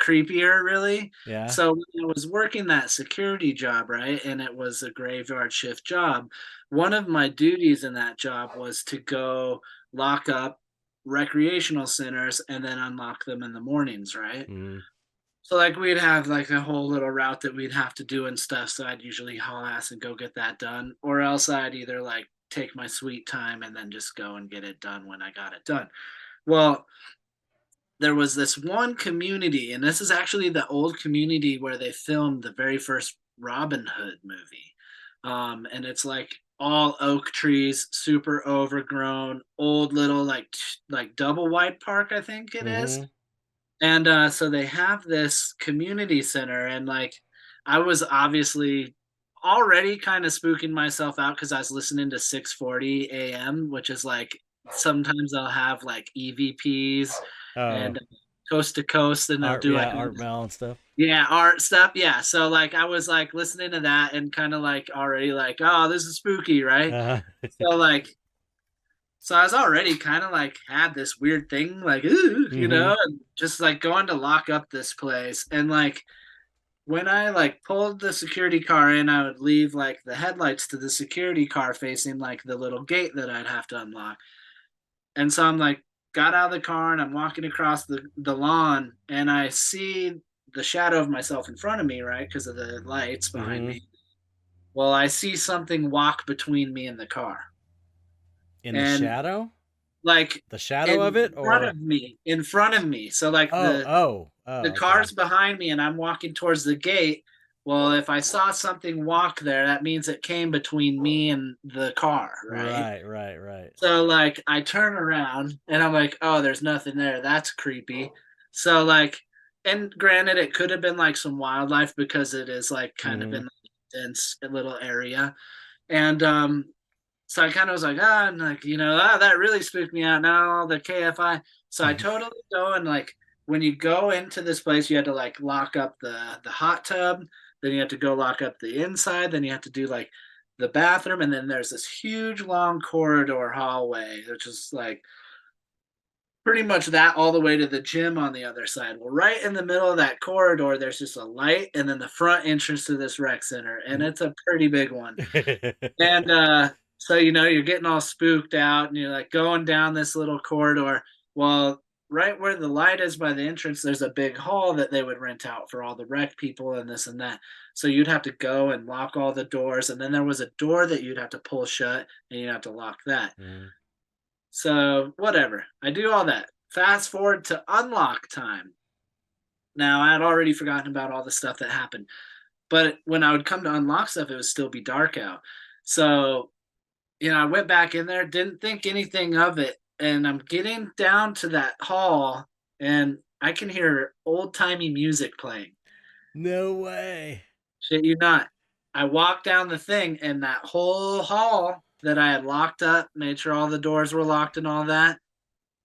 creepier, really. Yeah. So when I was working that security job, right, and it was a graveyard shift job, one of my duties in that job was to go lock up recreational centers and then unlock them in the mornings, right? Mm. So like we'd have like a whole little route that we'd have to do and stuff. So I'd usually haul ass and go get that done, or else I'd either like take my sweet time and then just go and get it done when I got it done. Well, there was this one community, and this is actually the old community where they filmed the very first Robin Hood movie. And it's like all oak trees, super overgrown, old little like double wide park, I think it is. Mm-hmm. And so they have this community center, and like I was obviously already kind of spooking myself out because I was listening to 640 AM, which is like sometimes they'll have like EVPs Oh, and coast to coast, and they'll art. do Yeah, like Art Mel and stuff. yeah, art stuff. Yeah. So like I was like listening to that and kind of like already like, oh, this is spooky, right? Uh-huh. So like so I was already kind of like had this weird thing, like, ooh, Mm-hmm. and just like going to lock up this place. And like when I like pulled the security car in, I would leave like the headlights to the security car facing like the little gate that I'd have to unlock. And so I'm like, got out of the car and I'm walking across the lawn, and I see the shadow of myself in front of me, right? Because of the lights behind Mm-hmm. me. Well, I see something walk between me and the car. In the And shadow? like The shadow of it, or in front of me, so like the okay. car's behind me and I'm walking towards the gate. Well, if I saw something walk there, that means it came between me and the car, right? Right, right, right. So like I turn around and I'm like, oh, there's nothing there, that's creepy. So like, and granted it could have been like some wildlife because it is like kind of Mm-hmm. in a dense little area. And so I kind of was like, ah, and like, that really spooked me out. Now the KFI. So I totally go, and like when you go into this place, you had to like lock up the hot tub, then you have to go lock up the inside, then you have to do like the bathroom, and then there's this huge long corridor hallway, which is like pretty much that all the way to the gym on the other side. Well, right in the middle of that corridor, there's just a light, and then the front entrance to this rec center, and it's a pretty big one. And so you're getting all spooked out, and you're like going down this little corridor. Well, right where the light is by the entrance, there's a big hall that they would rent out for all the rec people and this and that. So you'd have to go and lock all the doors, and then there was a door that you'd have to pull shut, and you'd have to lock that. Mm. So whatever, I do all that. Fast forward to unlock time. Now I had already forgotten about all the stuff that happened, but when I would come to unlock stuff, it would still be dark out. So I went back in there, didn't think anything of it, and I'm getting down to that hall, and I can hear old timey music playing. No way. Shit you not. I walked down the thing, and that whole hall that I had locked up, made sure all the doors were locked and all that,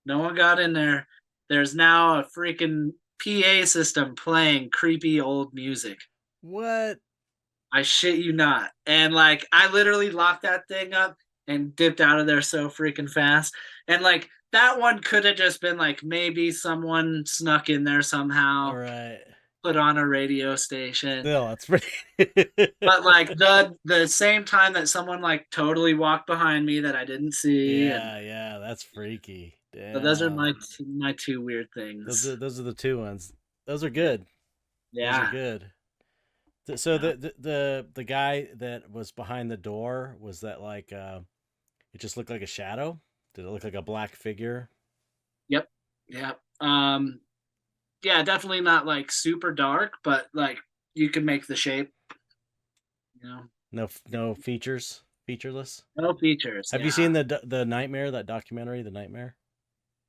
no one got in there. There's now a freaking PA system playing creepy old music. What? I shit you not. And like I literally locked that thing up and dipped out of there so freaking fast. And like that one could have just been like maybe someone snuck in there All somehow, right. put on a radio station. Still, that's pretty. But like the same time that someone like totally walked behind me that I didn't see, and Yeah, yeah, that's freaky. so those are my Damn. my two weird Those things. are those are the two ones. Those are good. Those are Yeah. good. So Yeah. the guy that was behind the door, was that like it just looked like a shadow? Did it look like a black figure? Yep. Yep. Yeah, definitely not like super dark, but like you can make the shape, you know. No features. Featureless. No features. Have you Yeah. seen the Nightmare, that documentary, The Nightmare?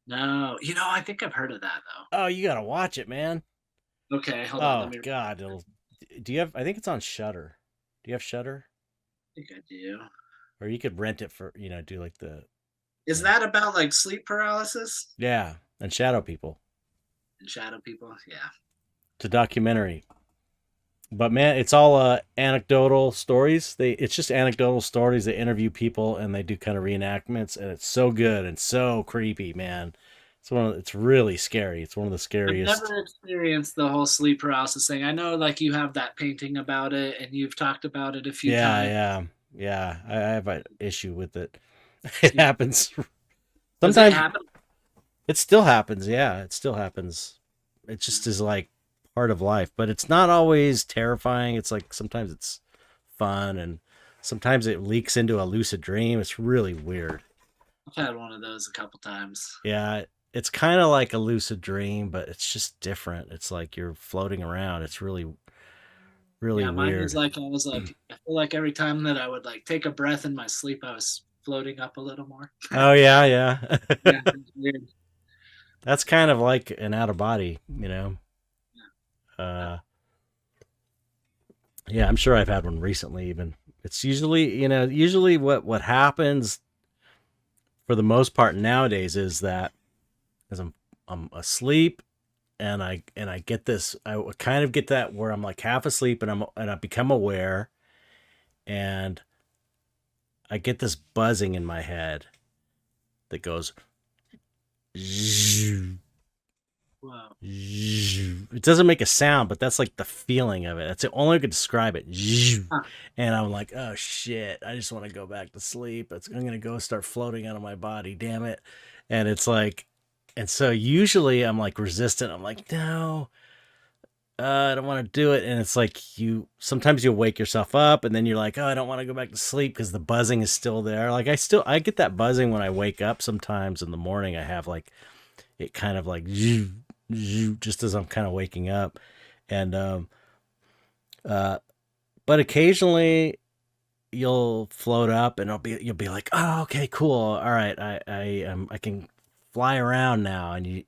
No. I think I've heard of that though. Oh, you gotta watch it, man. Okay, hold on. Let Oh me. God, do you have? I think it's on Shutter. Do you have Shutter? I think I do. Or you could rent it for do like Is the that about like sleep paralysis yeah, and Shadow People. and shadow people? Yeah. It's a documentary. But man, it's all anecdotal stories. It's just anecdotal stories. They interview people and they do kind of reenactments, and it's so good and so creepy, man. It's really scary. It's one of the I've scariest. never experienced the whole sleep paralysis thing. I know like you have that painting about it and you've talked about it a few Yeah, times. yeah, yeah. I have an issue with it. It Yeah. happens Does it sometimes. happen? It still happens. Yeah, it still happens. It just is like part of life, but it's not always terrifying. It's like sometimes it's fun, and sometimes it leaks into a lucid dream. It's really weird. I've had one of those a couple times. Yeah, it's kind of like a lucid dream, but it's just different. It's like you're floating around. It's really, really Yeah, mine was weird. like I feel like every time that I would like take a breath in my sleep, I was floating up a little more. Oh yeah, yeah. Yeah, it was weird. That's kind of like an out of body, Yeah. Uh, yeah, I'm sure I've had one recently. Even it's usually, usually what happens for the most part nowadays is that as I'm asleep and I get this, I kind of get that where I'm like half asleep and I become aware, and I get this buzzing in my head that goes zzz. Wow. It doesn't make a sound, but that's like the feeling of it. That's the only way I could describe it. Huh. And I'm like, oh shit, I just want to go back to sleep. I'm gonna go start floating out of my body. Damn it. And it's like, and so usually I'm like resistant. I'm like, no, I don't want to do it. And it's like sometimes you'll wake yourself up, and then you're like, oh, I don't want to go back to sleep because the buzzing is still there. Like I get that buzzing when I wake up. Sometimes in the morning I have like it kind of like just as I'm kind of waking up, and uh, but occasionally you'll float up and you'll be like, oh, okay, cool, all right, I can fly around now, and you.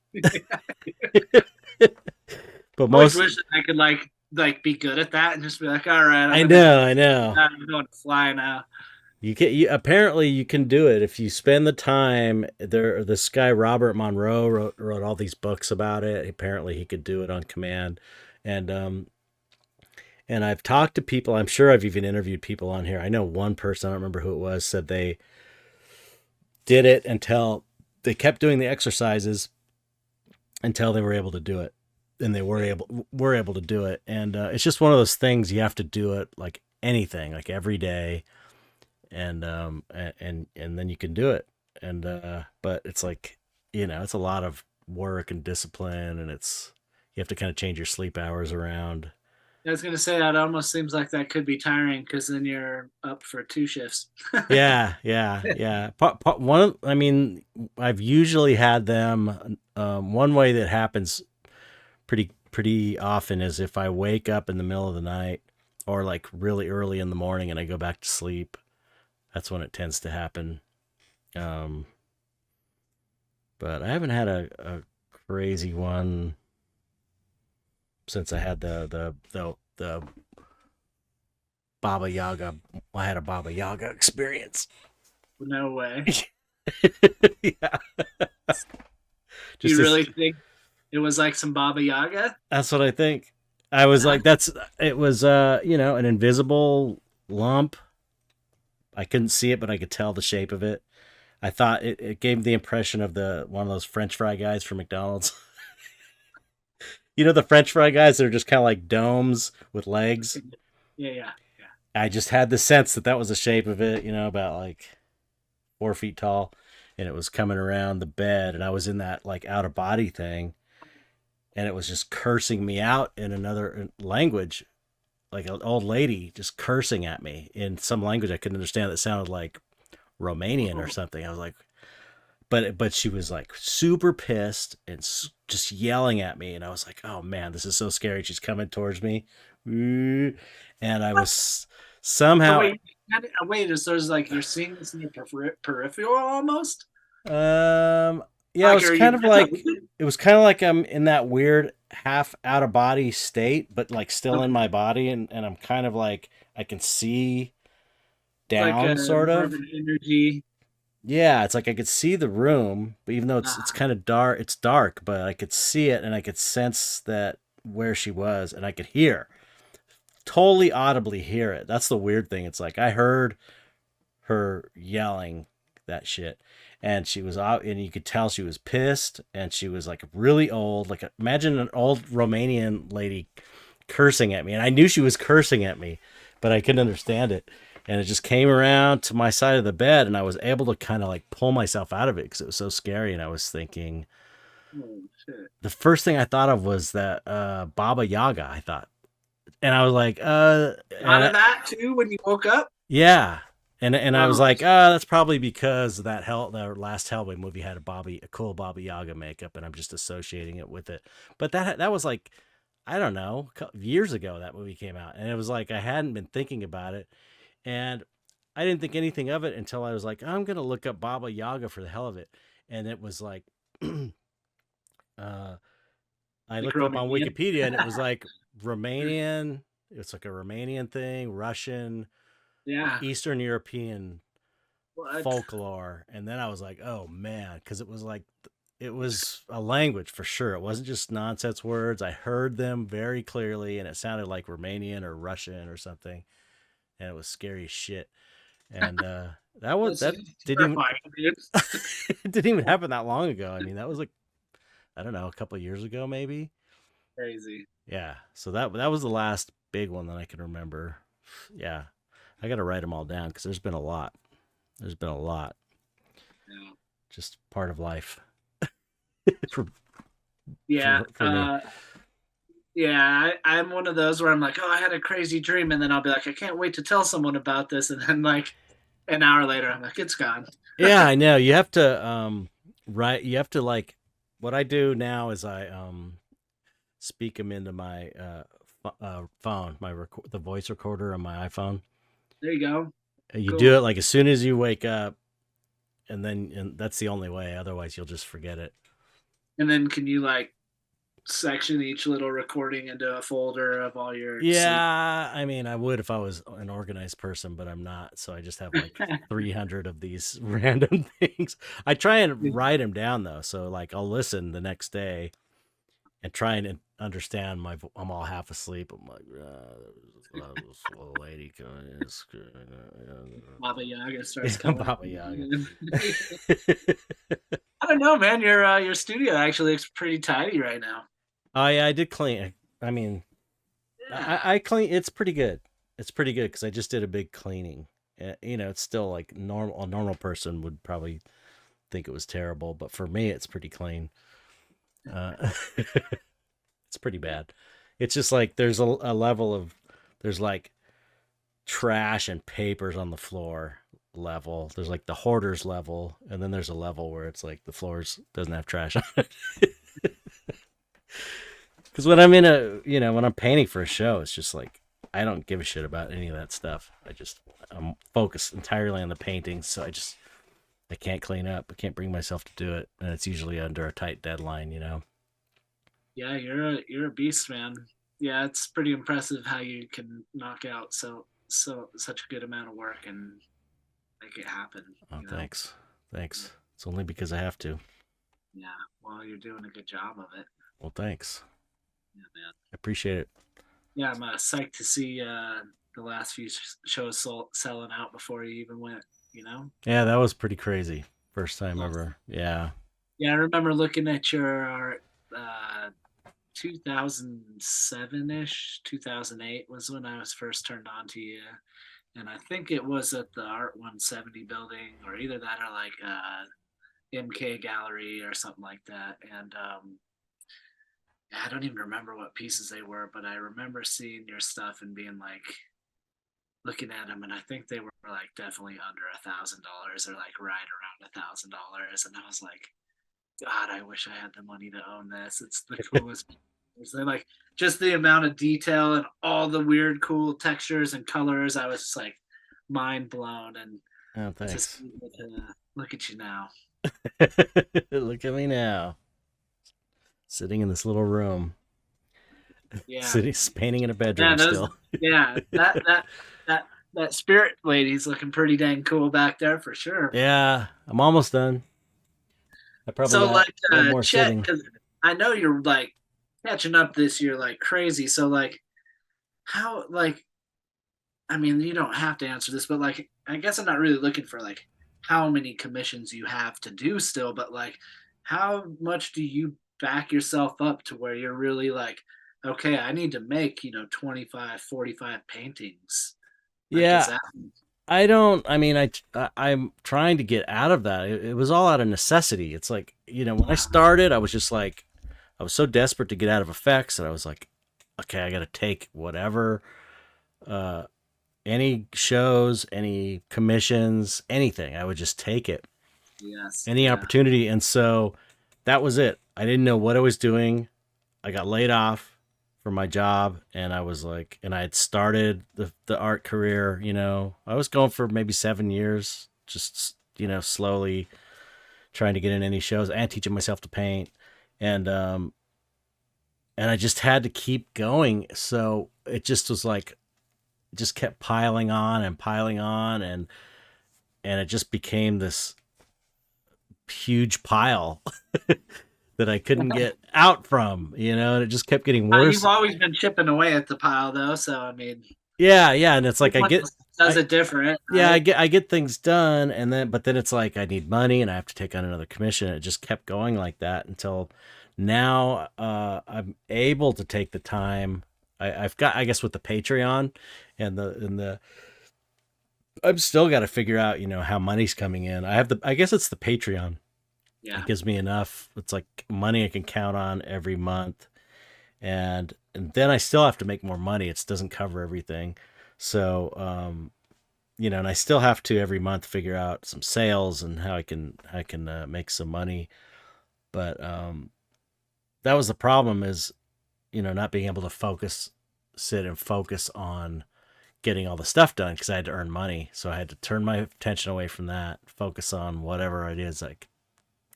But I always most, wish that I could like be good at that and just be like, all right, I know. I'm going to fly now. Apparently you can do it if you spend the time. This guy Robert Monroe wrote all these books about it. Apparently he could do it on command, and I've talked to people. I'm sure I've even interviewed people on here. I know one person, I don't remember who it was, said they did it until they kept doing the exercises until they were able to do it, and they were able to do it. And it's just one of those things, you have to do it like anything, like every day, and then you can do it. And but it's like, it's a lot of work and discipline, and you have to kind of change your sleep hours around. I was gonna say that almost seems like that could be tiring because then you're up for 2 shifts. Yeah, yeah, yeah. I mean, I've usually had them. One way that happens pretty often is if I wake up in the middle of the night or like really early in the morning and I go back to sleep. That's when it tends to happen. Um, but I haven't had a crazy one since I had the Baba Yaga. I had a Baba Yaga experience. No way. Yeah. Do you Just really think it was like some Baba Yaga? That's what I think. I was like, it was, an invisible lump. I couldn't see it, but I could tell the shape of it. I thought it gave the impression of one of those French fry guys from McDonald's. The French fry guys that are just kind of like domes with legs. Yeah, yeah, yeah. I just had the sense that was the shape of it, about like 4 feet tall, and it was coming around the bed, and I was in that like out of body thing, and it was just cursing me out in another language, like an old lady just cursing at me in some language I couldn't understand that sounded like Romanian or something. I was like, but she was like super pissed and just yelling at me, and I was like, oh man, this is so scary. She's coming towards me, and I was So somehow. wait, Wait, so there's like you're seeing this in your peripheral almost? Yeah, Like, are you meant to open? it was kind of like I'm in that weird half out of body state, but like still in Okay. my body, and I'm kind of like I can see It's like down, sort more of of. an energy. Yeah, it's like I could see the room, but even though it's Uh, kind of dark, it's dark, but I could see it and I could sense that where she was, and I could hear, totally audibly hear it. That's the weird thing. It's like I heard her yelling that shit, and she was out, and you could tell she was pissed, and she was like really old. Like imagine an old Romanian lady cursing at me, and I knew she was cursing at me, but I couldn't understand it. And it just came around to my side of the bed, and I was able to kind of like pull myself out of it because it was so scary. And I was thinking, oh shit. the first thing I thought of was that Baba Yaga. I thought, and I was like, Out of that too when you woke up? yeah. And I was Oh, like, that's probably because the last Hellboy movie had a cool Baba Yaga makeup, and I'm just associating it with it. But that was like, I don't know, years ago that movie came out, and it was like I hadn't been thinking about it, and I didn't think anything of it until I was like, I'm gonna look up Baba Yaga for the hell of it, and it was like, uh, I like looked it up on Romanian. Wikipedia, and it was like Romanian. It's like a Romanian thing, Russian, Yeah. Eastern European What? folklore. And then I was like, oh man, because it was like it was a language for sure. It wasn't just nonsense words. I heard them very clearly, and it sounded like Romanian or Russian or something, and it was scary as shit. And That's that didn't even terrifying, dude. it didn't even happen that long ago. I mean, that was like, I don't know, a couple of years ago maybe. Crazy. Yeah, so that was the last big one that I can remember. Yeah, I got to write them all down because there's been a lot. There's been a lot. Yeah. Just part of life for Yeah. for me. Yeah, I'm one of those where I'm like, oh, I had a crazy dream, and then I'll be like, I can't wait to tell someone about this, and then like an hour later, I'm like, it's gone. Yeah, I know. You have to write. You have to like. What I do now is I speak them into my phone, the voice recorder on my iPhone. There you go. You do Cool. it like as soon as you wake up, and that's the only way. Otherwise, you'll just forget it. And then can you like section each little recording into a folder of all your sleep? Yeah, I mean, I would if I was an organized person, but I'm not. So I just have like 300 of these random things. I try and write them down though. So like I'll listen the next day and try and understand I'm all half asleep. I'm like, this little lady coming. Baba Yaga starts Yeah, coming. Baba Yaga. I don't know, man. Your studio actually looks pretty tidy right now. Oh yeah, I did clean. I mean, Yeah. I clean. It's pretty good. It's pretty good because I just did a big cleaning. You know, it's still like normal. A normal person would probably think it was terrible, but for me, it's pretty clean. It's pretty bad. It's just like there's a level of there's like trash and papers on the floor level. There's like the hoarders level, and then there's a level where it's like the floors doesn't have trash on it. Because when I'm when I'm painting for a show, it's just like I don't give a shit about any of that stuff. I'm focused entirely on the painting, so I can't clean up. I can't bring myself to do it, and it's usually under a tight deadline, you know. Yeah, you're a beast, man. Yeah, it's pretty impressive how you can knock out such a good amount of work and make it happen, Oh, you know? thanks, thanks. It's only because I have to. Yeah. Well, you're doing a good job of it. Well, thanks. Yeah, man. I appreciate it. Yeah, I'm psyched to see the last few shows selling out before you even went, you know? Yeah, that was pretty crazy. First time Awesome. ever. Yeah. Yeah, I remember looking at your 2007-ish, 2008 was when I was first turned on to you. And I think it was at the Art 170 building, or either that or like MK Gallery or something like that. And I don't even remember what pieces they were, but I remember seeing your stuff and being like, looking at them, and I think they were like definitely under $1,000 or like right around $1,000. And I was like, God, I wish I had the money to own this. It's the coolest. They like just the amount of detail and all the weird, cool textures and colors. I was just like, mind blown and Oh, to see thanks. look at you now. Look at me now, sitting in this little room, Yeah, sitting painting in a yeah, bedroom those, still. yeah, that spirit lady's looking pretty dang cool back there for sure. Yeah, I'm almost done. I probably So got like one more Chet, sitting. because I know you're like catching up this year like crazy. So like how like I mean you don't have to answer this, but like I guess I'm not really looking for like how many commissions you have to do still, but like how much do you back yourself up to where you're really like, okay, I need to make, 25, 45 paintings. Like is Yeah, that I don't. I mean, I'm trying to get out of that. It was all out of necessity. It's like when I started, I was just like, I was so desperate to get out of effects that I was like, okay, I got to take whatever, uh, any shows, any commissions, anything. I would just take it, yes, any yeah. opportunity. And so that was it. I didn't know what I was doing. I got laid off from my job, and I was like, and I had started the art career. I was going for maybe 7 years, just slowly trying to get in any shows and teaching myself to paint, and and I just had to keep going. So it just was like, it just kept piling on, and it just became this huge pile that I couldn't get out from, and it just kept getting You've worse. always been chipping away at the pile though, so I mean Yeah, yeah, and it's like everyone else does I it different, yeah, right? I get things done, and then it's like I need money, and I have to take on another commission. It just kept going like that until now. I'm able to take the time. I've got, I guess, with the Patreon and the I've still got to figure out how money's coming in. I guess it's the Patreon. Yeah. It gives me enough. It's like money I can count on every month, and then I still have to make more money. It doesn't cover everything, so and I still have to every month figure out some sales and how I can make some money. But that was the problem, is not being able to sit and focus on getting all the stuff done, because I had to earn money. So I had to turn my attention away from that, focus on whatever it is I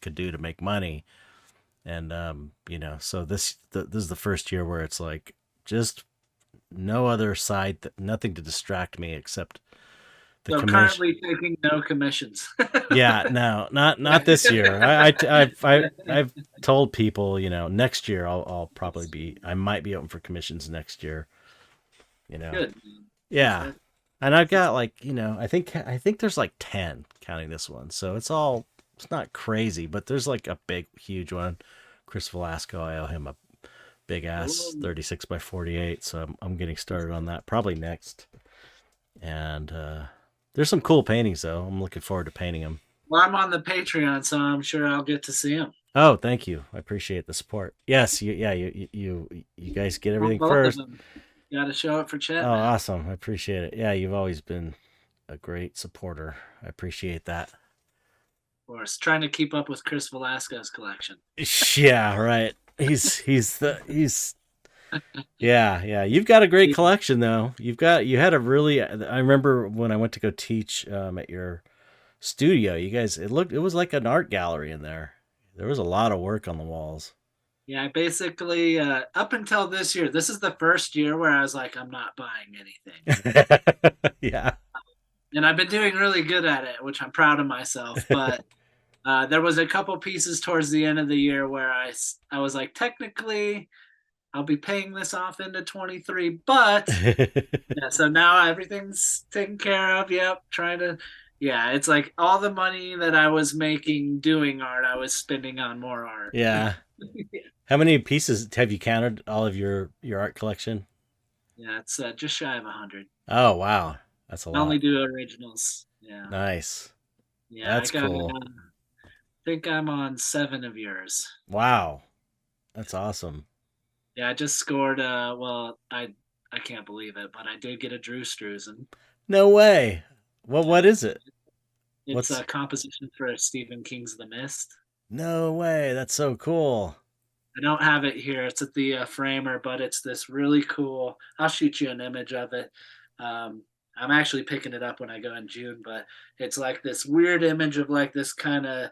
could do to make money. And so this is the first year where it's like just no other side, nothing to distract me except the So commission. currently taking no commissions. Yeah, no, not this year. I've told people, next year I'll probably be, I might be open for commissions next year. You know, Good. yeah, That- and I've got like I think there's like 10 counting this one, so it's not crazy, but there's like a big huge one. Chris Velasco, I owe him a big ass Ooh. 36 by 48, so I'm getting started on that probably next. And there's some cool paintings though. I'm looking forward to painting them. Well, I'm on the Patreon, so I'm sure I'll get to see them. Oh, thank you. I appreciate the support. Yes, you guys get Well, everything both of first. them. Got to show it for Oh, Chet, man. awesome. I appreciate it. Yeah, you've always been a great supporter. I appreciate that. Of course, trying to keep up with Chris Velasco's collection. Yeah, right. He's yeah, yeah. You've got a great collection though. You had a really, I remember when I went to go teach at your studio, you guys, it was like an art gallery in there. There was a lot of work on the walls. Yeah, I basically up until this year, this is the first year where I was like, I'm not buying anything, Yeah. and I've been doing really good at it, which I'm proud of myself. But there was a couple pieces towards the end of the year where I was like, technically, I'll be paying this off into 23, but yeah, so now everything's taken care of. Yep, trying to. Yeah, it's like all the money that I was making doing art, I was spending on more art. Yeah. How many pieces have you counted all of your art collection? Yeah, it's just shy of 100. Oh, wow. That's a I only lot. do originals. Yeah, Nice. yeah. I That's got. cool. Think I'm on 7 of yours. Wow. That's awesome. Yeah, I just scored. Well, I can't believe it, but I did get a Drew Struzan. No way. Yeah, What is it? it's What's a composition for Stephen King's The Mist. No way. That's so cool. I don't have it here. It's at the framer, but it's this really cool. I'll shoot you an image of it. Um, I'm actually picking it up when I go in June, but it's like this weird image of like this kind of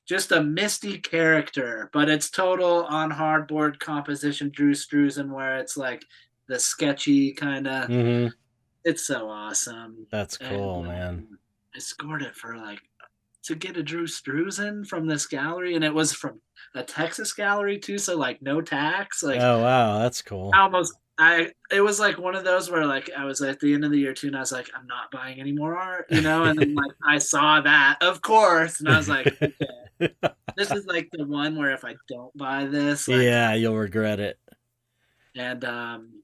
just a misty character, but it's total on hardboard composition Drew Struzan where it's like the sketchy kind of. Mm-hmm. It's so awesome. That's And cool, man. I scored it for like to get a Drew Struzan from this gallery, and it was from a Texas gallery too, so like no tax. Like Oh, wow, that's cool. I almost I it was like one of those where like I was at the end of the year too, and I was like, I'm not buying any more art, you know. And then like I saw that, of course, and I was like, okay, this is like the one where if I don't buy this, like, Yeah, you'll regret it. and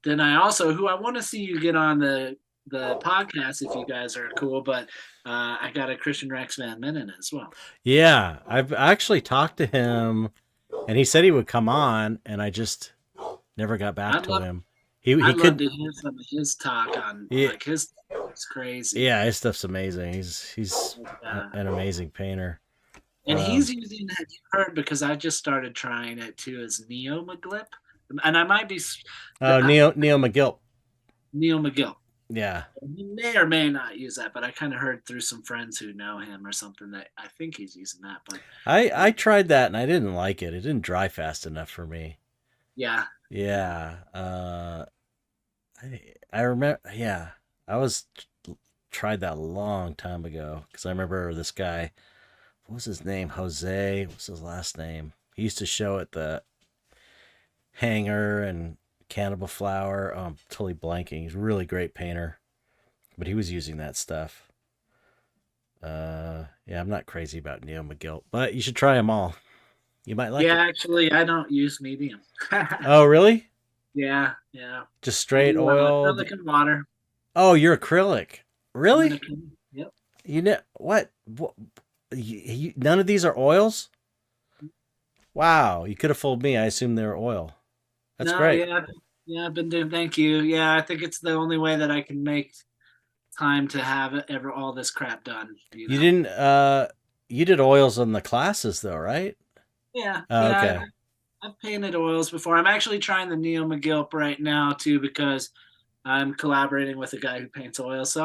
then I also who I want to see you get on the podcast if you guys are cool, but I got a Christian Rex Van Minen as well. Yeah, I've actually talked to him, and he said he would come on, and I just never got back I'd to love him. He I'd love could. to hear some of his talk on Yeah, like his. It's crazy. yeah, his stuff's amazing. He's Uh, an amazing painter. and he's using that you heard because I just started trying it too as Neo McGlip, and I might be Oh, Neil McGill. Neil McGill. Yeah, He may or may not use that, but I kind of heard through some friends who know him or something that I think he's using that. But I tried that and I didn't like it. It didn't dry fast enough for me. yeah, Yeah, I remember. Yeah, I was tried that a long time ago because I remember this guy. What was his name? Jose. What's his last name? He used to show at the Hangar and Cannibal Flower. Oh, I'm totally blanking. He's a really great painter, but he was using that stuff. Yeah, I'm not crazy about Neil McGill, but you should try them all. You might like yeah. it. Actually, I don't use medium. Oh, really? Yeah, yeah. Just I straight do oil? acrylic and water. Oh, you're acrylic. I'm an Really? acrylic. Yep. You know what none of these are oils? Wow, you could have fooled me. I assumed they were oil. That's No, great. yeah, yeah. I've been doing. Thank you. Yeah, I think it's the only way that I can make time to have ever all this crap done. You You know. didn't you did oils on the classes though, right? Yeah, Oh, yeah. okay. I've painted oils before. I'm actually trying the Neo McGilp right now too because I'm collaborating with a guy who paints oils. So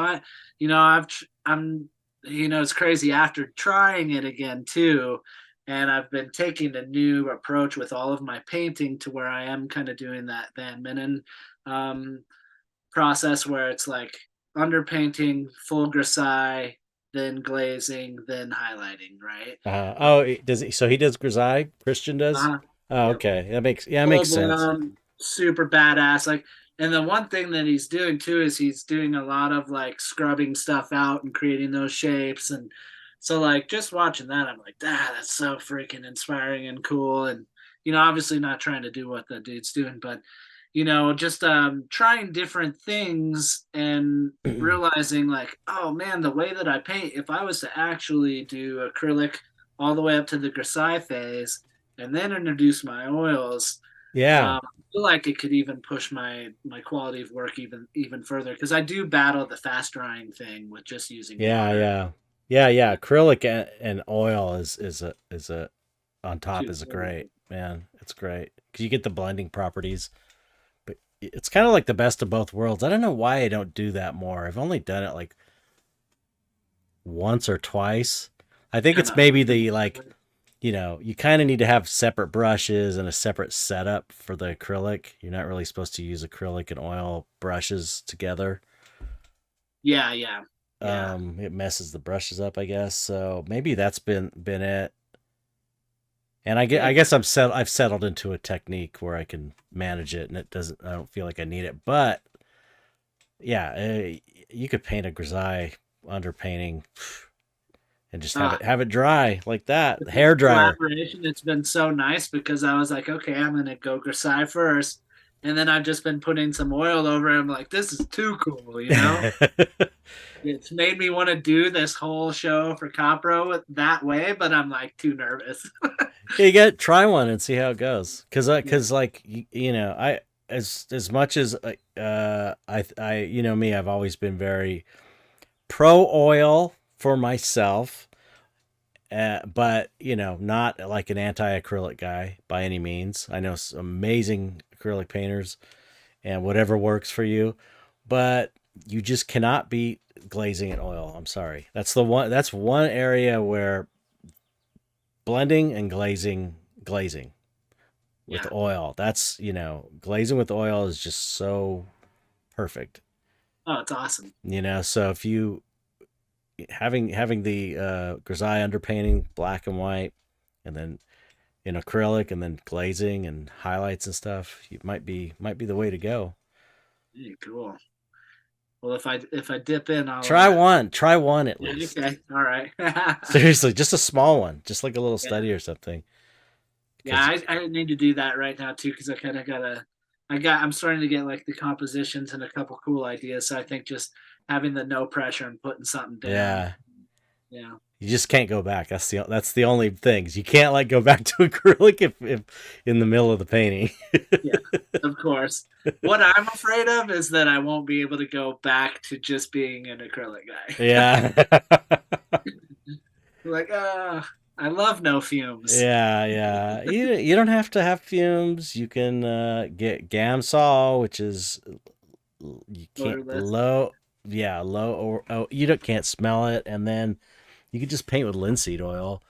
I'm, it's crazy after trying it again too, and I've been taking a new approach with all of my painting to where I am kind of doing that Van Minen um, process where it's like underpainting, full grisaille, then glazing, then highlighting, right? Does he, so he does grisaille, Christian does? Uh, Oh, yep. okay. That Full makes sense. blown, super badass. Like, and the one thing that he's doing too is he's doing a lot of like scrubbing stuff out and creating those shapes. And so, like, just watching that, I'm like, that's so freaking inspiring and cool. And, obviously not trying to do what the dude's doing, but, just trying different things and realizing, like, oh man, the way that I paint, if I was to actually do acrylic all the way up to the grisaille phase and then introduce my oils, Yeah. I feel like it could even push my quality of work even further because I do battle the fast drying thing with just using Yeah, water. yeah. Yeah, yeah. Acrylic and oil is a on top Too. is a great, man. It's great. 'Cause you get the blending properties. But it's kind of like the best of both worlds. I don't know why I don't do that more. I've only done it like once or twice. I think it's maybe the like, you kind of need to have separate brushes and a separate setup for the acrylic. You're not really supposed to use acrylic and oil brushes together. Yeah, yeah, yeah. It messes the brushes up, I guess. So maybe that's been it. And I guess I've settled into a technique where I can manage it, and I don't feel like I need it. But yeah, you could paint a grisaille underpainting and just have it dry like that. The hair dryer. Collaboration. It's been so nice because I was like, okay, I'm gonna go grisaille first, and then I've just been putting some oil over it. I'm like, this is too cool, It's made me want to do this whole show for Copro that way, but I'm like too nervous. Yeah, you got to try one and see how it goes. Cause like I as much as me, I've always been very pro oil for myself, but not like an anti acrylic guy by any means. I know some amazing acrylic painters, and whatever works for you, but you just cannot beat glazing and oil. I'm sorry. That's one area where blending and glazing with Yeah. oil. That's, glazing with oil is just so perfect. Oh, it's awesome. So if you having the grisaille underpainting, black and white, and then in acrylic, and then glazing and highlights and stuff, it might be the way to go. Yeah, cool. Well, if I dip in, I'll. Try one at Yeah, least. okay. All right. Seriously, just a small one, just like a little Yeah. study or something. Yeah, Because I need to do that right now too because I kind of gotta. I'm starting to get like the compositions and a couple cool ideas. So I think just having the no pressure and putting something down. yeah, Yeah. you just can't go back. That's the only things you can't like go back to acrylic if in the middle of the painting. Yeah. Of course. What I'm afraid of is that I won't be able to go back to just being an acrylic guy. Yeah. Like, I love no fumes. Yeah. You don't have to have fumes. You can get Gamsol, which is you can't Odorless. low, yeah, low, or oh, you don't can't smell it, and then you can just paint with linseed oil,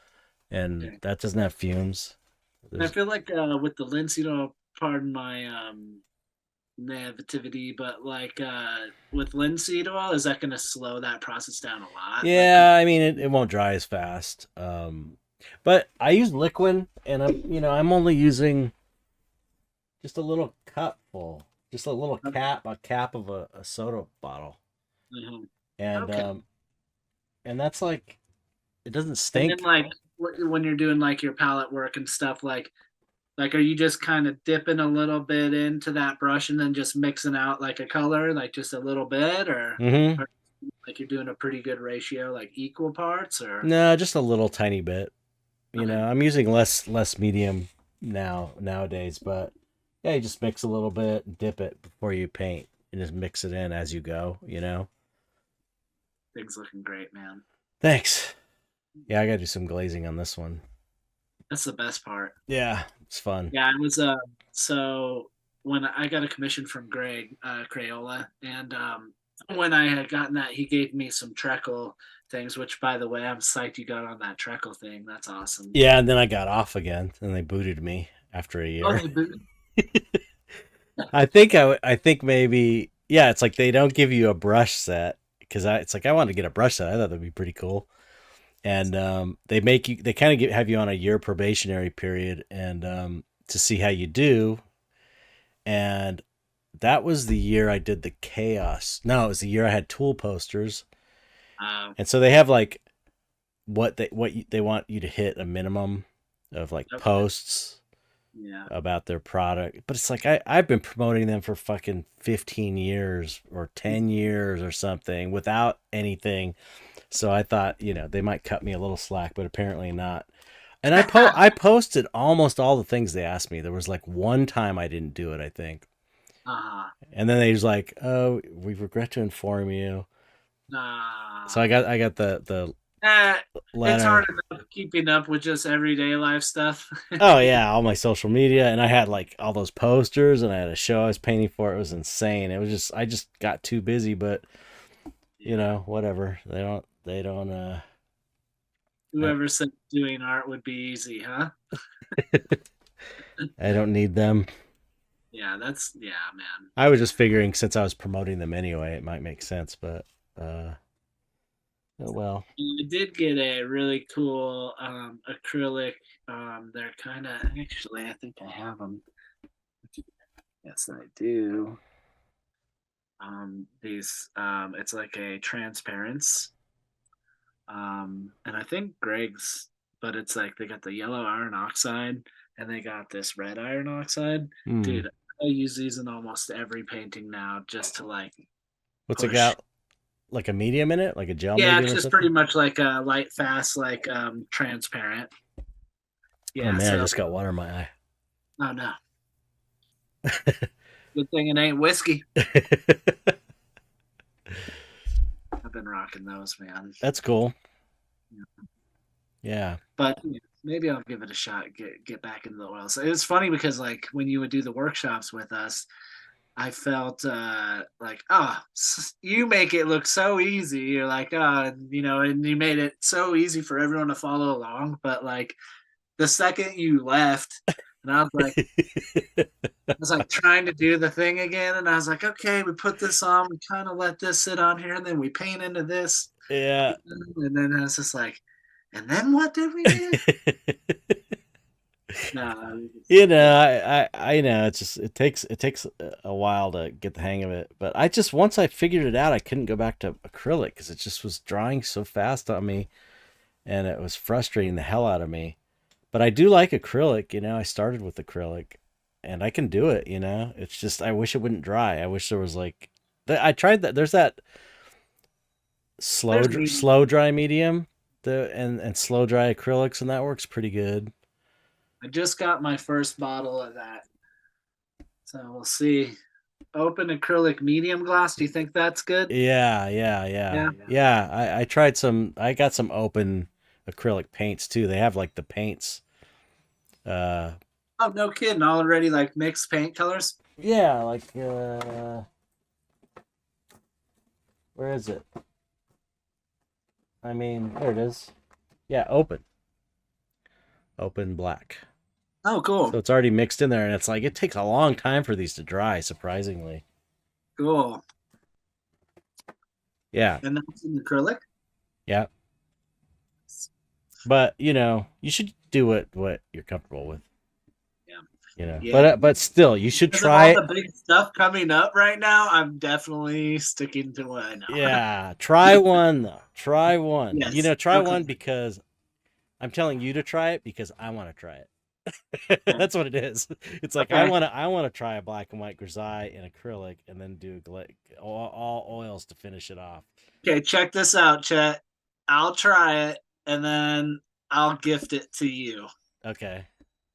and Okay. that doesn't have fumes. And I There's feel like with the linseed oil, pardon my naivety, but like with linseed oil, is that going to slow that process down a lot? Like, Yeah, I mean it won't dry as fast. But I use liquid, and I'm only using just a little cup full, just a cap of a soda bottle, mhm. and Okay. that's like it doesn't And then stink. like when you're doing like your palette work and stuff, like are you just kind of dipping a little bit into that brush and then just mixing out like a color, like just a little bit, Mm-hmm. or like you're doing a pretty good ratio, like equal parts, or No, just a little tiny bit. okay. I'm using less medium nowadays, but yeah, you just mix a little bit, dip it before you paint, and just mix it in as you go. Things looking great, man. Thanks. Yeah, I gotta do some glazing on this one. That's the best part. Yeah, it's fun. Yeah, it was so when I got a commission from Greg Crayola, and when I had gotten that, he gave me some treacle things. Which, by the way, I'm psyched you got on that treacle thing. That's awesome. Yeah, and then I got off again, and they booted me after a Oh, year. they boot. I think maybe yeah. It's like they don't give you a brush set because it's like I wanted to get a brush set. I thought that'd be pretty cool. And they kind of have you on a year probationary period, and to see how you do. And that was the year I did the chaos. No, it was the year I had tool posters, Uh, and so they have like they want you to hit a minimum of like okay. posts Yeah. about their product. But it's like I've been promoting them for fucking 15 years or 10 years or something without anything. So I thought, they might cut me a little slack, but apparently not. And I posted almost all the things they asked me. There was like one time I didn't do it, I think. uh, And then they was like, "Oh, we regret to inform you." So uh, I got the eh, it's hard letter. enough keeping up with just everyday life stuff. Oh yeah, all my social media, and I had like all those posters, and I had a show I was painting for. It was insane. It was just I just got too busy, but Yeah. whatever. They don't. I, Whoever said doing art would be easy, huh? I don't need them. Yeah, yeah, man. I was just figuring since I was promoting them anyway, it might make sense, but uh, oh well. I did get a really cool acrylic. They're kind of actually, I think I have them. Yes, I do. These it's like a transparence. And I think Greg's, but it's like they got the yellow iron oxide and they got this red iron oxide. Hmm. Dude, I use these in almost every painting now just to like What's it push. got? Like a medium in it, like a gel Yeah, medium it's or just something? pretty much like a light fast, like transparent. Oh Yeah, man, I so just got water in my oh no. eye. Good thing it ain't whiskey. I've been rocking those, man. That's cool. Yeah. Yeah. But maybe I'll give it a shot. Get back into the oil. So it was funny because like when you would do the workshops with us, I felt like, oh, you make it look so easy. You're like, oh, you know, and you made it so easy for everyone to follow along. But like the second you left, and I was like trying to do the thing again, and I was like, okay, we put this on, we kind of let this sit on here, and then we paint into this, Yeah. and then I was just like, and then what did we do? No, You know, I know it takes a while to get the hang of it, but I just once I figured it out, I couldn't go back to acrylic because it just was drying so fast on me, and it was frustrating the hell out of me. But I do like acrylic. You know, I started with acrylic, and I can do it. You know, it's just I wish it wouldn't dry. I wish there was like, I tried that. There's that slow dry medium, and slow dry acrylics, and that works pretty good. I just got my first bottle of that, so we'll see. Open acrylic medium glass. Do you think that's good? Yeah. I tried some. I got some open acrylic paints too. They have like the paints. Uh, Oh, no kidding. Already like mixed paint colors. yeah, like where is it? I mean, there it is. Yeah, open black. Oh, cool. So it's already mixed in there, and it's like it takes a long time for these to dry. Surprisingly. Cool. Yeah. And that's in acrylic. Yeah. But you know, you should do what you're comfortable with. Yeah. You know, Yeah. but still, you should Because of try all it. the big stuff coming up right now, I'm definitely sticking to what I know. Yeah, try one though. Try one. Yes. You know, try Okay. one because I'm telling you to try it because I want to try it. That's what it is. It's like Okay. I want to try a black and white grisaille in acrylic and then do all oils to finish it off. Okay, check this out, Chet. I'll try it and then I'll gift it to you. Okay.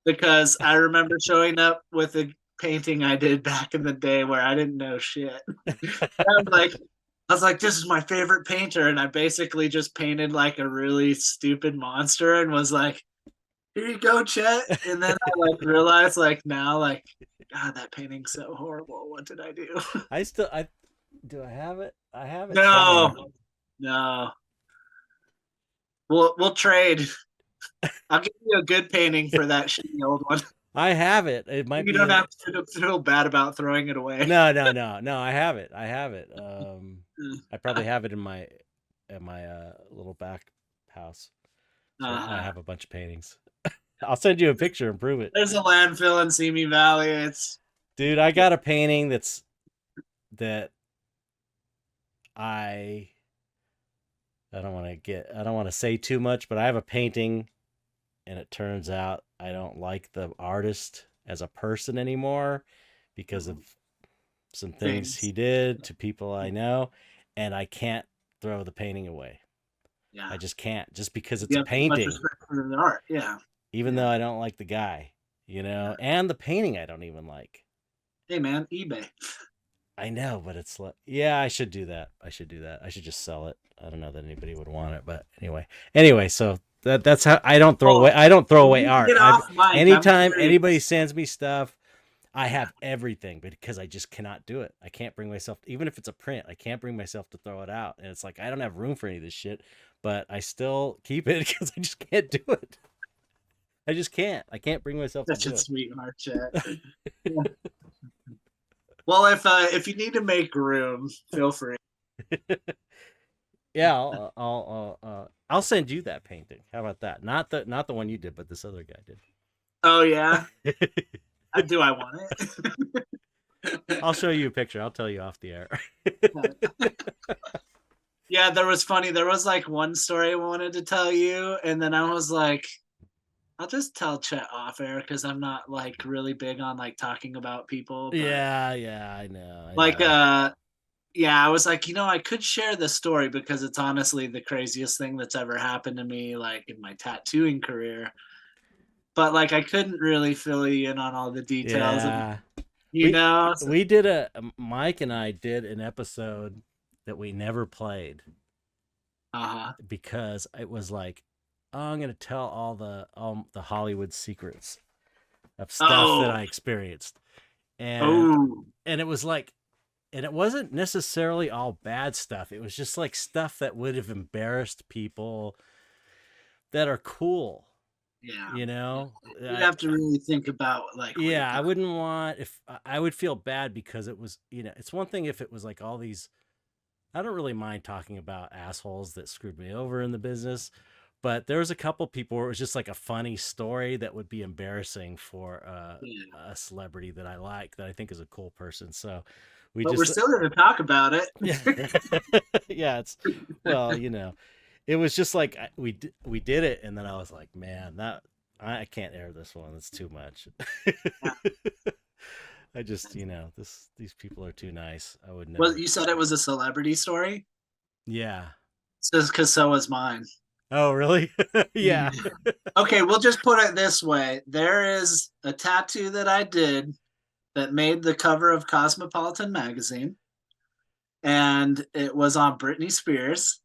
Because I remember showing up with a painting I did back in the day where I didn't know shit. I was like, this is my favorite painter, and I basically just painted like a really stupid monster and was like, here you go, Chet. And then I like realized like now, like, God, that painting's so horrible. What did I do? I do I have it? I have it No, somewhere. no. We'll trade. I'll give you a good painting for that shitty old one. I have it. It might You be don't have to feel bad about throwing it away. No. I have it. I have it. I probably have it in my little back house. So I have a bunch of paintings. I'll send you a picture and prove it. There's a landfill in Simi Valley. It's Dude, I got a painting that I don't want to say too much, but I have a painting and it turns out I don't like the artist as a person anymore because of some things he did to people I know, and I can't throw the painting away. Yeah. I just can't, just because it's a painting. For the art, yeah. Even though I don't like the guy, you know, and the painting I don't even like. Hey man, eBay. I know, but it's like, yeah, I should do that. I should just sell it. I don't know that anybody would want it, but anyway, so that's how I don't throw away art. Anytime anybody sends me stuff, I have everything, but because I just cannot do it. I can't bring myself, even if it's a print, I can't bring myself to throw it out. And it's like, I don't have room for any of this shit, but I still keep it because I just can't do it. I just can't. I can't bring myself to do it. Such a sweetheart, Chet. Yeah. Well, if you need to make room, feel free. Yeah, I'll send you that painting. How about that? Not the one you did, but this other guy did. Oh yeah. Do I want it? I'll show you a picture. I'll tell you off the air. Yeah, there was like one story I wanted to tell you, and then I was like, I'll just tell Chet off air because I'm not like really big on like talking about people. But... Yeah, I know. Yeah, I was like, I could share the story because it's honestly the craziest thing that's ever happened to me, like in my tattooing career. But like, I couldn't really fill you in on all the details. Yeah. We did Mike and I did an episode that we never played. Because it was like, I'm going to tell all the Hollywood secrets of stuff that I experienced. and Oh, and it was like, and it wasn't necessarily all bad stuff. It was just like stuff that would have embarrassed people that are cool, yeah. you Yeah. know. You'd have to really think about like what you're Yeah, I talking. wouldn't want, if I would feel bad because it was, it's one thing if it was like all these, I don't really mind talking about assholes that screwed me over in the business, but there was a couple people where it was just like a funny story that would be embarrassing for Yeah. a celebrity that I like, that I think is a cool person. So we But we're just, still going to talk about it. yeah, yeah, it's, well, it was just like we did it, and then I was like, man, that I can't air this one. It's too much. Yeah. I just, these people are too nice. I would Well, never. you said it was a celebrity story? Yeah. Says because so was mine. Oh, really? Yeah. Okay, we'll just put it this way. There is a tattoo that I did that made the cover of Cosmopolitan magazine, and it was on Britney Spears.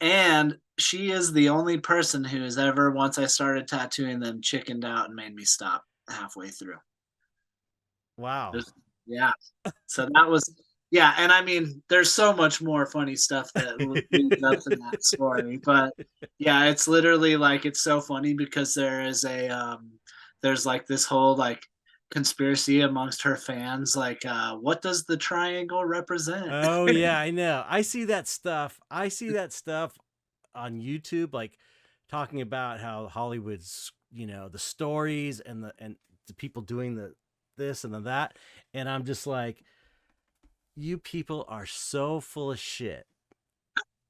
And she is the only person who has ever, once I started tattooing them, chickened out and made me stop halfway through. Wow. Just, yeah. So that was, yeah. And I mean, there's so much more funny stuff that leads up to that story. But yeah, it's literally like, it's so funny because there's like this whole like conspiracy amongst her fans. Like, what does the triangle represent? Oh, yeah, I know. I see that stuff. I see that stuff on YouTube, like talking about how Hollywood's, the stories and the people doing the this and the that, and I'm just like, you people are so full of shit.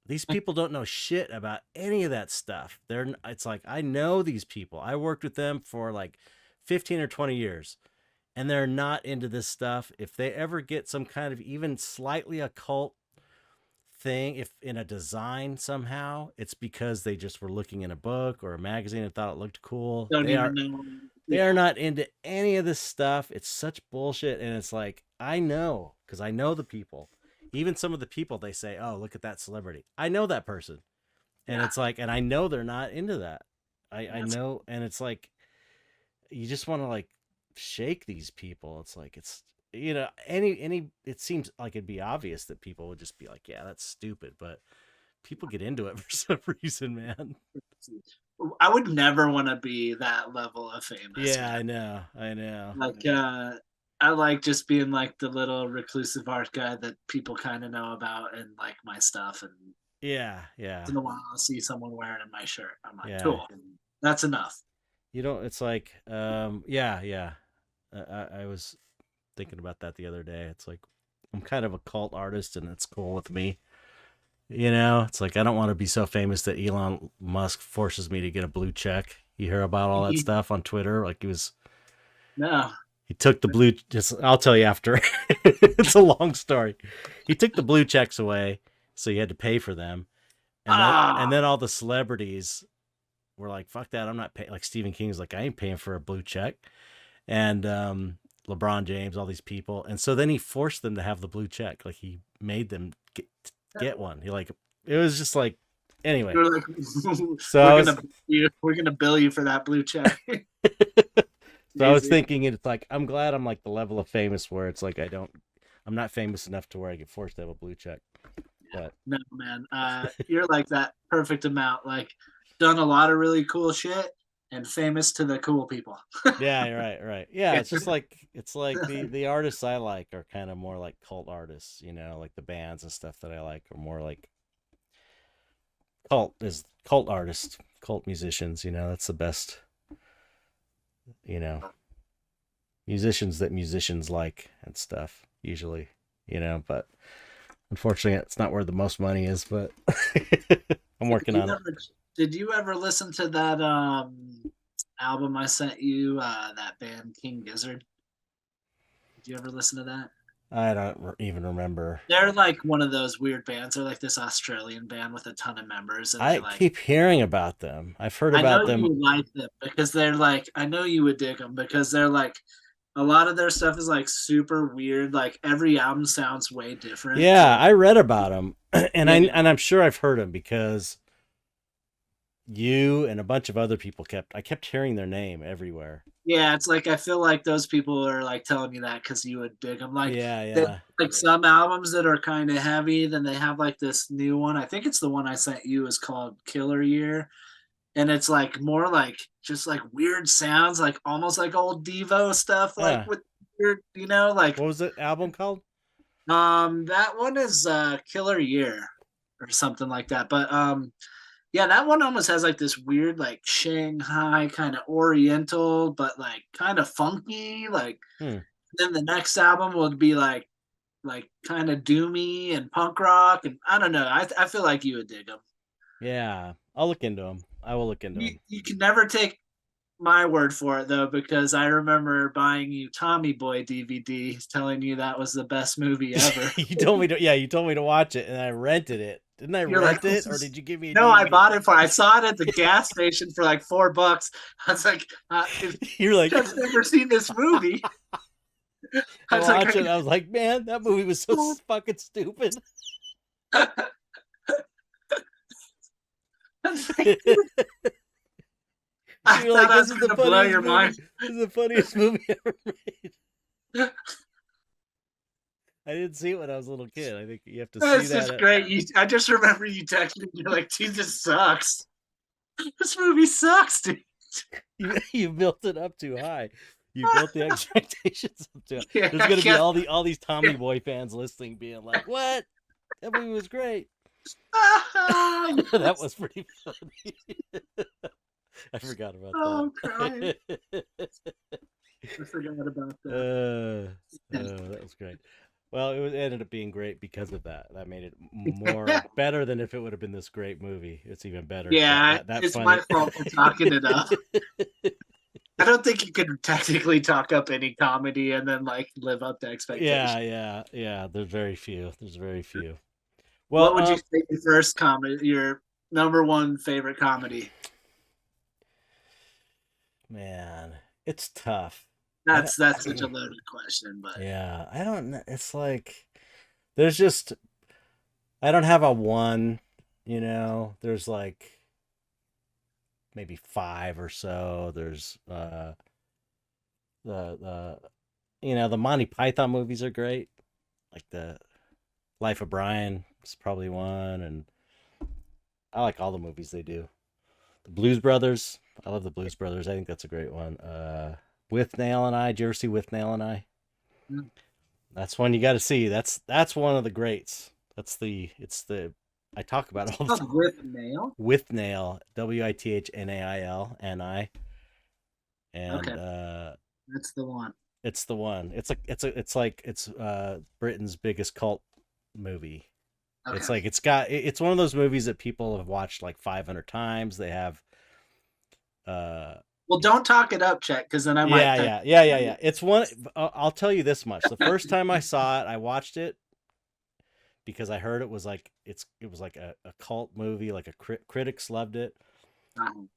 These people don't know shit about any of that stuff. It's like, I know these people. I worked with them for like 15 or 20 years, and they're not into this stuff. If they ever get some kind of even slightly occult thing, if in a design somehow, it's because they just were looking in a book or a magazine and thought it looked cool. Don't They even are know. they Yeah. are not into any of this stuff. It's such bullshit, and it's like, I know, because I know the people. Even some of the people, they say, "Oh, look at that celebrity." I know that person, and Yeah. it's like, and I know they're not into that. I That's, know, and it's like, you just want to like shake these people. It's like, it's, any it seems like it'd be obvious that people would just be like, yeah, that's stupid, but people get into it for some reason, man. I would never want to be that level of famous, Yeah, man. I know. Like, I like just being like the little reclusive art guy that people kind of know about and like my stuff. And Yeah, yeah, once in a while, I'll see someone wearing my shirt. I'm like, yeah. cool. That's enough. It's like, yeah. I was thinking about that the other day. It's like, I'm kind of a cult artist, and it's cool with me. It's like, I don't want to be so famous that Elon Musk forces me to get a blue check. You hear about all that stuff on Twitter? Like, No. he took the blue. Just, I'll tell you after. It's a long story. He took the blue checks away, so you had to pay for them, and Ah. then all the celebrities were like, "Fuck that! I'm not paying." Like Stephen King's like, "I ain't paying for a blue check," and LeBron James, all these people, and so then he forced them to have the blue check. Like, he made them get one. He like, it was just like, anyway. You're like, So I was we're gonna bill you for that blue check. so I was Easy. thinking, it's like, I'm glad I'm like the level of famous where it's like, I'm not famous enough to where I get forced to have a blue check. But No, man. You're like that perfect amount. Like, done a lot of really cool shit and famous to the cool people. yeah, right. Yeah, it's just like, it's like the artists I like are kind of more like cult artists, like the bands and stuff that I like are more like cult artists, cult musicians, that's the best, you know, musicians that musicians like and stuff usually, but unfortunately it's not where the most money is, but I'm working on it. Did you ever listen to that album I sent you? That band King Gizzard. Did you ever listen to that? I don't even remember. They're like one of those weird bands. They're like this Australian band with a ton of members, and they I like. keep hearing about them. I've heard I know about you them. would like them because they're like. I know you would dig them because they're like. A lot of their stuff is like super weird. Like every album sounds way different. Yeah, So I read about them, and yeah, I'm sure I've heard them because, you and a bunch of other people I kept hearing their name everywhere. Yeah, it's like I feel like those people are like telling me that because you would dig them. Like Yeah, they yeah. like some albums that are kind of heavy. Then they have like this new one. I think it's the one I sent you. Is called Killer Year, and it's like more like just like weird sounds, like almost like old Devo stuff, like Yeah. with weird, like What was the album called? that one is Killer Year or something like that. But yeah, that one almost has like this weird like Shanghai kind of oriental, but like kind of funky. Like Hmm. then the next album would be like kind of doomy and punk rock, and I don't know. I feel like you would dig them. Yeah, I'll look into them. I will look into them. You can never take my word for it though, because I remember buying you Tommy Boy DVD, telling you that was the best movie ever. You told me to. Yeah, you told me to watch it, and I rented it. Didn't I You're like, rent it, this or is did you give me a no, I DVD? bought it for. I saw it at the gas station for like $4. I was like, if You're like, Chet's never seen this movie, I I was like, watched it. I was like, man, that movie was so fucking stupid. I was like, You're I thought like, I this was is the gonna blow funniest your movie. mind. This is the funniest movie ever made. I didn't see it when I was a little kid. I think you have to see That's that. just great. I just remember you texting me. You're like, dude, this sucks. This movie sucks, dude. You built it up too high. You built the expectations up too high. Yeah, There's gonna be all these Tommy Boy fans listening, being like, "What? That movie was great." That was pretty funny. I forgot about oh, I'm crying. that. I forgot about that. That was great. Well, ended up being great because of that. That made it more better than if it would have been this great movie. It's even better. Yeah, That it's my funny. fault for talking it up. I don't think you could technically talk up any comedy and then like live up to expectations. Yeah. There's very few. There's very few. Well, What would you say your first comedy, your number one favorite comedy? man, it's tough. That's such a loaded question, but Yeah, I don't know. It's like there's just I don't have a one. There's like maybe five or so. There's the the Monty Python movies are great. Like the Life of Brian is probably one, and I like all the movies they do. The Blues Brothers, I love the Blues Brothers. I think that's a great one. With Nail and I, did you ever see With Nail and I? mm. That's one you got to see. That's one of the greats. I talk about it all the time. With Nail. With Nail, WITHNAIL and I, and Okay, that's the one. it's the one. It's Britain's biggest cult movie. It's Okay. like it's one of those movies that people have watched like 500 times. They have uh Well, don't talk it up, Chet, because then I might think. yeah. It's one. I'll tell you this much: the first time I saw it, I watched it because I heard it was like it was like a cult movie, like critics loved it,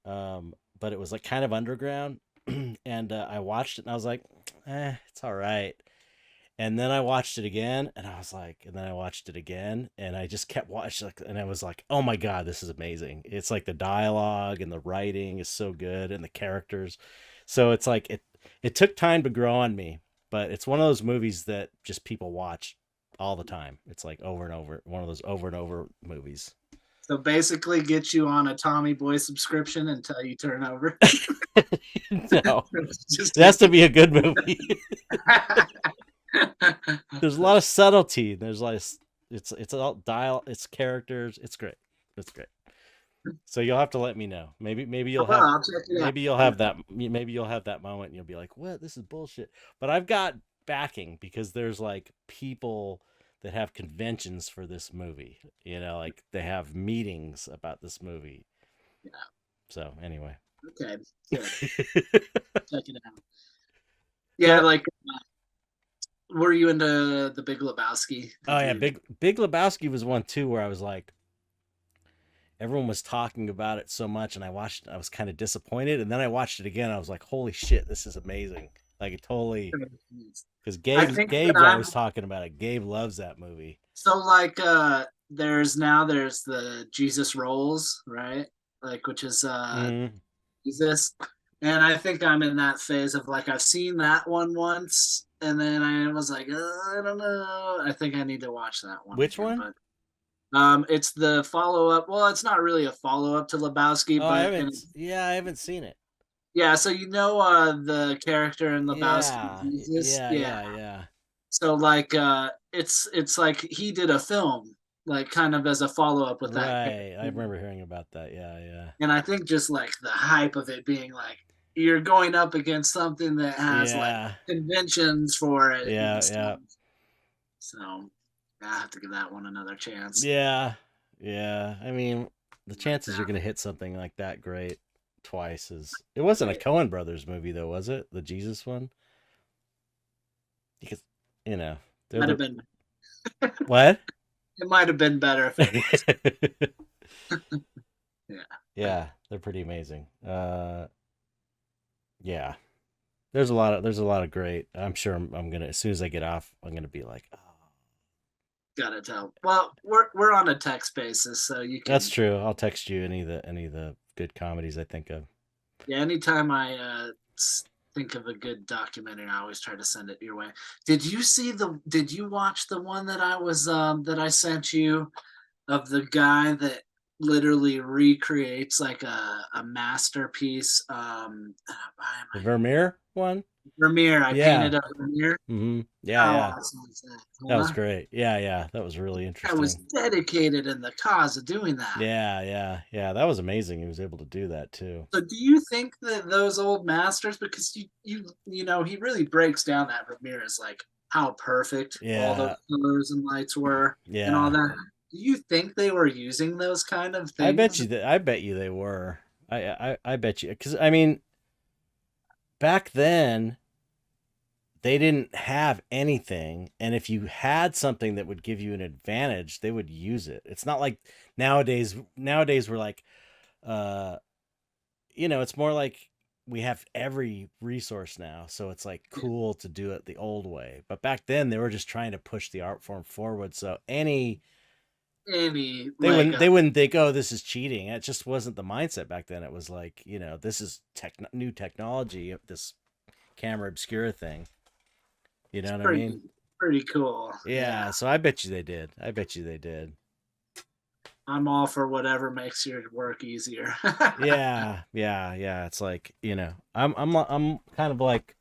but it was like kind of underground, and I watched it and I was like, it's all right. And then I watched it again, and I was like, and then I watched it again, and I just kept watching, and I was like, oh my god, this is amazing! It's like the dialogue and the writing is so good, and the characters. So it's like it took time to grow on me, but it's one of those movies that just people watch all the time. It's like over and over, one of those over and over movies. So basically, get you on a Tommy Boy subscription until you turn over. No, Just it has to be a good movie. There's a lot of subtlety. There's like it's all dial. It's characters. It's great. It's great. So you'll have to let me know. Maybe you'll have I'll check it out. maybe you'll have that moment and you'll be like, what? This is bullshit. But I've got backing because there's like people that have conventions for this movie. Like they have meetings about this movie. Yeah. So anyway. Okay. Good. Check it out. Yeah, like were you into the Big Lebowski? Oh yeah, Big Lebowski was one too where I was like, everyone was talking about it so much, and I watched it, I was kind of disappointed, and then I watched it again. I was like, holy shit, this is amazing! Like it totally, because Gabe's always talking about it. Gabe loves that movie. So like there's the Jesus Rolls, right? like which is Mm. Jesus. And I think I'm in that phase of like I've seen that one once, and then I was like, I don't know. I think I need to watch that one Which again. one? But it's the follow up. Well, it's not really a follow up to Lebowski, Oh, I but haven't. Yeah, I haven't seen it. yeah. So you know the character in Lebowski, Yeah, Jesus. yeah, Yeah. yeah, yeah. So like it's like he did a film like kind of as a follow up with that character. Right. I remember hearing about that. Yeah, yeah, And I think just like the hype of it being like you're going up against something that has like yeah, conventions for it and yeah, stuff. yeah, So I have to give that one another chance. yeah, yeah. I mean, the Like chances you're that. gonna hit something like that great twice is. It wasn't a It Coen Brothers movie though, was it? The Jesus one? Because you know they're might have the been what? it might have been better if it was. Yeah. Yeah, they're pretty amazing. Yeah. There's a lot of great. I'm sure I'm gonna as soon as I get off, I'm gonna be like, oh, Gotta tell. Well, we're on a text basis, so you that's can true. I'll text you any of the good comedies I think of. yeah, anytime I think of a good documentary, I always try to send it your way. Did you watch the one that that I sent you of the guy that literally recreates like a masterpiece? Why am The I Vermeer one? Vermeer. I Yeah. painted a Vermeer. Yeah, How yeah. awesome is that? That was Huh? great. Yeah, yeah. That was really I was interesting. dedicated in the cause of doing that. Yeah, yeah, yeah. That was amazing. He was able to do that too. So do you think that those old masters, because you know, he really breaks down that Vermeer as like how perfect all those Yeah, colors and lights were and all yeah. that. Do you think they were using those kind of I bet things? you that. I bet you they were. I bet you because I mean back then they didn't have anything, and if you had something that would give you an advantage, they would use it. It's not like nowadays we're like uh it's more like we have every resource now, so it's like cool to do it the old way. But back then they were just trying to push the art form forward, so any Any they leg wouldn't up? they wouldn't think, oh, this is cheating. It just wasn't the mindset back then. It was like, this is new technology, this camera obscura thing. You know It's what I mean? pretty cool. Yeah. Yeah, so I bet you they did. I bet you they did. I'm all for whatever makes your work easier. Yeah, yeah, yeah. It's like, I'm kind of like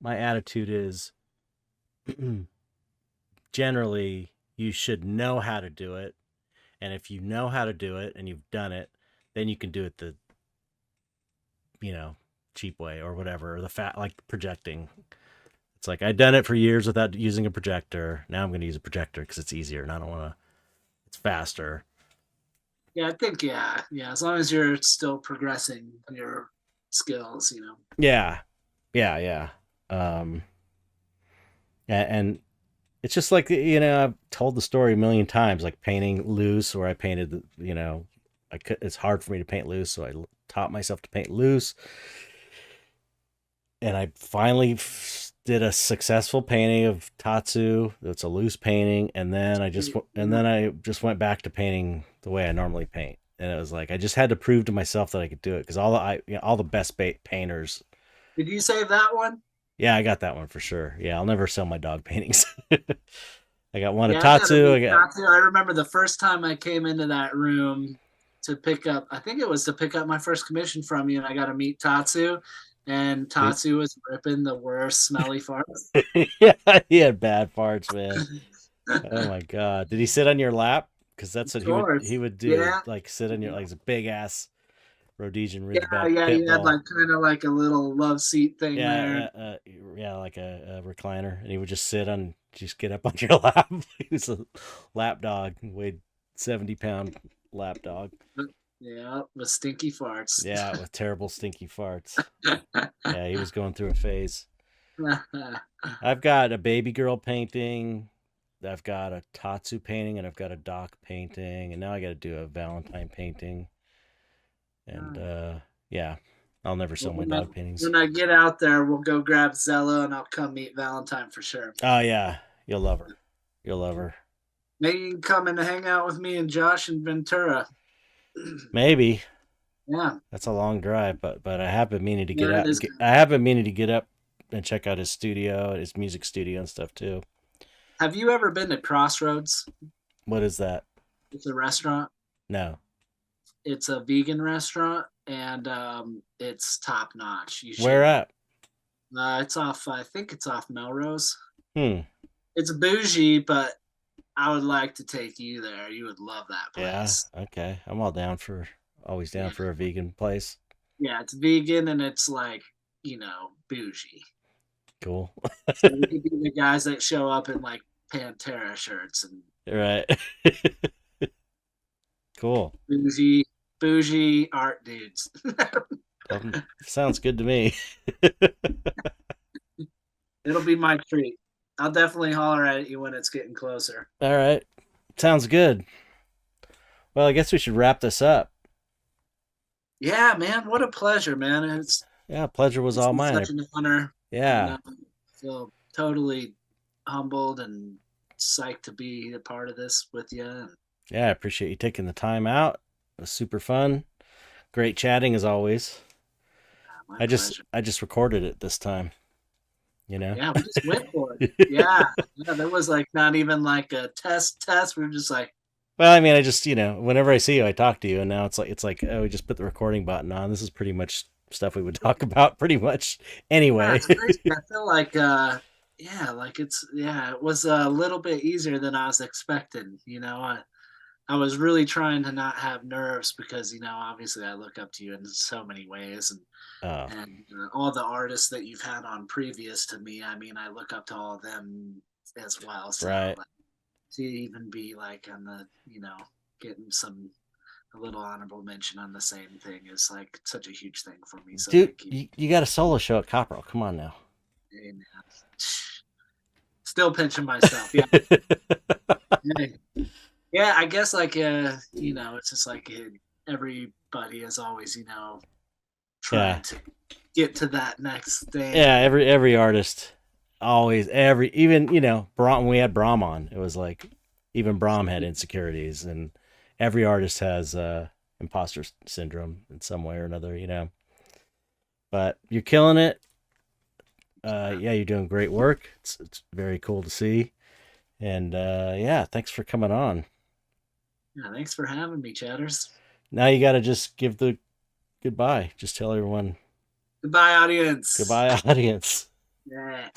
my attitude is generally you should know how to do it. And if you know how to do it and you've done it, then you can do it the, you know, cheap way or whatever, or the fat like projecting. It's like I've done it for years without using a projector. Now I'm going to use a projector because it's easier and I don't want to. It's faster. Yeah, I think yeah. As long as you're still progressing your skills, you know. Yeah, yeah, yeah. Um, and it's just like I've told the story a million times, like painting loose, where I painted. It's hard for me to paint loose, so I taught myself to paint loose, and I finally did a successful painting of Tatsu. That's a loose painting, and then I just went back to painting the way I normally paint, and it was like I just had to prove to myself that I could do it because all the best painters. Did you save that one? Yeah, I got that one for sure. Yeah, I'll never sell my dog paintings. I got one of Yeah, I gotta Tatsu. I meet got Tatsu. I remember the first time I came into that room to pick up, I think it was to pick up my first commission from you, and I got to meet Tatsu. And Tatsu was ripping the worst smelly farts. yeah, he had bad farts, man. Oh my god, did he sit on your lap? Because that's what Of he would course. he would do, Yeah. like sit on your like a big ass Rhodesian Yeah, Ridgeback yeah. pit You had bull. like kind of like a little love seat thing there. Yeah, yeah, like a recliner, and he would just get up on your lap. He was a lap dog, weighed 70-pound lap dog. Yeah, with stinky farts. Yeah, with terrible stinky farts. Yeah, he was going through a phase. I've got a baby girl painting. I've got a Tatsu painting, and I've got a Doc painting, and now I got to do a Valentine painting. And yeah, I'll never sell Well, my dog paintings. when I get out there, we'll go grab Zella and I'll come meet Valentine for sure. Oh yeah, you'll love her. You'll love her. Maybe you can come and hang out with me and Josh and Ventura. Maybe. Yeah, That's a long drive, but I have been meaning to get yeah, it out. is. I have been meaning to get up and check out his studio, his music studio and stuff too. Have you ever been to Crossroads? What is that? It's a restaurant. No. It's a vegan restaurant, and it's top notch. You Where should. at? It's off. I think it's off Melrose. Hmm. It's bougie, but I would like to take you there. You would love that Yeah. place. Okay. I'm all down for always down Yeah, for a vegan place. yeah. It's vegan and it's like bougie. Cool. So we could be the guys that show up in like Pantera shirts and Right. Cool. bougie, bougie art dudes. Sounds good to me. It'll be my treat. I'll definitely holler at you when it's getting closer. All right. Sounds good. Well, I guess we should wrap this up. Yeah, man. What a pleasure, man. Yeah, pleasure was It's all been mine. such an honor, and Yeah. I feel totally humbled and psyched to be a part of this with you. And, Yeah, I appreciate you taking the time out. It was super fun. Great chatting as always. my I pleasure. just recorded it this time, you know. Yeah, we just went for it. Yeah, yeah. There was like not even like a test. We were just like, Well, I mean, I just, whenever I see you, I talk to you, and now it's like, oh, we just put the recording button on. This is pretty much stuff we would talk about pretty much yeah, anyway. it's crazy. I feel like, yeah, like it was a little bit easier than I was expecting. I was really trying to not have nerves because obviously I look up to you in so many ways, and Oh, and all the artists that you've had on previous to me. I mean, I look up to all of them as well. So right. like, to even be like on the getting a little honorable mention on the same thing is like such a huge thing for me. So Dude, thank you. you got a solo show at Copperell. Come on now. And, still pinching myself. Yeah. Yeah, I guess like it's just like everybody is always Yeah. trying to get to that next thing. Yeah, every artist always even Brahm, when we had Brahm on, it was like even Brahm had insecurities, and every artist has imposter syndrome in some way or another. But you're killing it. Yeah, you're doing great work. It's very cool to see. And yeah, thanks for coming on. Yeah, thanks for having me, chatters. Now you got to just give the goodbye. Just tell everyone Goodbye, audience. goodbye, audience. Yeah.